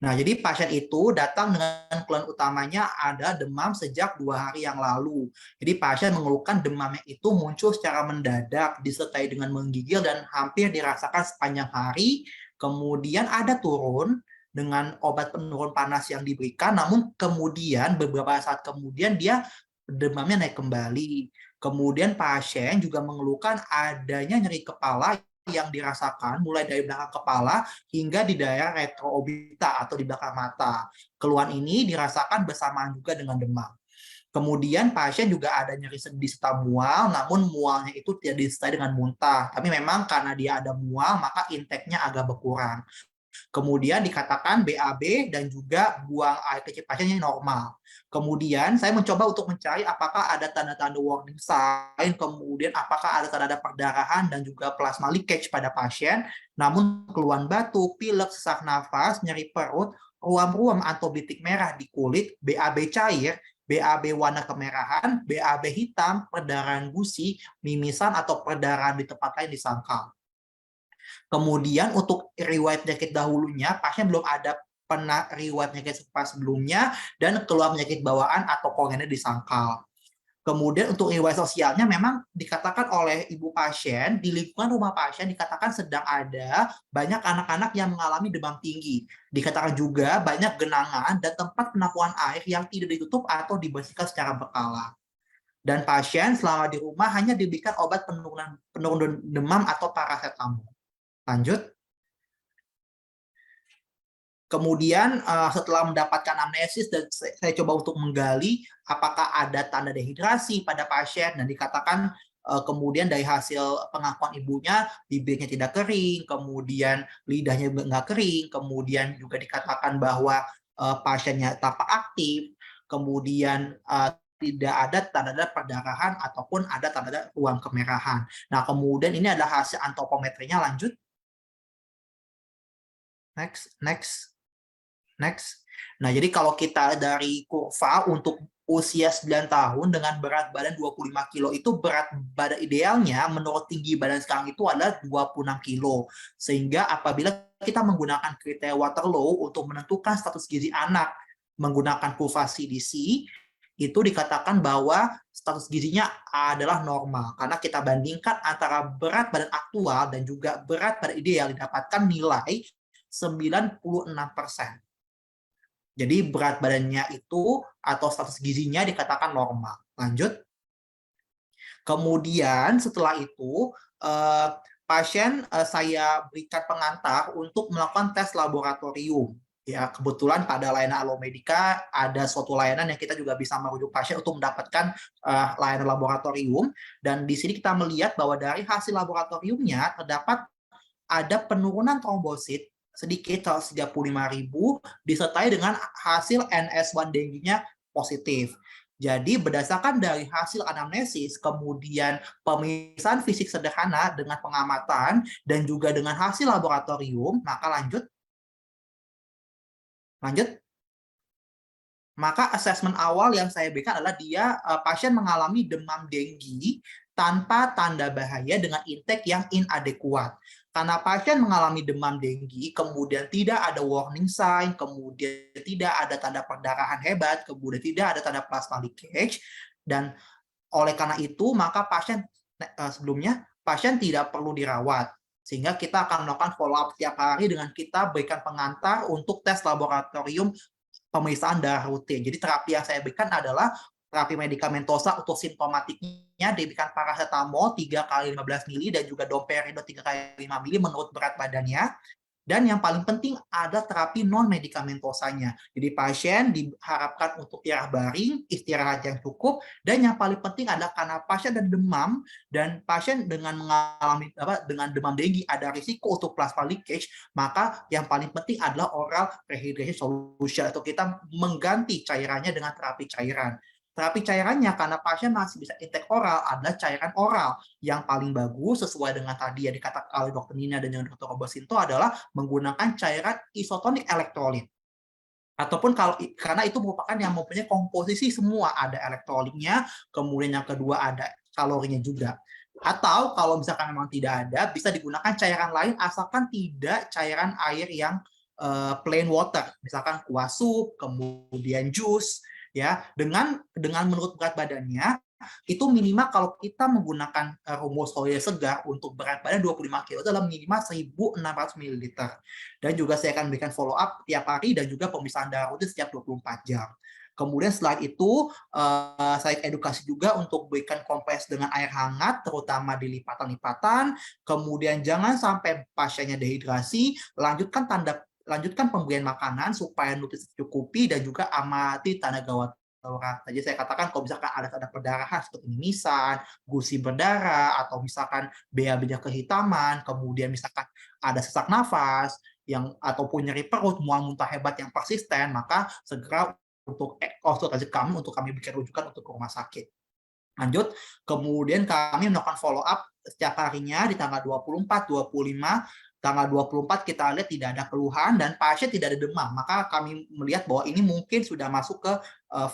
Nah, jadi pasien itu datang dengan keluhan utamanya ada demam sejak 2 hari yang lalu. Jadi pasien mengeluhkan demamnya itu muncul secara mendadak, disertai dengan menggigil dan hampir dirasakan sepanjang hari. Kemudian ada turun dengan obat penurun panas yang diberikan, namun kemudian beberapa saat kemudian dia demamnya naik kembali. Kemudian pasien juga mengeluhkan adanya nyeri kepala yang dirasakan mulai dari belakang kepala hingga di daerah retroorbita atau di belakang mata. Keluhan ini dirasakan bersamaan juga dengan demam. Kemudian pasien juga ada nyeri sendi serta mual, namun mualnya itu tidak disertai dengan muntah. Tapi memang karena dia ada mual, maka intake-nya agak berkurang. Kemudian dikatakan BAB dan juga buang air kecil pasiennya normal. Kemudian saya mencoba untuk mencari apakah ada tanda-tanda warning sign, kemudian apakah ada tanda-tanda perdarahan dan juga plasma leakage pada pasien. Namun keluhan batuk, pilek, sesak nafas, nyeri perut, ruam-ruam atau bintik merah di kulit, BAB cair, BAB warna kemerahan, BAB hitam, perdarahan gusi, mimisan atau perdarahan di tempat lain di sangkal. Kemudian untuk riwayat penyakit dahulunya, pasien belum ada pernah riwayat penyakit sebelumnya dan keluar penyakit bawaan atau koroner di sangkal. Kemudian untuk riwayat sosialnya memang dikatakan oleh ibu pasien, di lingkungan rumah pasien dikatakan sedang ada banyak anak-anak yang mengalami demam tinggi. Dikatakan juga banyak genangan dan tempat penampungan air yang tidak ditutup atau dibersihkan secara berkala. Dan pasien selama di rumah hanya diberikan obat penurun demam atau paracetamol. Lanjut. Kemudian setelah mendapatkan amnesis dan saya coba untuk menggali apakah ada tanda dehidrasi pada pasien, dan dikatakan kemudian dari hasil pengakuan ibunya bibirnya tidak kering, kemudian lidahnya nggak kering, kemudian juga dikatakan bahwa pasiennya tampak aktif, kemudian tidak ada tanda-tanda perdarahan ataupun ada tanda-tanda ruam kemerahan. Nah, kemudian ini adalah hasil antropometrinya. Lanjut. Next. Nah, jadi kalau kita dari kurva untuk usia 9 tahun dengan berat badan 25 kilo, itu berat badan idealnya menurut tinggi badan sekarang itu adalah 26 kilo. Sehingga apabila kita menggunakan kriteria Waterloo untuk menentukan status gizi anak menggunakan kurva CDC, itu dikatakan bahwa status gizinya adalah normal. Karena kita bandingkan antara berat badan aktual dan juga berat badan ideal didapatkan nilai 96%. Jadi berat badannya itu atau status gizinya dikatakan normal. Lanjut. Kemudian setelah itu pasien saya berikan pengantar untuk melakukan tes laboratorium. Ya, kebetulan pada layanan Alomedica ada suatu layanan yang kita juga bisa merujuk pasien untuk mendapatkan layanan laboratorium, dan di sini kita melihat bahwa dari hasil laboratoriumnya terdapat ada penurunan trombosit sedikit 135.000 disertai dengan hasil NS1 dengginya positif. Jadi berdasarkan dari hasil anamnesis, kemudian pemeriksaan fisik sederhana dengan pengamatan dan juga dengan hasil laboratorium, maka lanjut. Maka asesmen awal yang saya berikan adalah pasien mengalami demam denggi tanpa tanda bahaya dengan intake yang inadekuat. Karena pasien mengalami demam denggi, kemudian tidak ada warning sign, kemudian tidak ada tanda perdarahan hebat, kemudian tidak ada tanda plasma leakage, Dan oleh karena itu, maka sebelumnya pasien tidak perlu dirawat. Sehingga kita akan melakukan follow up setiap hari dengan kita berikan pengantar untuk tes laboratorium pemeriksaan darah rutin. Jadi terapi yang saya berikan adalah terapi medikamentosa untuk simptomatiknya diberikan paracetamol 3 kali 15 mili dan juga domperidone 3 kali 5 mili menurut berat badannya. Dan yang paling penting ada terapi non-medikamentosanya. Jadi pasien diharapkan untuk istirahat baring, istirahat yang cukup, dan yang paling penting adalah karena pasien ada demam, dan pasien dengan mengalami dengan demam denggi ada risiko untuk plasma leakage, maka yang paling penting adalah oral rehydration solution, atau kita mengganti cairannya dengan terapi cairan. Terapi cairannya karena pasien masih bisa intake oral adalah cairan oral. Yang paling bagus sesuai dengan tadi yang dikatakan oleh Dr. Nina dan juga Dr. Robosinto adalah menggunakan cairan isotonik elektrolit. Ataupun karena itu merupakan yang mempunyai komposisi semua, ada elektrolitnya, kemudian yang kedua ada kalorinya juga. Atau kalau misalkan memang tidak ada, bisa digunakan cairan lain asalkan tidak cairan air yang plain water, misalkan kuah sup, kemudian jus, ya, dengan menurut berat badannya itu minimal kalau kita menggunakan rumus Hoyer segar untuk berat badan 25 kg itu adalah minimal 1.600 ml. Dan juga saya akan berikan follow up tiap hari dan juga pemeriksaan darah rutin setiap 24 jam. Kemudian setelah itu saya edukasi juga untuk berikan kompres dengan air hangat, terutama di lipatan-lipatan. Kemudian jangan sampai pasiennya dehidrasi, lanjutkan pemberian makanan supaya nutrisi cukupi dan juga amati tanda gawat darurat. Jadi saya katakan kalau misalkan ada tanda perdarahan seperti mimisan, gusi berdarah, atau misalkan BAB-nya kehitaman, kemudian misalkan ada sesak nafas ataupun nyeri perut, mual muntah hebat yang persisten, maka segera untuk konsultasi kami untuk kami berikan rujukan untuk ke rumah sakit. Lanjut, kemudian kami melakukan follow up setiap harinya di tanggal 24, 25. Tanggal 24 kita lihat tidak ada keluhan dan pasien tidak ada demam, maka kami melihat bahwa ini mungkin sudah masuk ke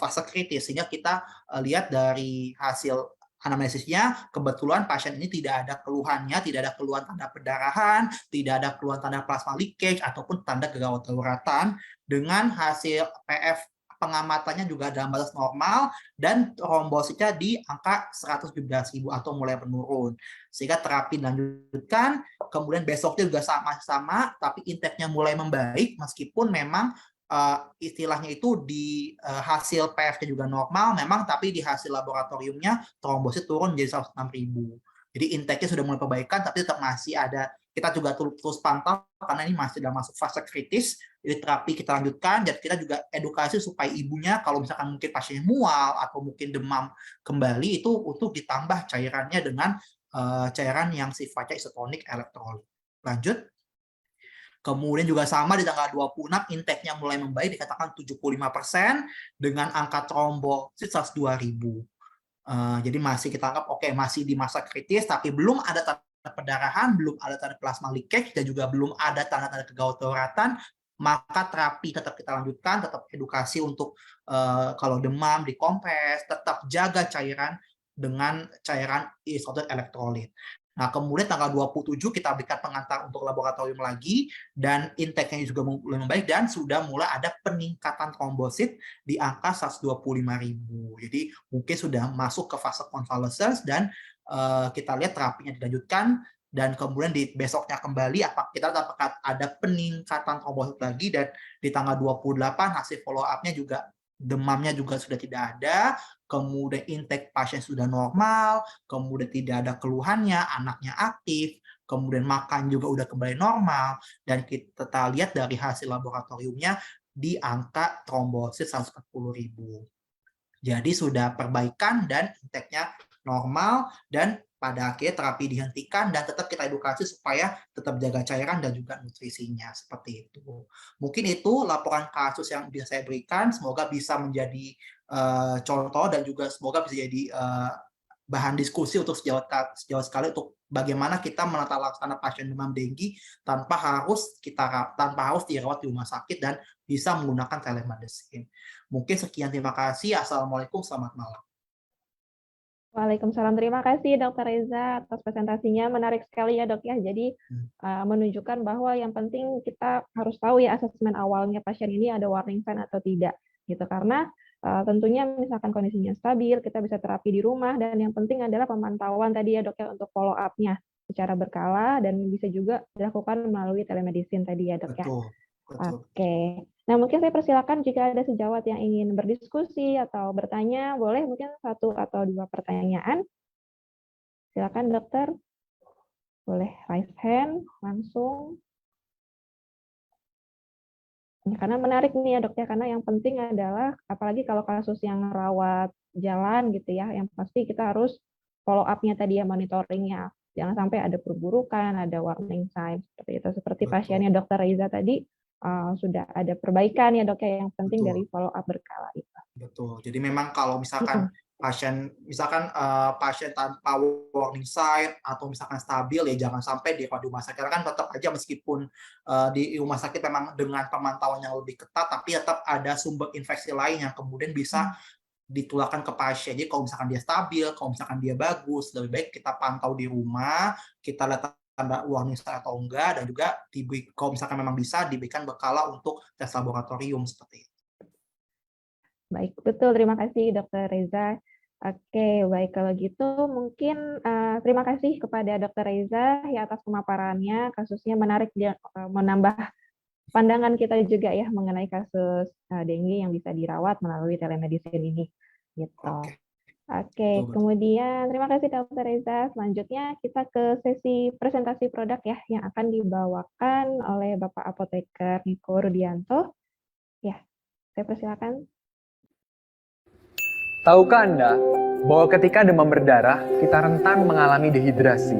fase kritis, sehingga kita lihat dari hasil anamnesisnya kebetulan pasien ini tidak ada keluhannya, tidak ada keluhan tanda perdarahan, tidak ada keluhan tanda plasma leakage ataupun tanda gawat daruratan, dengan hasil PF pengamatannya juga dalam batas normal dan trombositnya di angka 117.000 atau mulai menurun, sehingga terapi dilanjutkan. Kemudian besoknya juga sama, tapi intake-nya mulai membaik meskipun memang istilahnya itu di hasil PF-nya juga normal memang, tapi di hasil laboratoriumnya trombosit turun menjadi 106.000. Jadi intake-nya sudah mulai perbaikan, tapi tetap masih ada. Kita juga terus pantau karena ini masih dalam masuk fase kritis. Jadi terapi kita lanjutkan dan kita juga edukasi supaya ibunya kalau misalkan mungkin pasiennya mual atau mungkin demam kembali itu untuk ditambah cairannya dengan cairan yang sifatnya isotonik elektrolit. Lanjut. Kemudian juga sama di tanggal 26 intake-nya mulai membaik, dikatakan 75% dengan angka trombosit 102.000. Jadi masih kita anggap oke, masih di masa kritis, tapi belum ada tanda perdarahan, belum ada tanda plasma leakage, dan juga belum ada tanda-tanda kegawat daruratan, maka terapi tetap kita lanjutkan, tetap edukasi untuk kalau demam dikompres, tetap jaga cairan dengan cairan isotonik elektrolit. Nah, kemudian tanggal 27 kita berikan pengantar untuk laboratorium lagi, dan intake-nya juga mulai membaik, dan sudah mulai ada peningkatan trombosit di angka 125.000. Jadi mungkin sudah masuk ke fase convalescence, dan kita lihat terapinya dilanjutkan, dan kemudian di besoknya kembali kita apakah ada peningkatan trombosit lagi, dan di tanggal 28 hasil follow up-nya juga demamnya juga sudah tidak ada, kemudian intake pasien sudah normal, kemudian tidak ada keluhannya, anaknya aktif, kemudian makan juga udah kembali normal, dan kita lihat dari hasil laboratoriumnya di angka trombosit 140.000. Jadi sudah perbaikan dan intake-nya normal, dan pada akhirnya terapi dihentikan dan tetap kita edukasi supaya tetap jaga cairan dan juga nutrisinya, seperti itu. Mungkin itu laporan kasus yang bisa saya berikan, semoga bisa menjadi contoh dan juga semoga bisa jadi bahan diskusi untuk sejauh sekali untuk bagaimana kita menata laksana pasien demam denggi tanpa harus dirawat di rumah sakit dan bisa menggunakan telemedicine. Mungkin sekian, terima kasih. Assalamualaikum, selamat malam. Waalaikumsalam. Terima kasih Dr. Reza atas presentasinya. Menarik sekali ya Dok ya. Jadi menunjukkan bahwa yang penting kita harus tahu ya asesmen awalnya pasien ini ada warning sign atau tidak gitu. Karena Tentunya misalkan kondisinya stabil, kita bisa terapi di rumah, dan yang penting adalah pemantauan tadi ya dok ya untuk follow up-nya secara berkala, dan bisa juga dilakukan melalui telemedicine tadi ya dok ya. Betul, betul. Oke, nah mungkin saya persilakan jika ada sejawat yang ingin berdiskusi atau bertanya, boleh mungkin 1 atau 2 pertanyaan. Silakan dokter, boleh raise hand langsung. Ya, karena menarik nih ya dok ya, karena yang penting adalah apalagi kalau kasus yang rawat jalan gitu ya, yang pasti kita harus follow up-nya tadi ya, monitoringnya. Jangan sampai ada perburukan, ada warning sign seperti itu. Seperti Betul. pasiennya dokter Reza tadi, sudah ada perbaikan ya dok ya, yang penting Betul. dari follow up berkala itu. Betul. Jadi memang kalau misalkan pasien tanpa warning sign atau misalkan stabil, ya jangan sampai dirawat di rumah sakit. Karena kan tetap aja meskipun di rumah sakit memang dengan pemantauan yang lebih ketat, tapi tetap ada sumber infeksi lain yang kemudian bisa ditularkan ke pasien. Jadi kalau misalkan dia stabil, kalau misalkan dia bagus, lebih baik kita pantau di rumah, kita lihat tanda warning sign atau enggak, dan juga kalau misalkan memang bisa diberikan bekala untuk tes laboratorium seperti itu. Baik, betul. Terima kasih Dokter Reza. Oke, baik kalau gitu mungkin terima kasih kepada Dokter Reza ya atas pemaparannya. Kasusnya menarik, dia menambah pandangan kita juga ya mengenai kasus dengue yang bisa dirawat melalui telemedicine ini. Gitu. Oke, kemudian terima kasih Dokter Reza. Selanjutnya kita ke sesi presentasi produk ya yang akan dibawakan oleh Bapak Apoteker Niko Rudianto. Ya, saya persilakan. Tahukah Anda bahwa ketika demam berdarah, kita rentan mengalami dehidrasi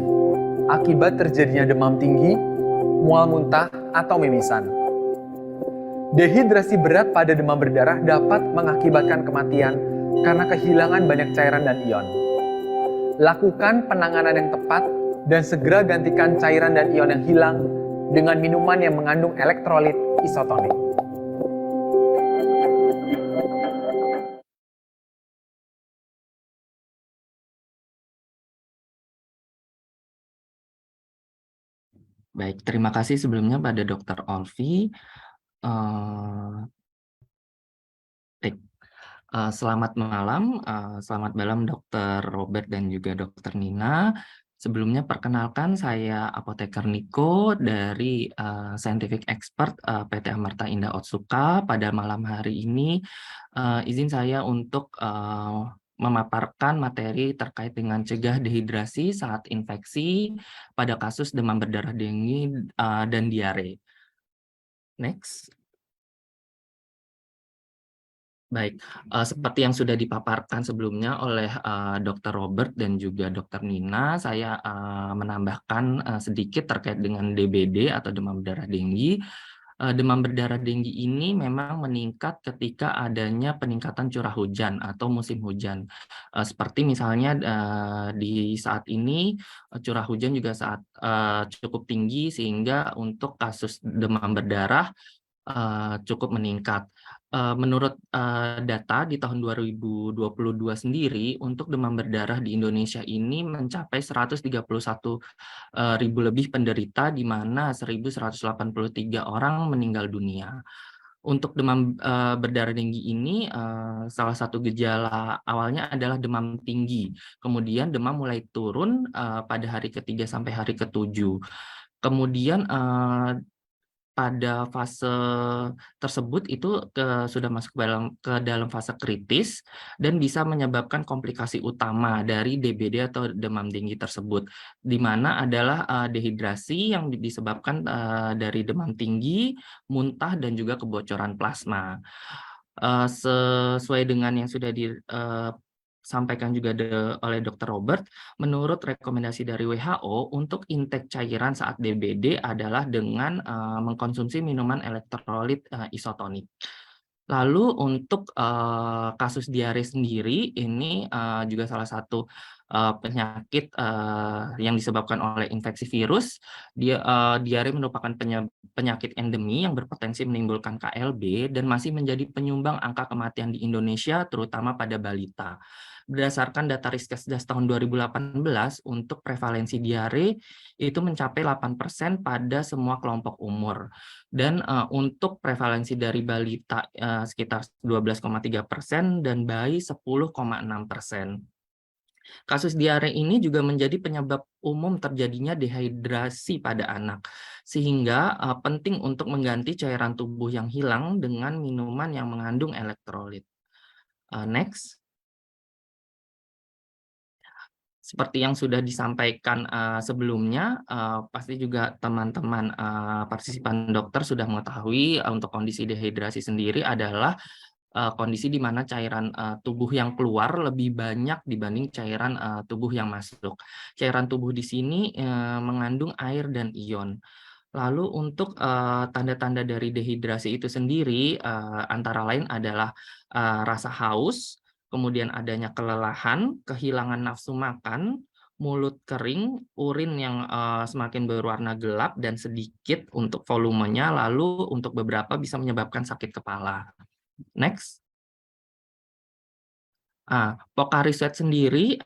akibat terjadinya demam tinggi, mual muntah, atau mimisan. Dehidrasi berat pada demam berdarah dapat mengakibatkan kematian karena kehilangan banyak cairan dan ion. Lakukan penanganan yang tepat dan segera gantikan cairan dan ion yang hilang dengan minuman yang mengandung elektrolit isotonik. Baik, terima kasih sebelumnya pada Dr. Olvi. Selamat malam Dr. Robert dan juga Dr. Nina. Sebelumnya perkenalkan saya Apoteker Niko dari Scientific Expert PT Amarta Indah Otsuka. Pada malam hari ini izin saya untuk memaparkan materi terkait dengan cegah dehidrasi saat infeksi pada kasus demam berdarah dengue dan diare. Next. Baik, seperti yang sudah dipaparkan sebelumnya oleh Dr. Robert dan juga Dr. Nina, saya menambahkan sedikit terkait dengan DBD atau demam berdarah dengue. Demam berdarah dengue ini memang meningkat ketika adanya peningkatan curah hujan atau musim hujan. Seperti misalnya di saat ini curah hujan juga cukup tinggi sehingga untuk kasus demam berdarah cukup meningkat. Menurut data di tahun 2022 sendiri, untuk demam berdarah di Indonesia ini mencapai 131.000 lebih penderita, di mana 1.183 orang meninggal dunia. Untuk demam berdarah dengue ini, salah satu gejala awalnya adalah demam tinggi. Kemudian demam mulai turun pada hari ketiga sampai hari ketujuh. Kemudian pada fase tersebut itu sudah masuk ke dalam fase kritis dan bisa menyebabkan komplikasi utama dari DBD atau demam dengue tersebut, di mana adalah dehidrasi yang disebabkan dari demam tinggi, muntah, dan juga kebocoran plasma. Sesuai dengan yang sudah disampaikan juga oleh Dr. Robert, menurut rekomendasi dari WHO untuk intake cairan saat DBD adalah dengan mengkonsumsi minuman elektrolit isotonik. Lalu untuk kasus diare sendiri, ini juga salah satu penyakit yang disebabkan oleh infeksi virus. Diare merupakan penyakit endemi yang berpotensi menimbulkan KLB dan masih menjadi penyumbang angka kematian di Indonesia, terutama pada balita. Berdasarkan data Riskesdas tahun 2018, untuk prevalensi diare itu mencapai 8% pada semua kelompok umur. Dan untuk prevalensi dari balita sekitar 12,3% dan bayi 10,6%. Kasus diare ini juga menjadi penyebab umum terjadinya dehidrasi pada anak, sehingga penting untuk mengganti cairan tubuh yang hilang dengan minuman yang mengandung elektrolit. Next. Seperti yang sudah disampaikan sebelumnya, pasti juga teman-teman partisipan dokter sudah mengetahui untuk kondisi dehidrasi sendiri adalah kondisi di mana cairan tubuh yang keluar lebih banyak dibanding cairan tubuh yang masuk. Cairan tubuh di sini mengandung air dan ion. Lalu untuk tanda-tanda dari dehidrasi itu sendiri antara lain adalah rasa haus, kemudian adanya kelelahan, kehilangan nafsu makan, mulut kering, urin yang semakin berwarna gelap dan sedikit untuk volumenya, lalu untuk beberapa bisa menyebabkan sakit kepala. Next. Pocari Sweat sendiri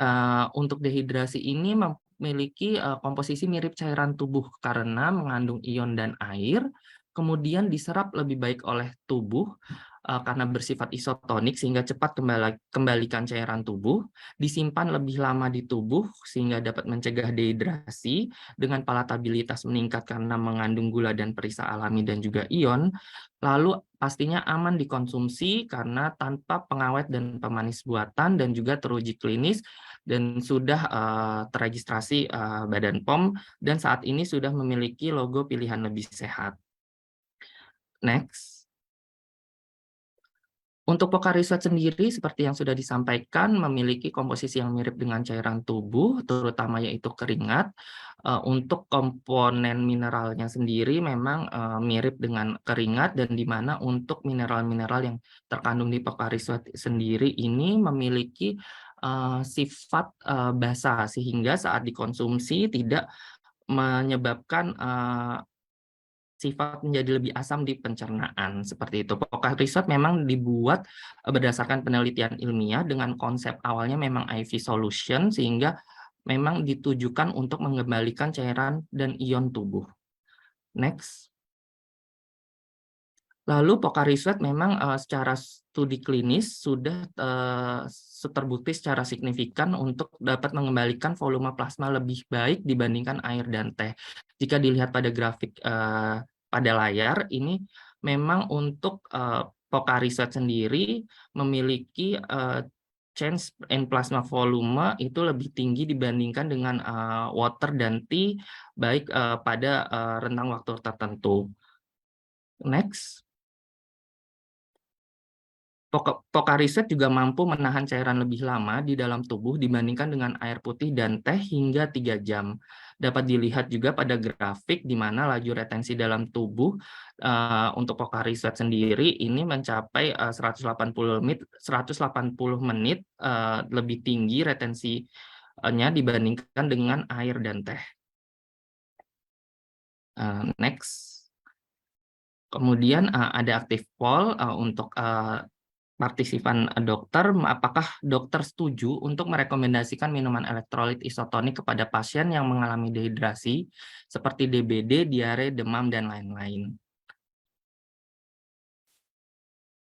untuk dehidrasi ini memiliki komposisi mirip cairan tubuh karena mengandung ion dan air, kemudian diserap lebih baik oleh tubuh karena bersifat isotonik sehingga cepat kembalikan cairan tubuh, disimpan lebih lama di tubuh sehingga dapat mencegah dehidrasi dengan palatabilitas meningkat karena mengandung gula dan perisa alami dan juga ion. Lalu pastinya aman dikonsumsi karena tanpa pengawet dan pemanis buatan dan juga teruji klinis dan sudah terregistrasi Badan POM dan saat ini sudah memiliki logo pilihan lebih sehat. Next. Untuk Pocari Sweat sendiri, seperti yang sudah disampaikan, memiliki komposisi yang mirip dengan cairan tubuh, terutama yaitu keringat. Untuk komponen mineralnya sendiri memang mirip dengan keringat, dan di mana untuk mineral-mineral yang terkandung di Pocari Sweat sendiri ini memiliki sifat basa, sehingga saat dikonsumsi tidak menyebabkan sifat menjadi lebih asam di pencernaan, seperti itu. Pocari Sweat memang dibuat berdasarkan penelitian ilmiah dengan konsep awalnya memang IV solution, sehingga memang ditujukan untuk mengembalikan cairan dan ion tubuh. Next. Lalu Pocari Sweat memang secara studi klinis sudah terbukti secara signifikan untuk dapat mengembalikan volume plasma lebih baik dibandingkan air dan teh. Jika dilihat pada grafik pada layar, ini memang untuk Pocari Sweat sendiri memiliki change in plasma volume itu lebih tinggi dibandingkan dengan water dan tea, baik pada rentang waktu tertentu. Next. Pocari Sweat juga mampu menahan cairan lebih lama di dalam tubuh dibandingkan dengan air putih dan teh hingga 3 jam. Dapat dilihat juga pada grafik di mana laju retensi dalam tubuh untuk Pocari Sweat sendiri ini mencapai 180 menit lebih tinggi retensinya dibandingkan dengan air dan teh. Next. Kemudian ada active poll untuk partisipan dokter, apakah dokter setuju untuk merekomendasikan minuman elektrolit isotonik kepada pasien yang mengalami dehidrasi seperti DBD, diare, demam, dan lain-lain.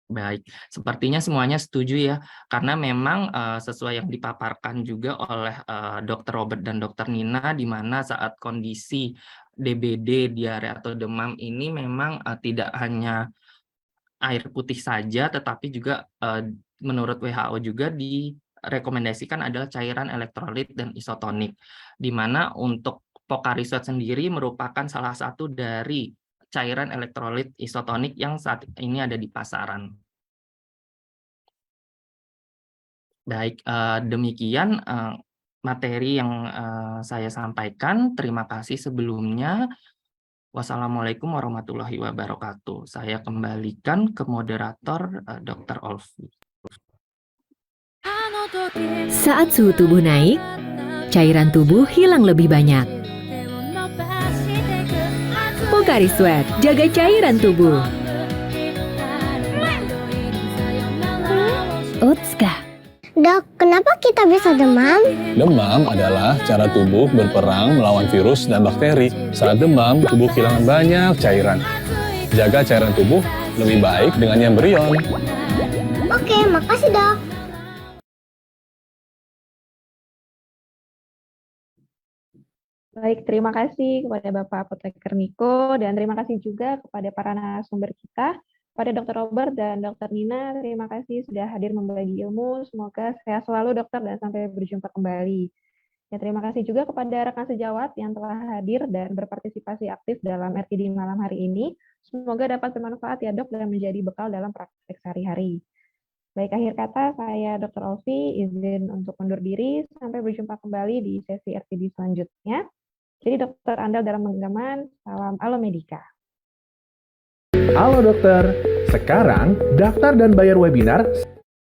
Baik, sepertinya semuanya setuju ya, karena memang sesuai yang dipaparkan juga oleh Dr. Robert dan Dr. Nina, di mana saat kondisi DBD, diare, atau demam ini memang tidak hanya air putih saja, tetapi juga menurut WHO juga direkomendasikan adalah cairan elektrolit dan isotonik, di mana untuk Pocari Sweat sendiri merupakan salah satu dari cairan elektrolit isotonik yang saat ini ada di pasaran. Baik, demikian materi yang saya sampaikan. Terima kasih sebelumnya. Wassalamualaikum warahmatullahi wabarakatuh. Saya kembalikan ke moderator Dr. Olvi. Saat suhu tubuh naik, cairan tubuh hilang lebih banyak. Pocari Sweat, jaga cairan tubuh. Utska. Dok, kenapa kita bisa demam? Demam adalah cara tubuh berperang melawan virus dan bakteri. Saat demam, tubuh kehilangan banyak cairan. Jaga cairan tubuh lebih baik dengan yang berion. Oke, makasih dok. Baik, terima kasih kepada Bapak Apoteker Niko dan terima kasih juga kepada para narasumber kita. Pada Dr. Robert dan Dr. Nina, terima kasih sudah hadir membagi ilmu. Semoga sehat selalu dokter dan sampai berjumpa kembali. Ya, terima kasih juga kepada rekan sejawat yang telah hadir dan berpartisipasi aktif dalam RTD malam hari ini. Semoga dapat bermanfaat ya dok dan menjadi bekal dalam praktek sehari-hari. Baik, akhir kata saya Dr. Olvi izin untuk undur diri. Sampai berjumpa kembali di sesi RTD selanjutnya. Jadi dokter andal dalam penggenggaman, salam Alomedika. Halo dokter, sekarang daftar dan bayar webinar